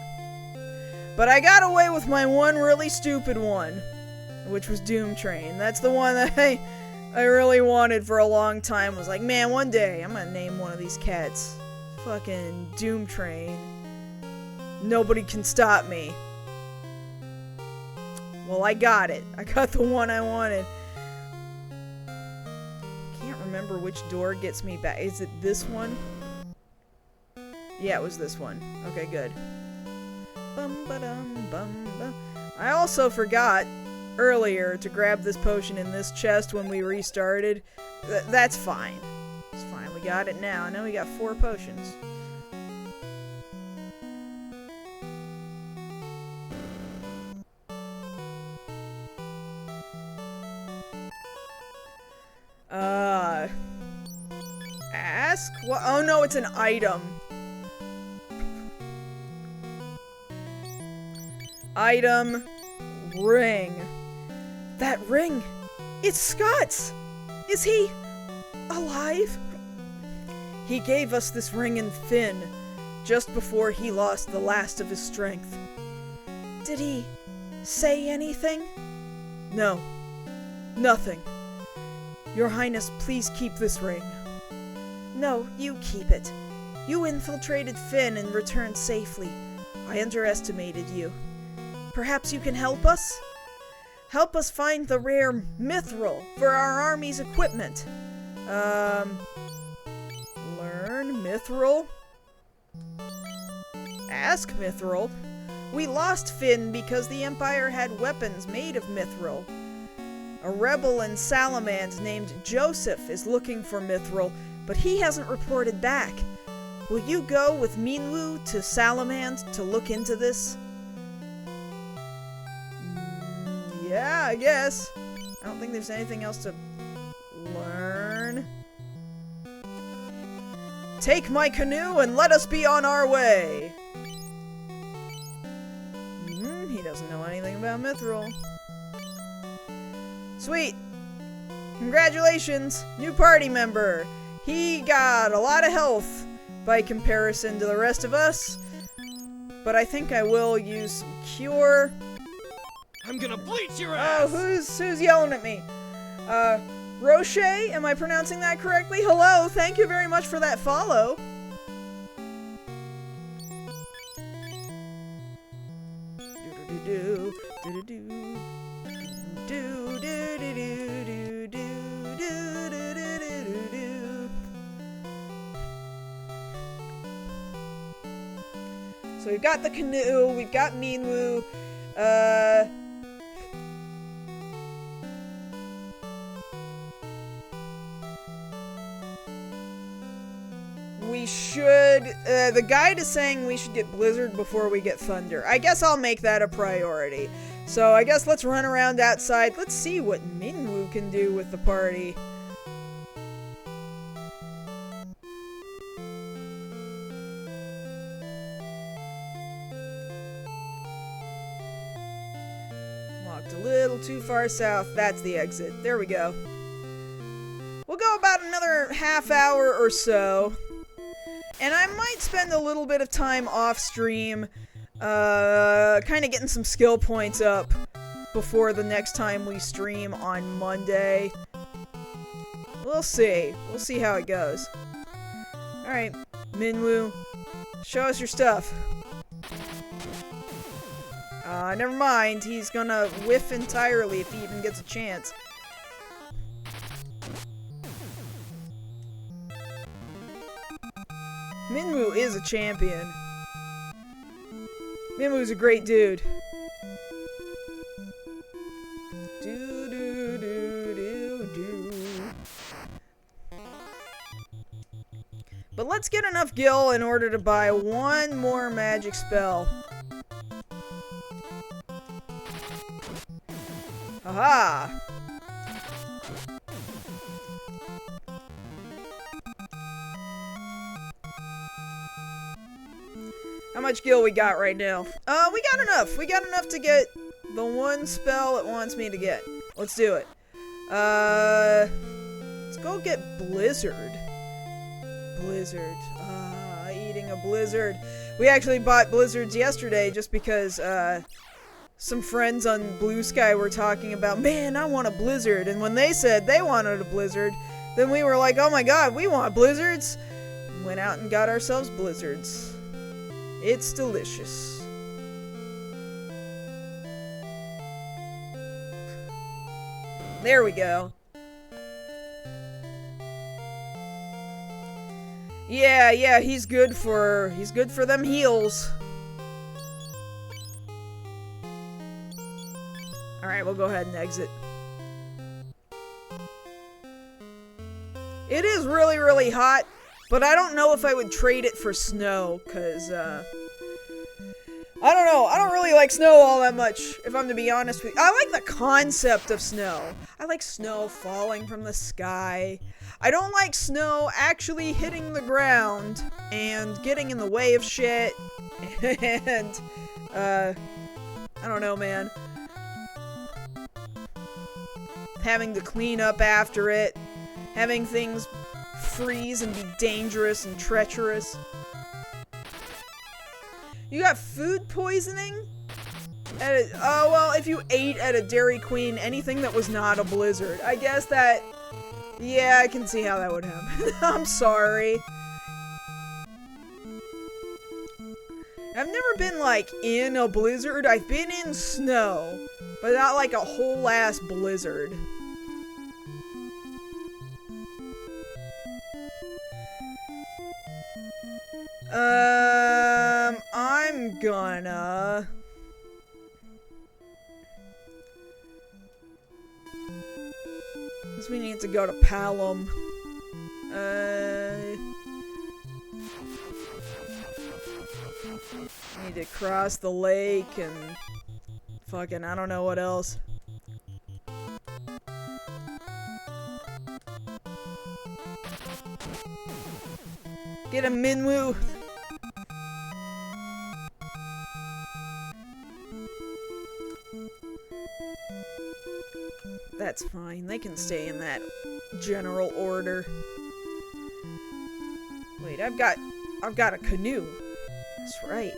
But I got away with my one really stupid one, which was Doom Train. That's the one that I really wanted for a long time. Was like, man, one day I'm gonna name one of these cats fucking Doom Train. Nobody can stop me. Well, I got it. I got the one I wanted. Can't remember which door gets me back. Is it this one? Yeah, it was this one. Okay, good. I also forgot earlier to grab this potion in this chest when we restarted. That's fine. It's fine. We got it now. Now we got 4 potions. Ask? What? Oh no, it's an item. Item. Ring. That ring! It's Scott's! Is he alive? He gave us this ring in Finn, just before he lost the last of his strength. Did he say anything? No. Nothing. Your Highness, please keep this ring. No, you keep it. You infiltrated Finn and returned safely. I underestimated you. Perhaps you can help us? Help us find the rare mithril for our army's equipment. Learn mithril? Ask mithril? We lost Finn because the Empire had weapons made of mithril. A rebel in Salamand named Joseph is looking for mithril, but he hasn't reported back. Will you go with Minwu to Salamand to look into this? Yeah, I guess. I don't think there's anything else to learn. Take my canoe and let us be on our way! He doesn't know anything about mithril. Sweet! Congratulations! New party member! He got a lot of health by comparison to the rest of us. but I think I will use some cure. I'm gonna bleach your ass! Oh, who's yelling at me? Roche, am I pronouncing that correctly? Hello, thank you very much for that follow. So we've got the canoe, we've got Minwoo, we should, the guide is saying we should get Blizzard before we get Thunder. I guess I'll make that a priority. So I guess let's run around outside. Let's see what Minwoo can do with the party. Walked a little too far south. That's the exit. There we go. We'll go about another half hour or so. And I might spend a little bit of time off stream, kind of getting some skill points up before the next time we stream on Monday. We'll see. We'll see how it goes. Alright, Minwoo, show us your stuff. Never mind. He's gonna whiff entirely if he even gets a chance. Minwoo is a champion. Minwoo's a great dude. But let's get enough gil in order to buy one more magic spell. Aha! How much gil we got right now? We got enough. We got enough to get the one spell it wants me to get. Let's do it. Let's go get Blizzard. Blizzard. Eating a Blizzard. We actually bought Blizzards yesterday just because, some friends on Blue Sky were talking about, man, I want a Blizzard. And when they said they wanted a Blizzard, then we were like, oh my god, we want Blizzards. Went out and got ourselves Blizzards. It's delicious. There we go. Yeah, he's good for them heals. Alright, we'll go ahead and exit. It is really, really hot, but I don't know if I would trade it for snow, because, I don't know. I don't really like snow all that much, if I'm to be honest with you. I like the concept of snow. I like snow falling from the sky. I don't like snow actually hitting the ground and getting in the way of shit. And, I don't know, man. Having to clean up after it. Having things freeze and be dangerous and treacherous. You got food poisoning? Oh, well, if you ate at a Dairy Queen anything that was not a Blizzard. I guess that... Yeah, I can see how that would happen. I'm sorry. I've never been, like, in a blizzard. I've been in snow, but not, like, a whole-ass blizzard. I'm gonna... Because we need to go to Palom. Need to cross the lake and... Fucking, I don't know what else. Get a Minwoo! That's fine, they can stay in that general order. Wait, I've got a canoe. That's right.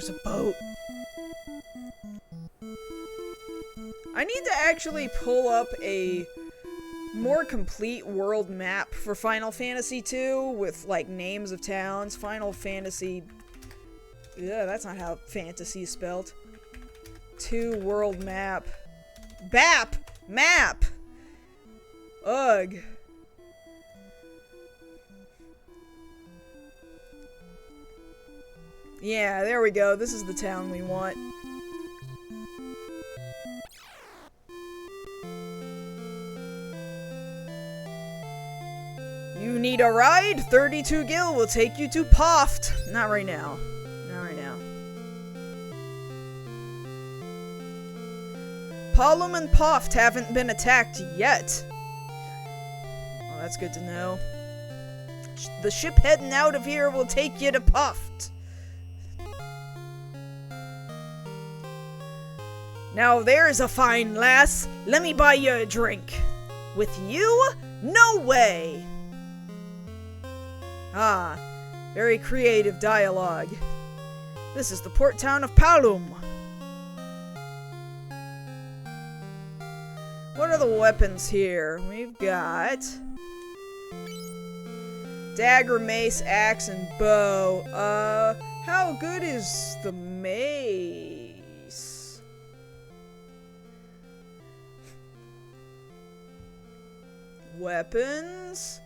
there's a boat. I need to actually pull up a more complete world map for Final Fantasy II with, like, names of towns. Final Fantasy... Yeah, that's not how fantasy is spelled. 2 world map. BAP! Map! Ugh. Yeah, there we go. This is the town we want. You need a ride? 32 gil will take you to Poft. Not right now. Not right now. Palom and Poft haven't been attacked yet. Well, that's good to know. The ship heading out of here will take you to Poft. Now there's a fine lass. Let me buy you a drink. With you? No way! Ah, very creative dialogue. This is the port town of Palom. What are the weapons here? We've got... dagger, mace, axe, and bow. How good is the mace? Weapons?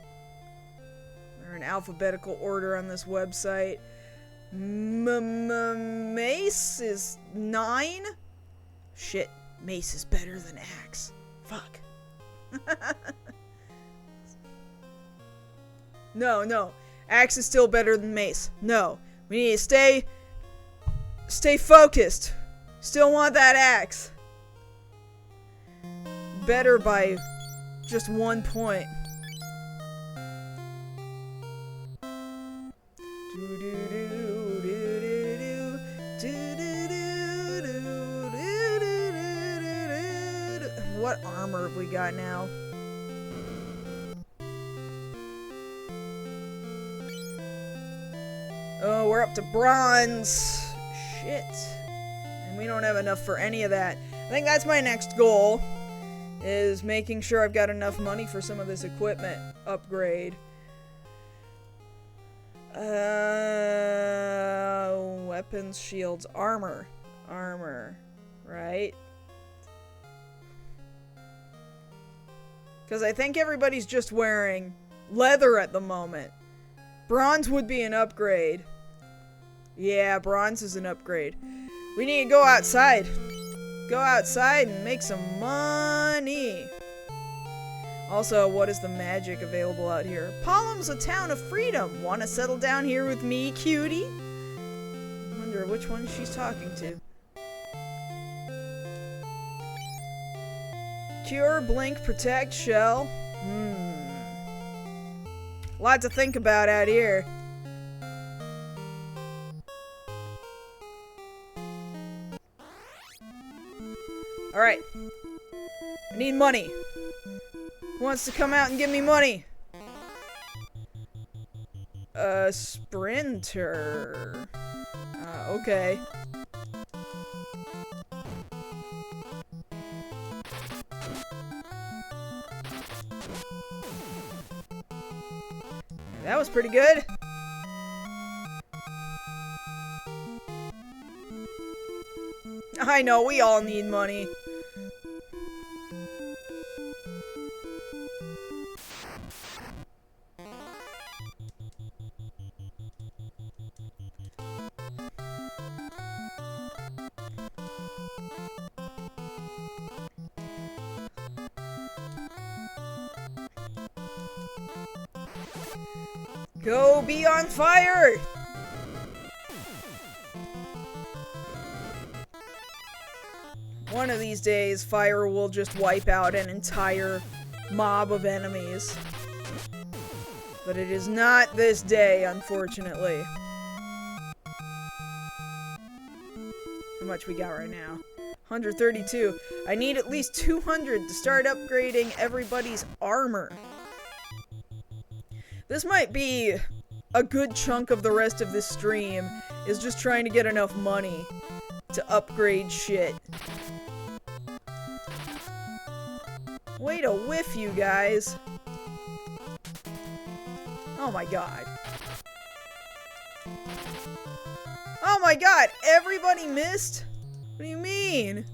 They're in alphabetical order on this website. Mace is 9? Shit, mace is better than axe. Fuck. No. Axe is still better than mace. No. We need to stay focused. Still want that axe. Better by just 1 point. What armor have we got now? Oh, we're up to bronze. Shit. And we don't have enough for any of that. I think that's my next goal, is making sure I've got enough money for some of this equipment upgrade. Weapons, shields, armor. Armor, right? Because I think everybody's just wearing leather at the moment. Bronze would be an upgrade. Yeah, bronze is an upgrade. We need to go outside. Go outside and make some money. Also, what is the magic available out here? Palom's a town of freedom. Want to settle down here with me, cutie? I wonder which one she's talking to. Cure, blink, protect, shell. Lot to think about out here. Alright. I need money. Who wants to come out and give me money? Sprinter. Okay. That was pretty good. I know, we all need money. Go be on fire! One of these days, fire will just wipe out an entire mob of enemies. But it is not this day, unfortunately. How much we got right now? 132. I need at least 200 to start upgrading everybody's armor. This might be a good chunk of the rest of this stream is just trying to get enough money to upgrade shit. Way to whiff, you guys. Oh my god. Oh my god, everybody missed? What do you mean?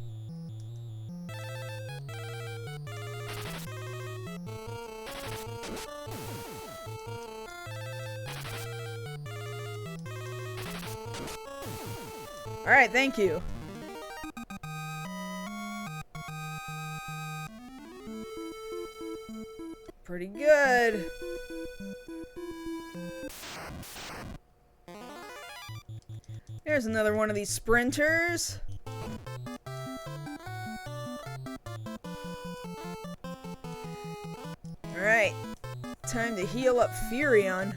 Alright, thank you. Pretty good. There's another one of these sprinters. Alright. Time to heal up Furion.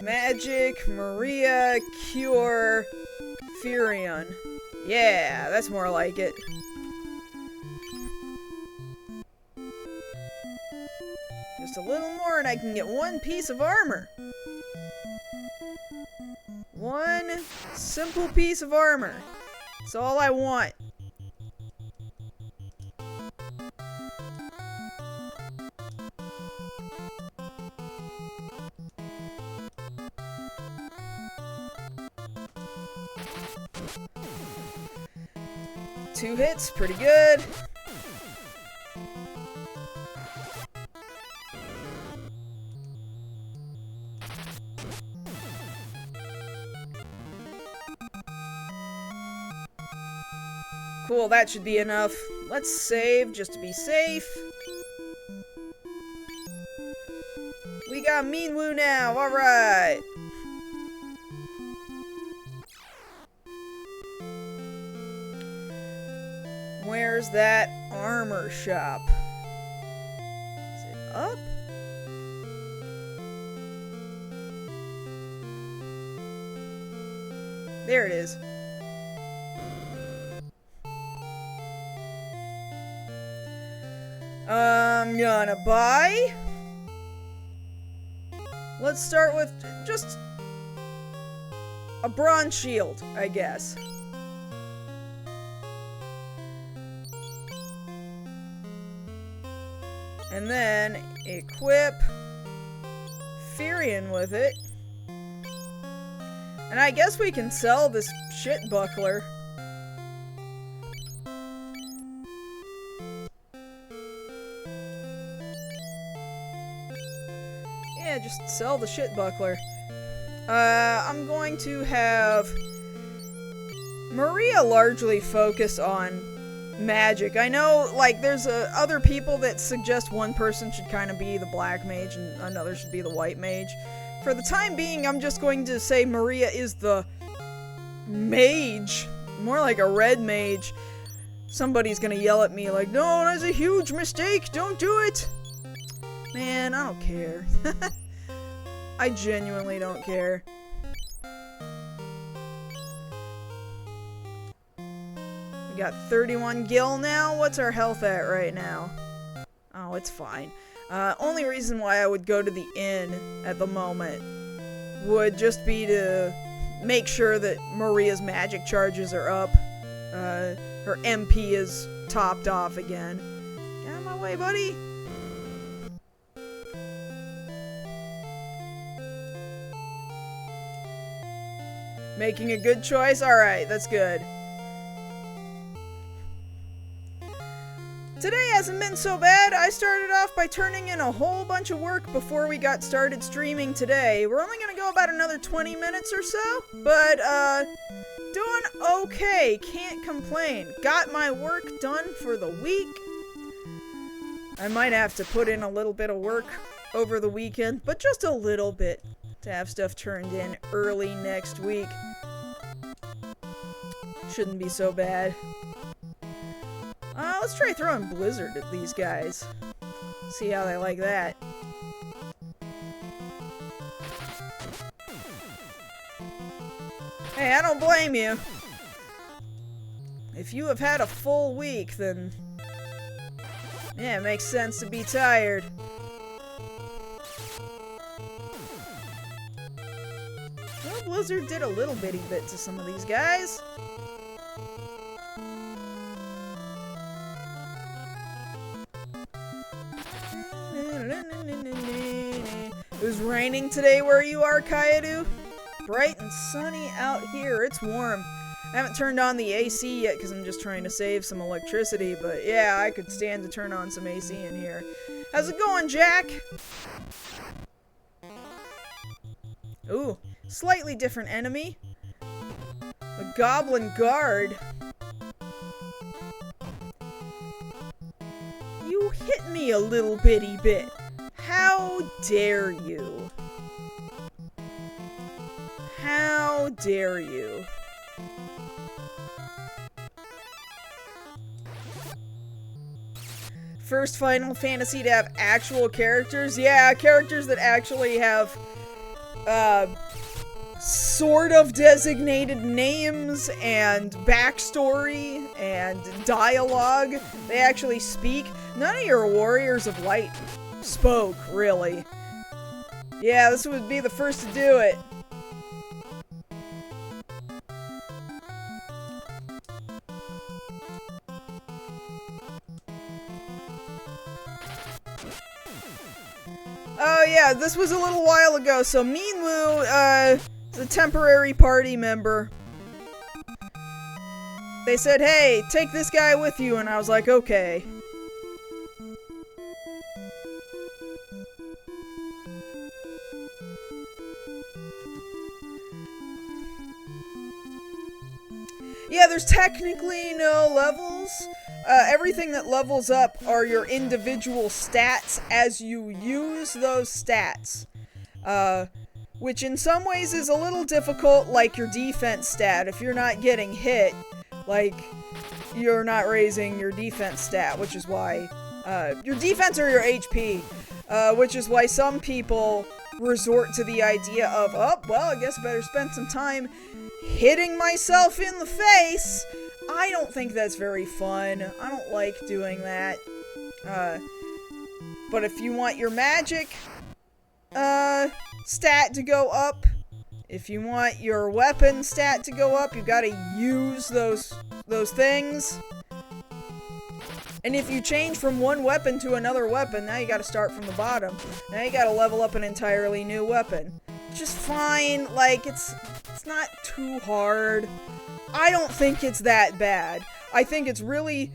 Magic, Maria, Cure, Furion. Yeah, that's more like it. Just a little more and I can get one piece of armor. One simple piece of armor. That's all I want. Two hits, pretty good. Cool, that should be enough. Let's save just to be safe. We got Minwoo now, alright. Where's that armor shop? Is it up? There it is. I'm gonna buy. Let's start with just a bronze shield, I guess. And then equip Furion with it. And I guess we can sell this shit buckler. Yeah, just sell the shit buckler. I'm going to have Maria largely focus on magic. I know, like, there's other people that suggest one person should kind of be the black mage and another should be the white mage. For the time being, I'm just going to say Maria is the mage. More like a red mage. Somebody's gonna yell at me like, no, that's a huge mistake, don't do it! Man, I don't care. I genuinely don't care. We got 31 gil now. What's our health at right now? Oh, it's fine. Only reason why I would go to the inn at the moment would just be to make sure that Maria's magic charges are up. Her MP is topped off again. Get out of my way, buddy! Making a good choice? Alright, that's good. Today hasn't been so bad. I started off by turning in a whole bunch of work before we got started streaming today. We're only gonna go about another 20 minutes or so, but, doing okay. Can't complain. Got my work done for the week. I might have to put in a little bit of work over the weekend, but just a little bit to have stuff turned in early next week. Shouldn't be so bad. Let's try throwing Blizzard at these guys. See how they like that. Hey, I don't blame you. If you have had a full week, then... yeah, it makes sense to be tired. Well, Blizzard did a little bitty bit to some of these guys. It was raining today where you are, Kayadu? Bright and sunny out here. It's warm. I haven't turned on the AC yet because I'm just trying to save some electricity, but yeah, I could stand to turn on some AC in here. How's it going, Jack? Ooh, slightly different enemy. A goblin guard. You hit me a little bitty bit. How dare you? How dare you? First Final Fantasy to have actual characters? Yeah, characters that actually have, sort of designated names and backstory and dialogue. They actually speak. None of your Warriors of Light spoke, really. Yeah, this would be the first to do it. Oh yeah, this was a little while ago, so Minwu, is a temporary party member. They said, hey, take this guy with you, and I was like, okay. Yeah, there's technically no levels. Everything that levels up are your individual stats as you use those stats. Which in some ways is a little difficult, like your defense stat. If you're not getting hit, like, you're not raising your defense stat, which is why, your defense or your HP, which is why some people resort to the idea of, oh, well, I guess I better spend some time hitting myself in the face. I don't think that's very fun. I don't like doing that. But if you want your magic, stat to go up, if you want your weapon stat to go up, you gotta use those things. And if you change from one weapon to another weapon, now you gotta start from the bottom. Now you gotta level up an entirely new weapon. It's just fine, like, it's not too hard. I don't think it's that bad. I think it's really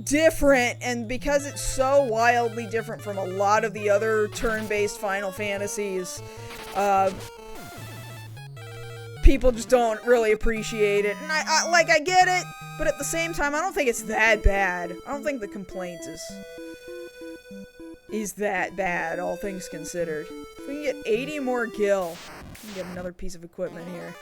different, and because it's so wildly different from a lot of the other turn-based Final Fantasies, people just don't really appreciate it. And I get it, but at the same time, I don't think it's that bad. I don't think the complaint is that bad, all things considered. If we can get 80 more gil, we can get another piece of equipment here.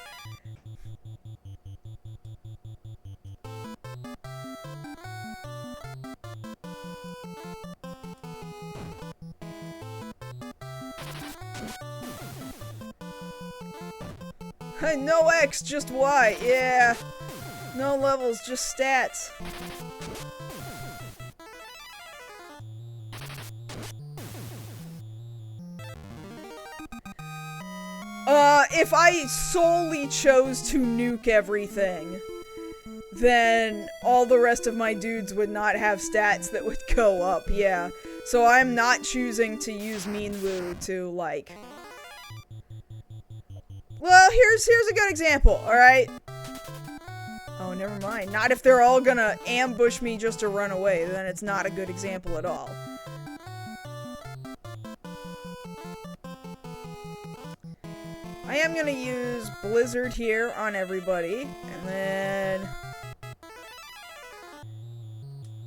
No X, just Y. Yeah. No levels, just stats. If I solely chose to nuke everything, then all the rest of my dudes would not have stats that would go up, yeah. So I'm not choosing to use Minwu to, like... Well, here's a good example, alright? Oh, never mind. Not if they're all gonna ambush me just to run away, then it's not a good example at all. I am gonna use Blizzard here on everybody, and then...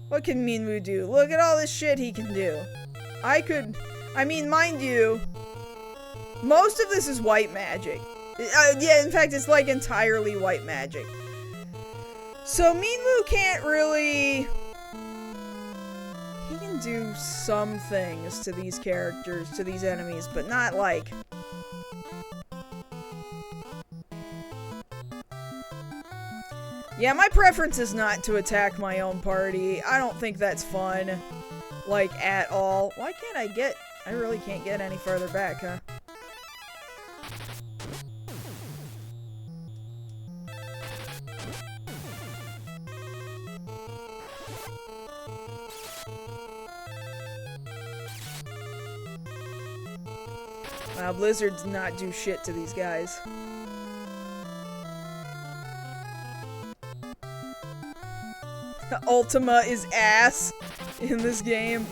What can Minwu do? Look at all this shit he can do. I mean, mind you, most of this is white magic. Yeah, in fact, it's like entirely white magic. So Minwu can't really... He can do some things to these characters, to these enemies, but not like... Yeah, my preference is not to attack my own party. I don't think that's fun. Like, at all. Why can't I get... I really can't get any further back, huh? Wow, Blizzard does not do shit to these guys. Ultima is ass in this game.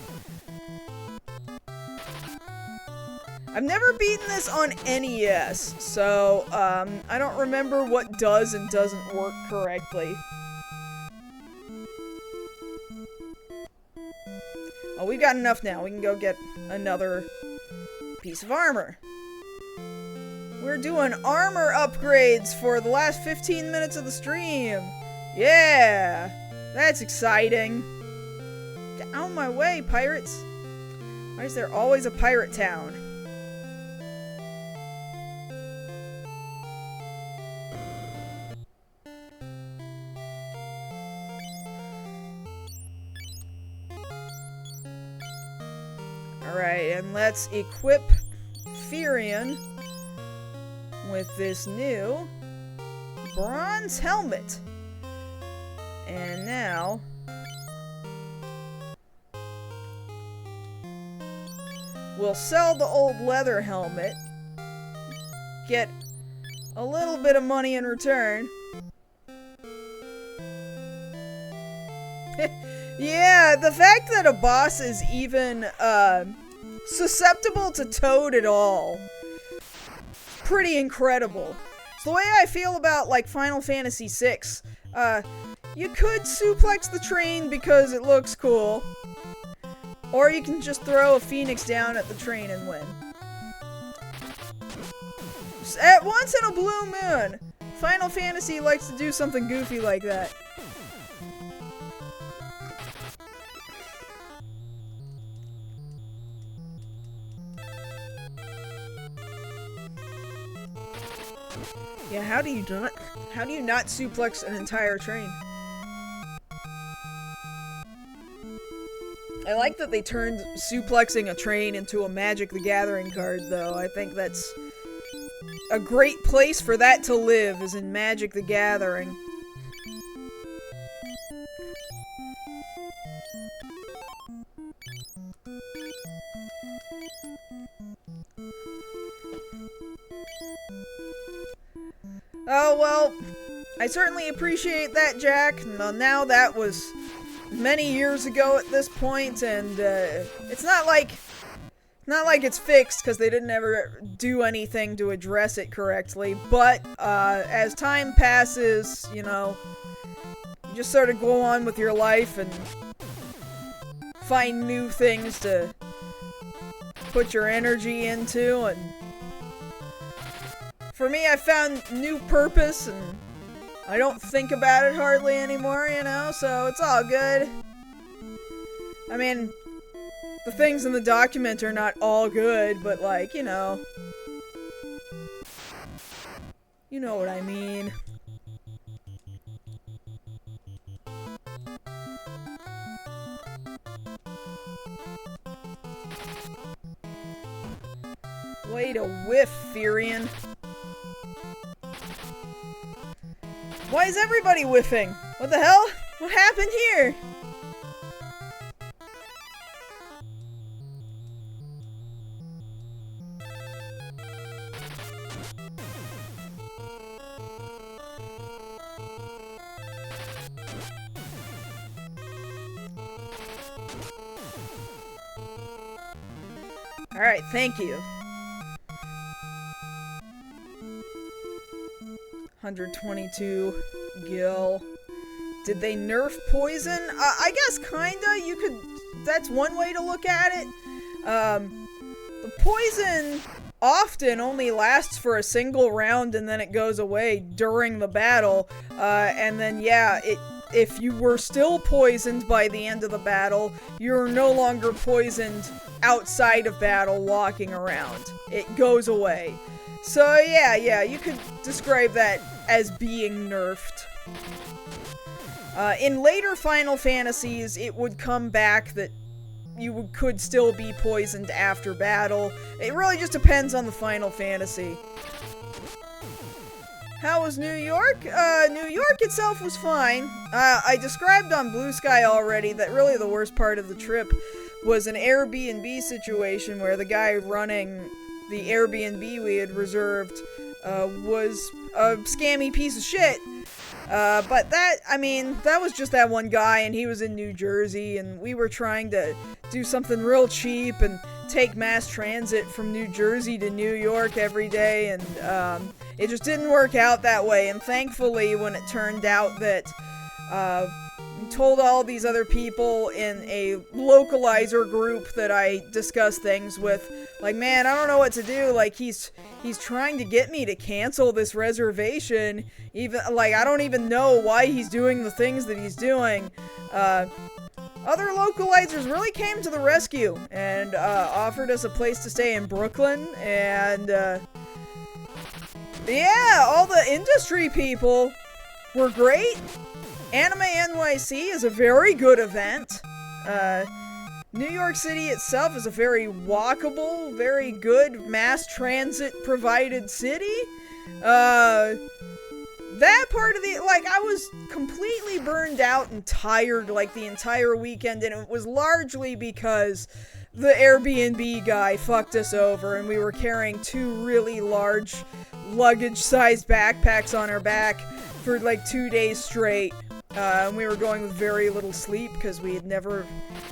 I've never beaten this on NES, so I don't remember what does and doesn't work correctly. Oh, we've got enough now. We can go get another piece of armor. We're doing armor upgrades for the last 15 minutes of the stream. Yeah, that's exciting. Get out of my way, pirates. Why is there always a pirate town? Alright, and let's equip Firion with this new bronze helmet. And now we'll sell the old leather helmet, get a little bit of money in return. Yeah, the fact that a boss is even susceptible to Toad at all, pretty incredible. It's the way I feel about, like, Final Fantasy VI. You could suplex the train because it looks cool, or you can just throw a phoenix down at the train and win. At once in a blue moon, Final Fantasy likes to do something goofy like that. Yeah, how do you not suplex an entire train? I like that they turned suplexing a train into a Magic the Gathering card, though. I think that's a great place for that to live, is in Magic the Gathering. Oh, well, I certainly appreciate that, Jack. Now that was many years ago at this point, and it's not like it's fixed, because they didn't ever do anything to address it correctly, but as time passes, you know, you just sort of go on with your life and find new things to put your energy into, and for me, I found new purpose, and I don't think about it hardly anymore, you know, so it's all good. I mean, the things in the document are not all good, but, like, you know what I mean. Way to whiff, Firion. Why is everybody whiffing? What the hell? What happened here? Alright, thank you. 122 gil. Did they nerf poison? I guess kinda. You could... That's one way to look at it. The poison often only lasts for a single round and then it goes away during the battle. And then, yeah, if you were still poisoned by the end of the battle, you're no longer poisoned outside of battle walking around. It goes away. So yeah, you could describe that as being nerfed. In later Final Fantasies, it would come back that you could still be poisoned after battle. It really just depends on the Final Fantasy. How was New York? New York itself was fine. I described on Blue Sky already that really the worst part of the trip was an Airbnb situation where the guy running the Airbnb we had reserved was a scammy piece of shit. But that was just that one guy, and he was in New Jersey, and we were trying to do something real cheap and take mass transit from New Jersey to New York every day, and it just didn't work out that way. And thankfully, when it turned out that told all these other people in a localizer group that I discuss things with, like, man, I don't know what to do. Like, he's trying to get me to cancel this reservation. Even, like, I don't even know why he's doing the things that he's doing. Other localizers really came to the rescue and offered us a place to stay in Brooklyn, and yeah, all the industry people were great. Anime NYC is a very good event. New York City itself is a very walkable, very good mass transit provided city. That part of I was completely burned out and tired like the entire weekend, and it was largely because the Airbnb guy fucked us over and we were carrying 2 really large luggage-sized backpacks on our back for like 2 days straight. And we were going with very little sleep because we had never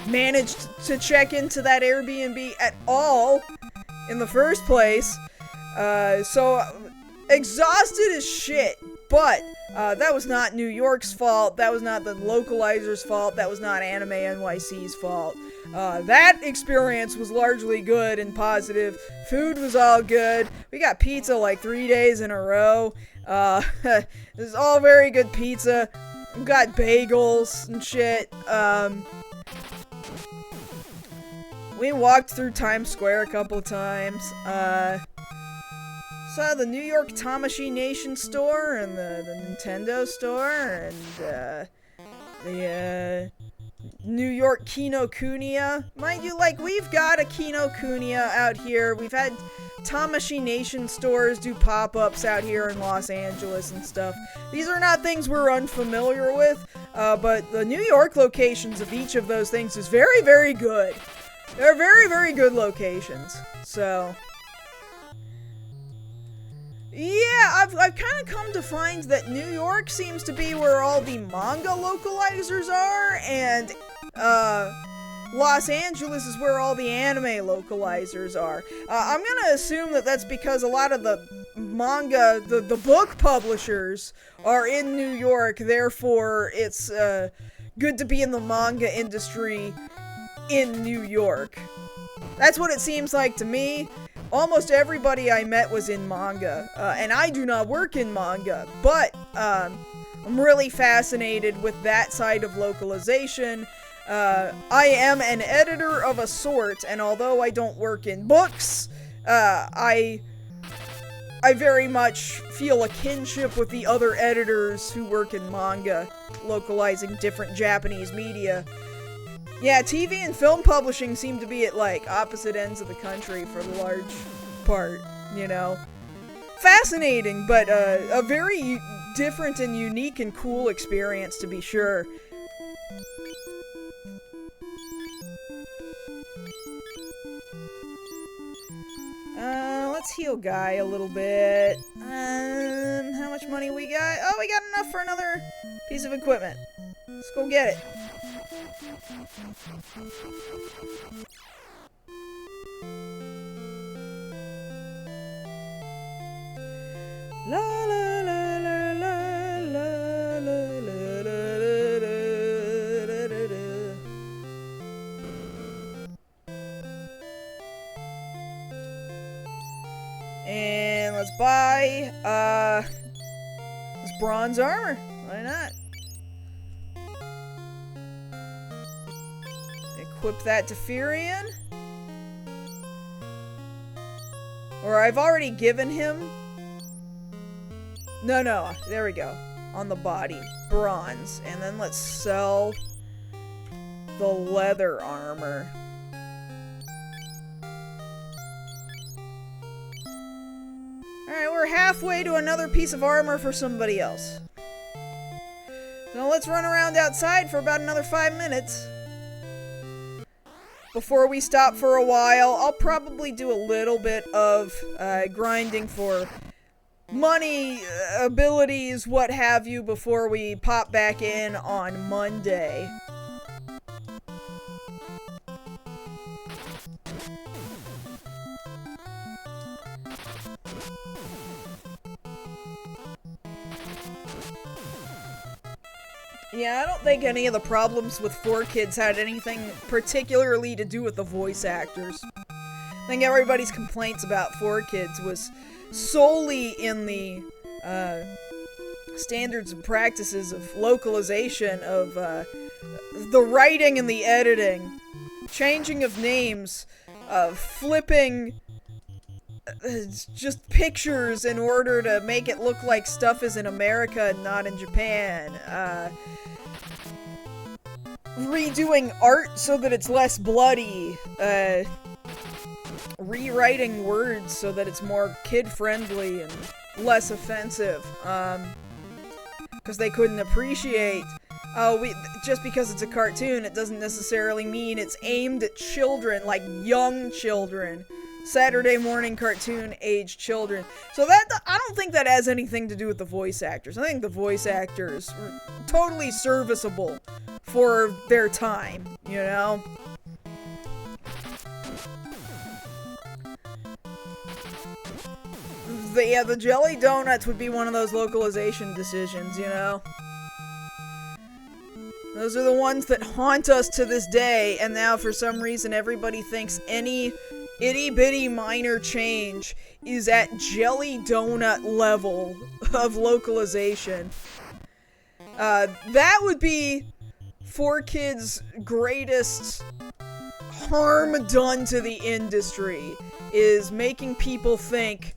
managed to check into that Airbnb at all in the first place. So exhausted as shit. But that was not New York's fault. That was not the localizer's fault. That was not Anime NYC's fault. That experience was largely good and positive. Food was all good. We got pizza like 3 days in a row. This is all very good pizza. We got bagels and shit. We walked through Times Square a couple times. Saw the New York Tamashii Nation store and the Nintendo store and the New York Kinokuniya. Mind you, like, we've got a Kinokuniya out here. We've had Tamashii Nation stores do pop-ups out here in Los Angeles and stuff. These are not things we're unfamiliar with, but the New York locations of each of those things is very, very good. They're very, very good locations. So yeah, I've kind of come to find that New York seems to be where all the manga localizers are, and Los Angeles is where all the anime localizers are. I'm gonna assume that that's because a lot of the manga, the book publishers are in New York, therefore it's good to be in the manga industry in New York. That's what it seems like to me. Almost everybody I met was in manga, and I do not work in manga, but I'm really fascinated with that side of localization. I am an editor of a sort, and although I don't work in books, I very much feel a kinship with the other editors who work in manga, localizing different Japanese media. Yeah, TV and film publishing seem to be at, like, opposite ends of the country for the large part, you know? Fascinating, but a very different and unique and cool experience, to be sure. Let's heal Guy a little bit. How much money we got? Oh, we got enough for another piece of equipment. Let's go get it. La la la la la la la la la. And let's buy this bronze armor. Why not? Equip that to Furion. Or I've already given him. No, there we go. on the body. Bronze. And then let's sell the leather armor. Alright, we're halfway to another piece of armor for somebody else. So let's run around outside for about another 5 minutes. Before we stop for a while, I'll probably do a little bit of grinding for money, abilities, what have you, before we pop back in on Monday. Yeah, I don't think any of the problems with 4Kids had anything particularly to do with the voice actors. I think everybody's complaints about 4Kids was solely in the standards and practices of localization, of the writing and the editing, changing of names, flipping just pictures in order to make it look like stuff is in America and not in Japan, redoing art so that it's less bloody, rewriting words so that it's more kid-friendly and less offensive, because they couldn't appreciate, just because it's a cartoon, it doesn't necessarily mean it's aimed at children, like young children. Saturday morning cartoon age children. So I don't think that has anything to do with the voice actors. I think the voice actors were totally serviceable for their time, you know? The jelly donuts would be one of those localization decisions, you know? Those are the ones that haunt us to this day, and now for some reason everybody thinks any itty-bitty minor change is at jelly donut level of localization. That would be 4Kids' greatest harm done to the industry, is making people think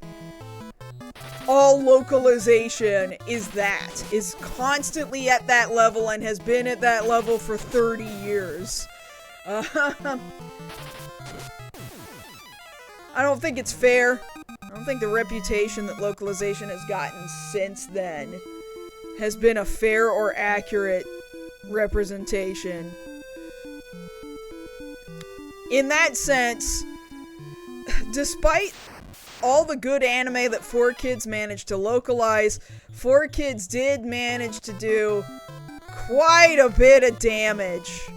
all localization is constantly at that level and has been at that level for 30 years. I don't think it's fair. I don't think the reputation that localization has gotten since then has been a fair or accurate representation. In that sense, despite all the good anime that 4Kids managed to localize, 4Kids did manage to do quite a bit of damage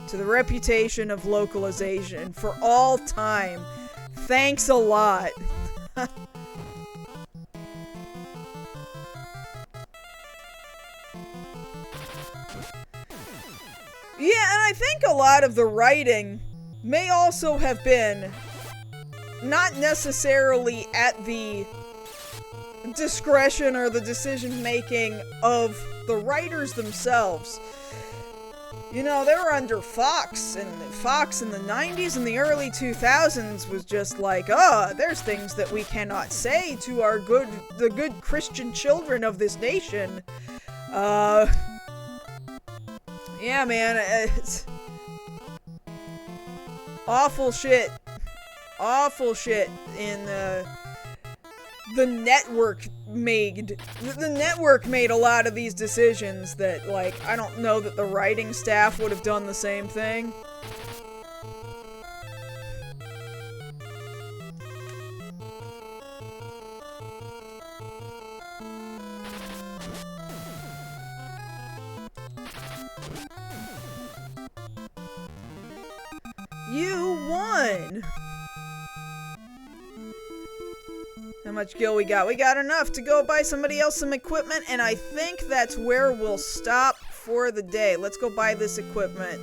to the reputation of localization for all time. Thanks a lot. Yeah, and I think a lot of the writing may also have been not necessarily at the discretion or the decision-making of the writers themselves. You know, they were under Fox, and Fox in the 90s and the early 2000s was just like, there's things that we cannot say to the good Christian children of this nation. Yeah, man, it's awful shit. Awful shit in the network made a lot of these decisions that, like, I don't know that the writing staff would have done the same thing. You won! How much gil we got? We got enough to go buy somebody else some equipment, and I think that's where we'll stop for the day. Let's go buy this equipment.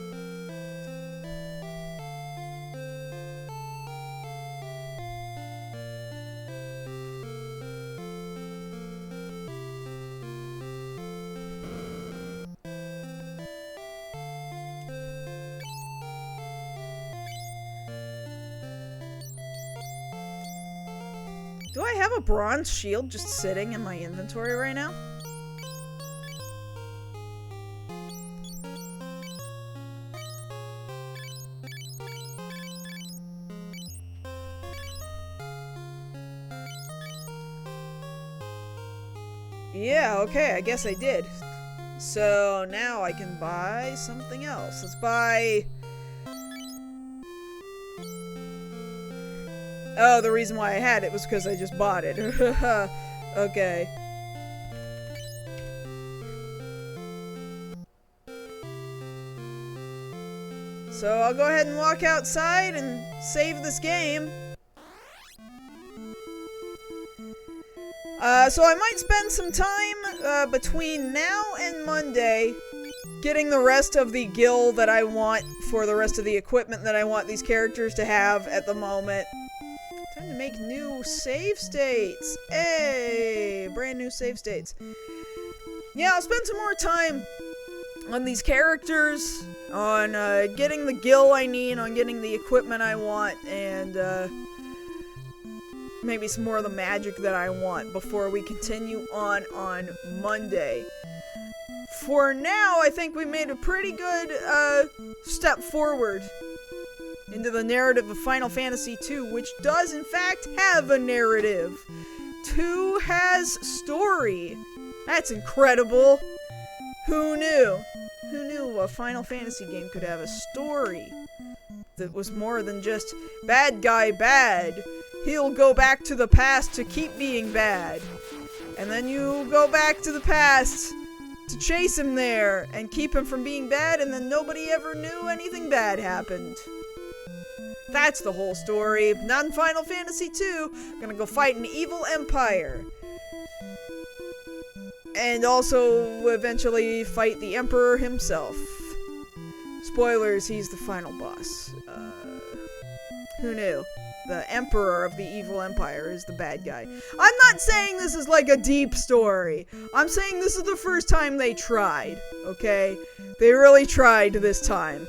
Do I have a bronze shield just sitting in my inventory right now? Yeah, okay, I guess I did. So now I can buy something else. Let's buy... Oh, the reason why I had it was because I just bought it. Okay. So I'll go ahead and walk outside and save this game. So I might spend some time between now and Monday getting the rest of the gil that I want for the rest of the equipment that I want these characters to have at the moment. Time to make new save states. Hey, brand new save states. Yeah, I'll spend some more time on these characters, on getting the gil I need, on getting the equipment I want, and maybe some more of the magic that I want before we continue on Monday. For now, I think we made a pretty good step forward into the narrative of Final Fantasy II, which does in fact have a narrative. 2 has story. That's incredible. Who knew? Who knew a Final Fantasy game could have a story that was more than just bad guy bad? He'll go back to the past to keep being bad. And then you go back to the past to chase him there and keep him from being bad, and then nobody ever knew anything bad happened. That's the whole story. Not in Final Fantasy II. Gonna go fight an evil empire. And also eventually fight the Emperor himself. Spoilers, he's the final boss. Who knew? The Emperor of the evil empire is the bad guy. I'm not saying this is like a deep story. I'm saying this is the first time they tried, okay? They really tried this time.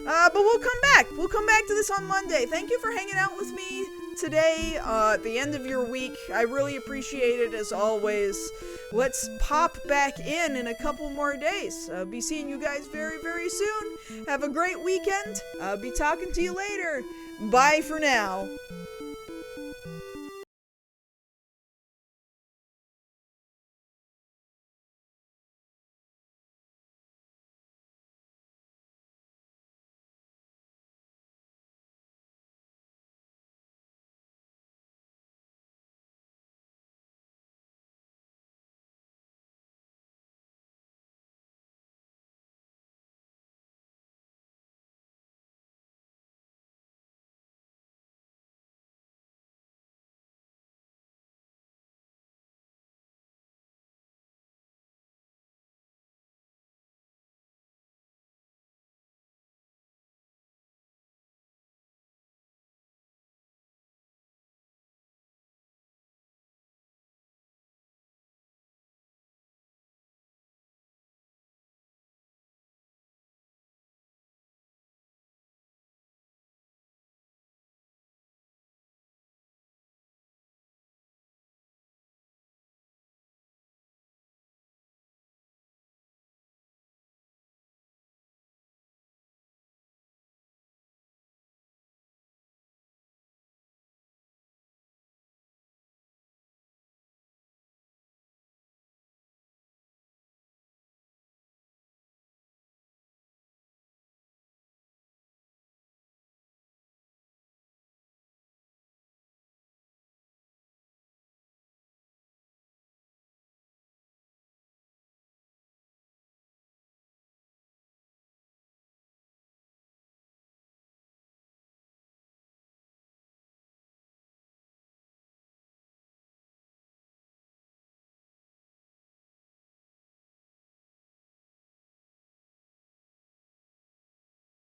But we'll come back. We'll come back to this on Monday. Thank you for hanging out with me today at the end of your week. I really appreciate it as always. Let's pop back in a couple more days. I'll be seeing you guys very, very soon. Have a great weekend. I'll be talking to you later. Bye for now.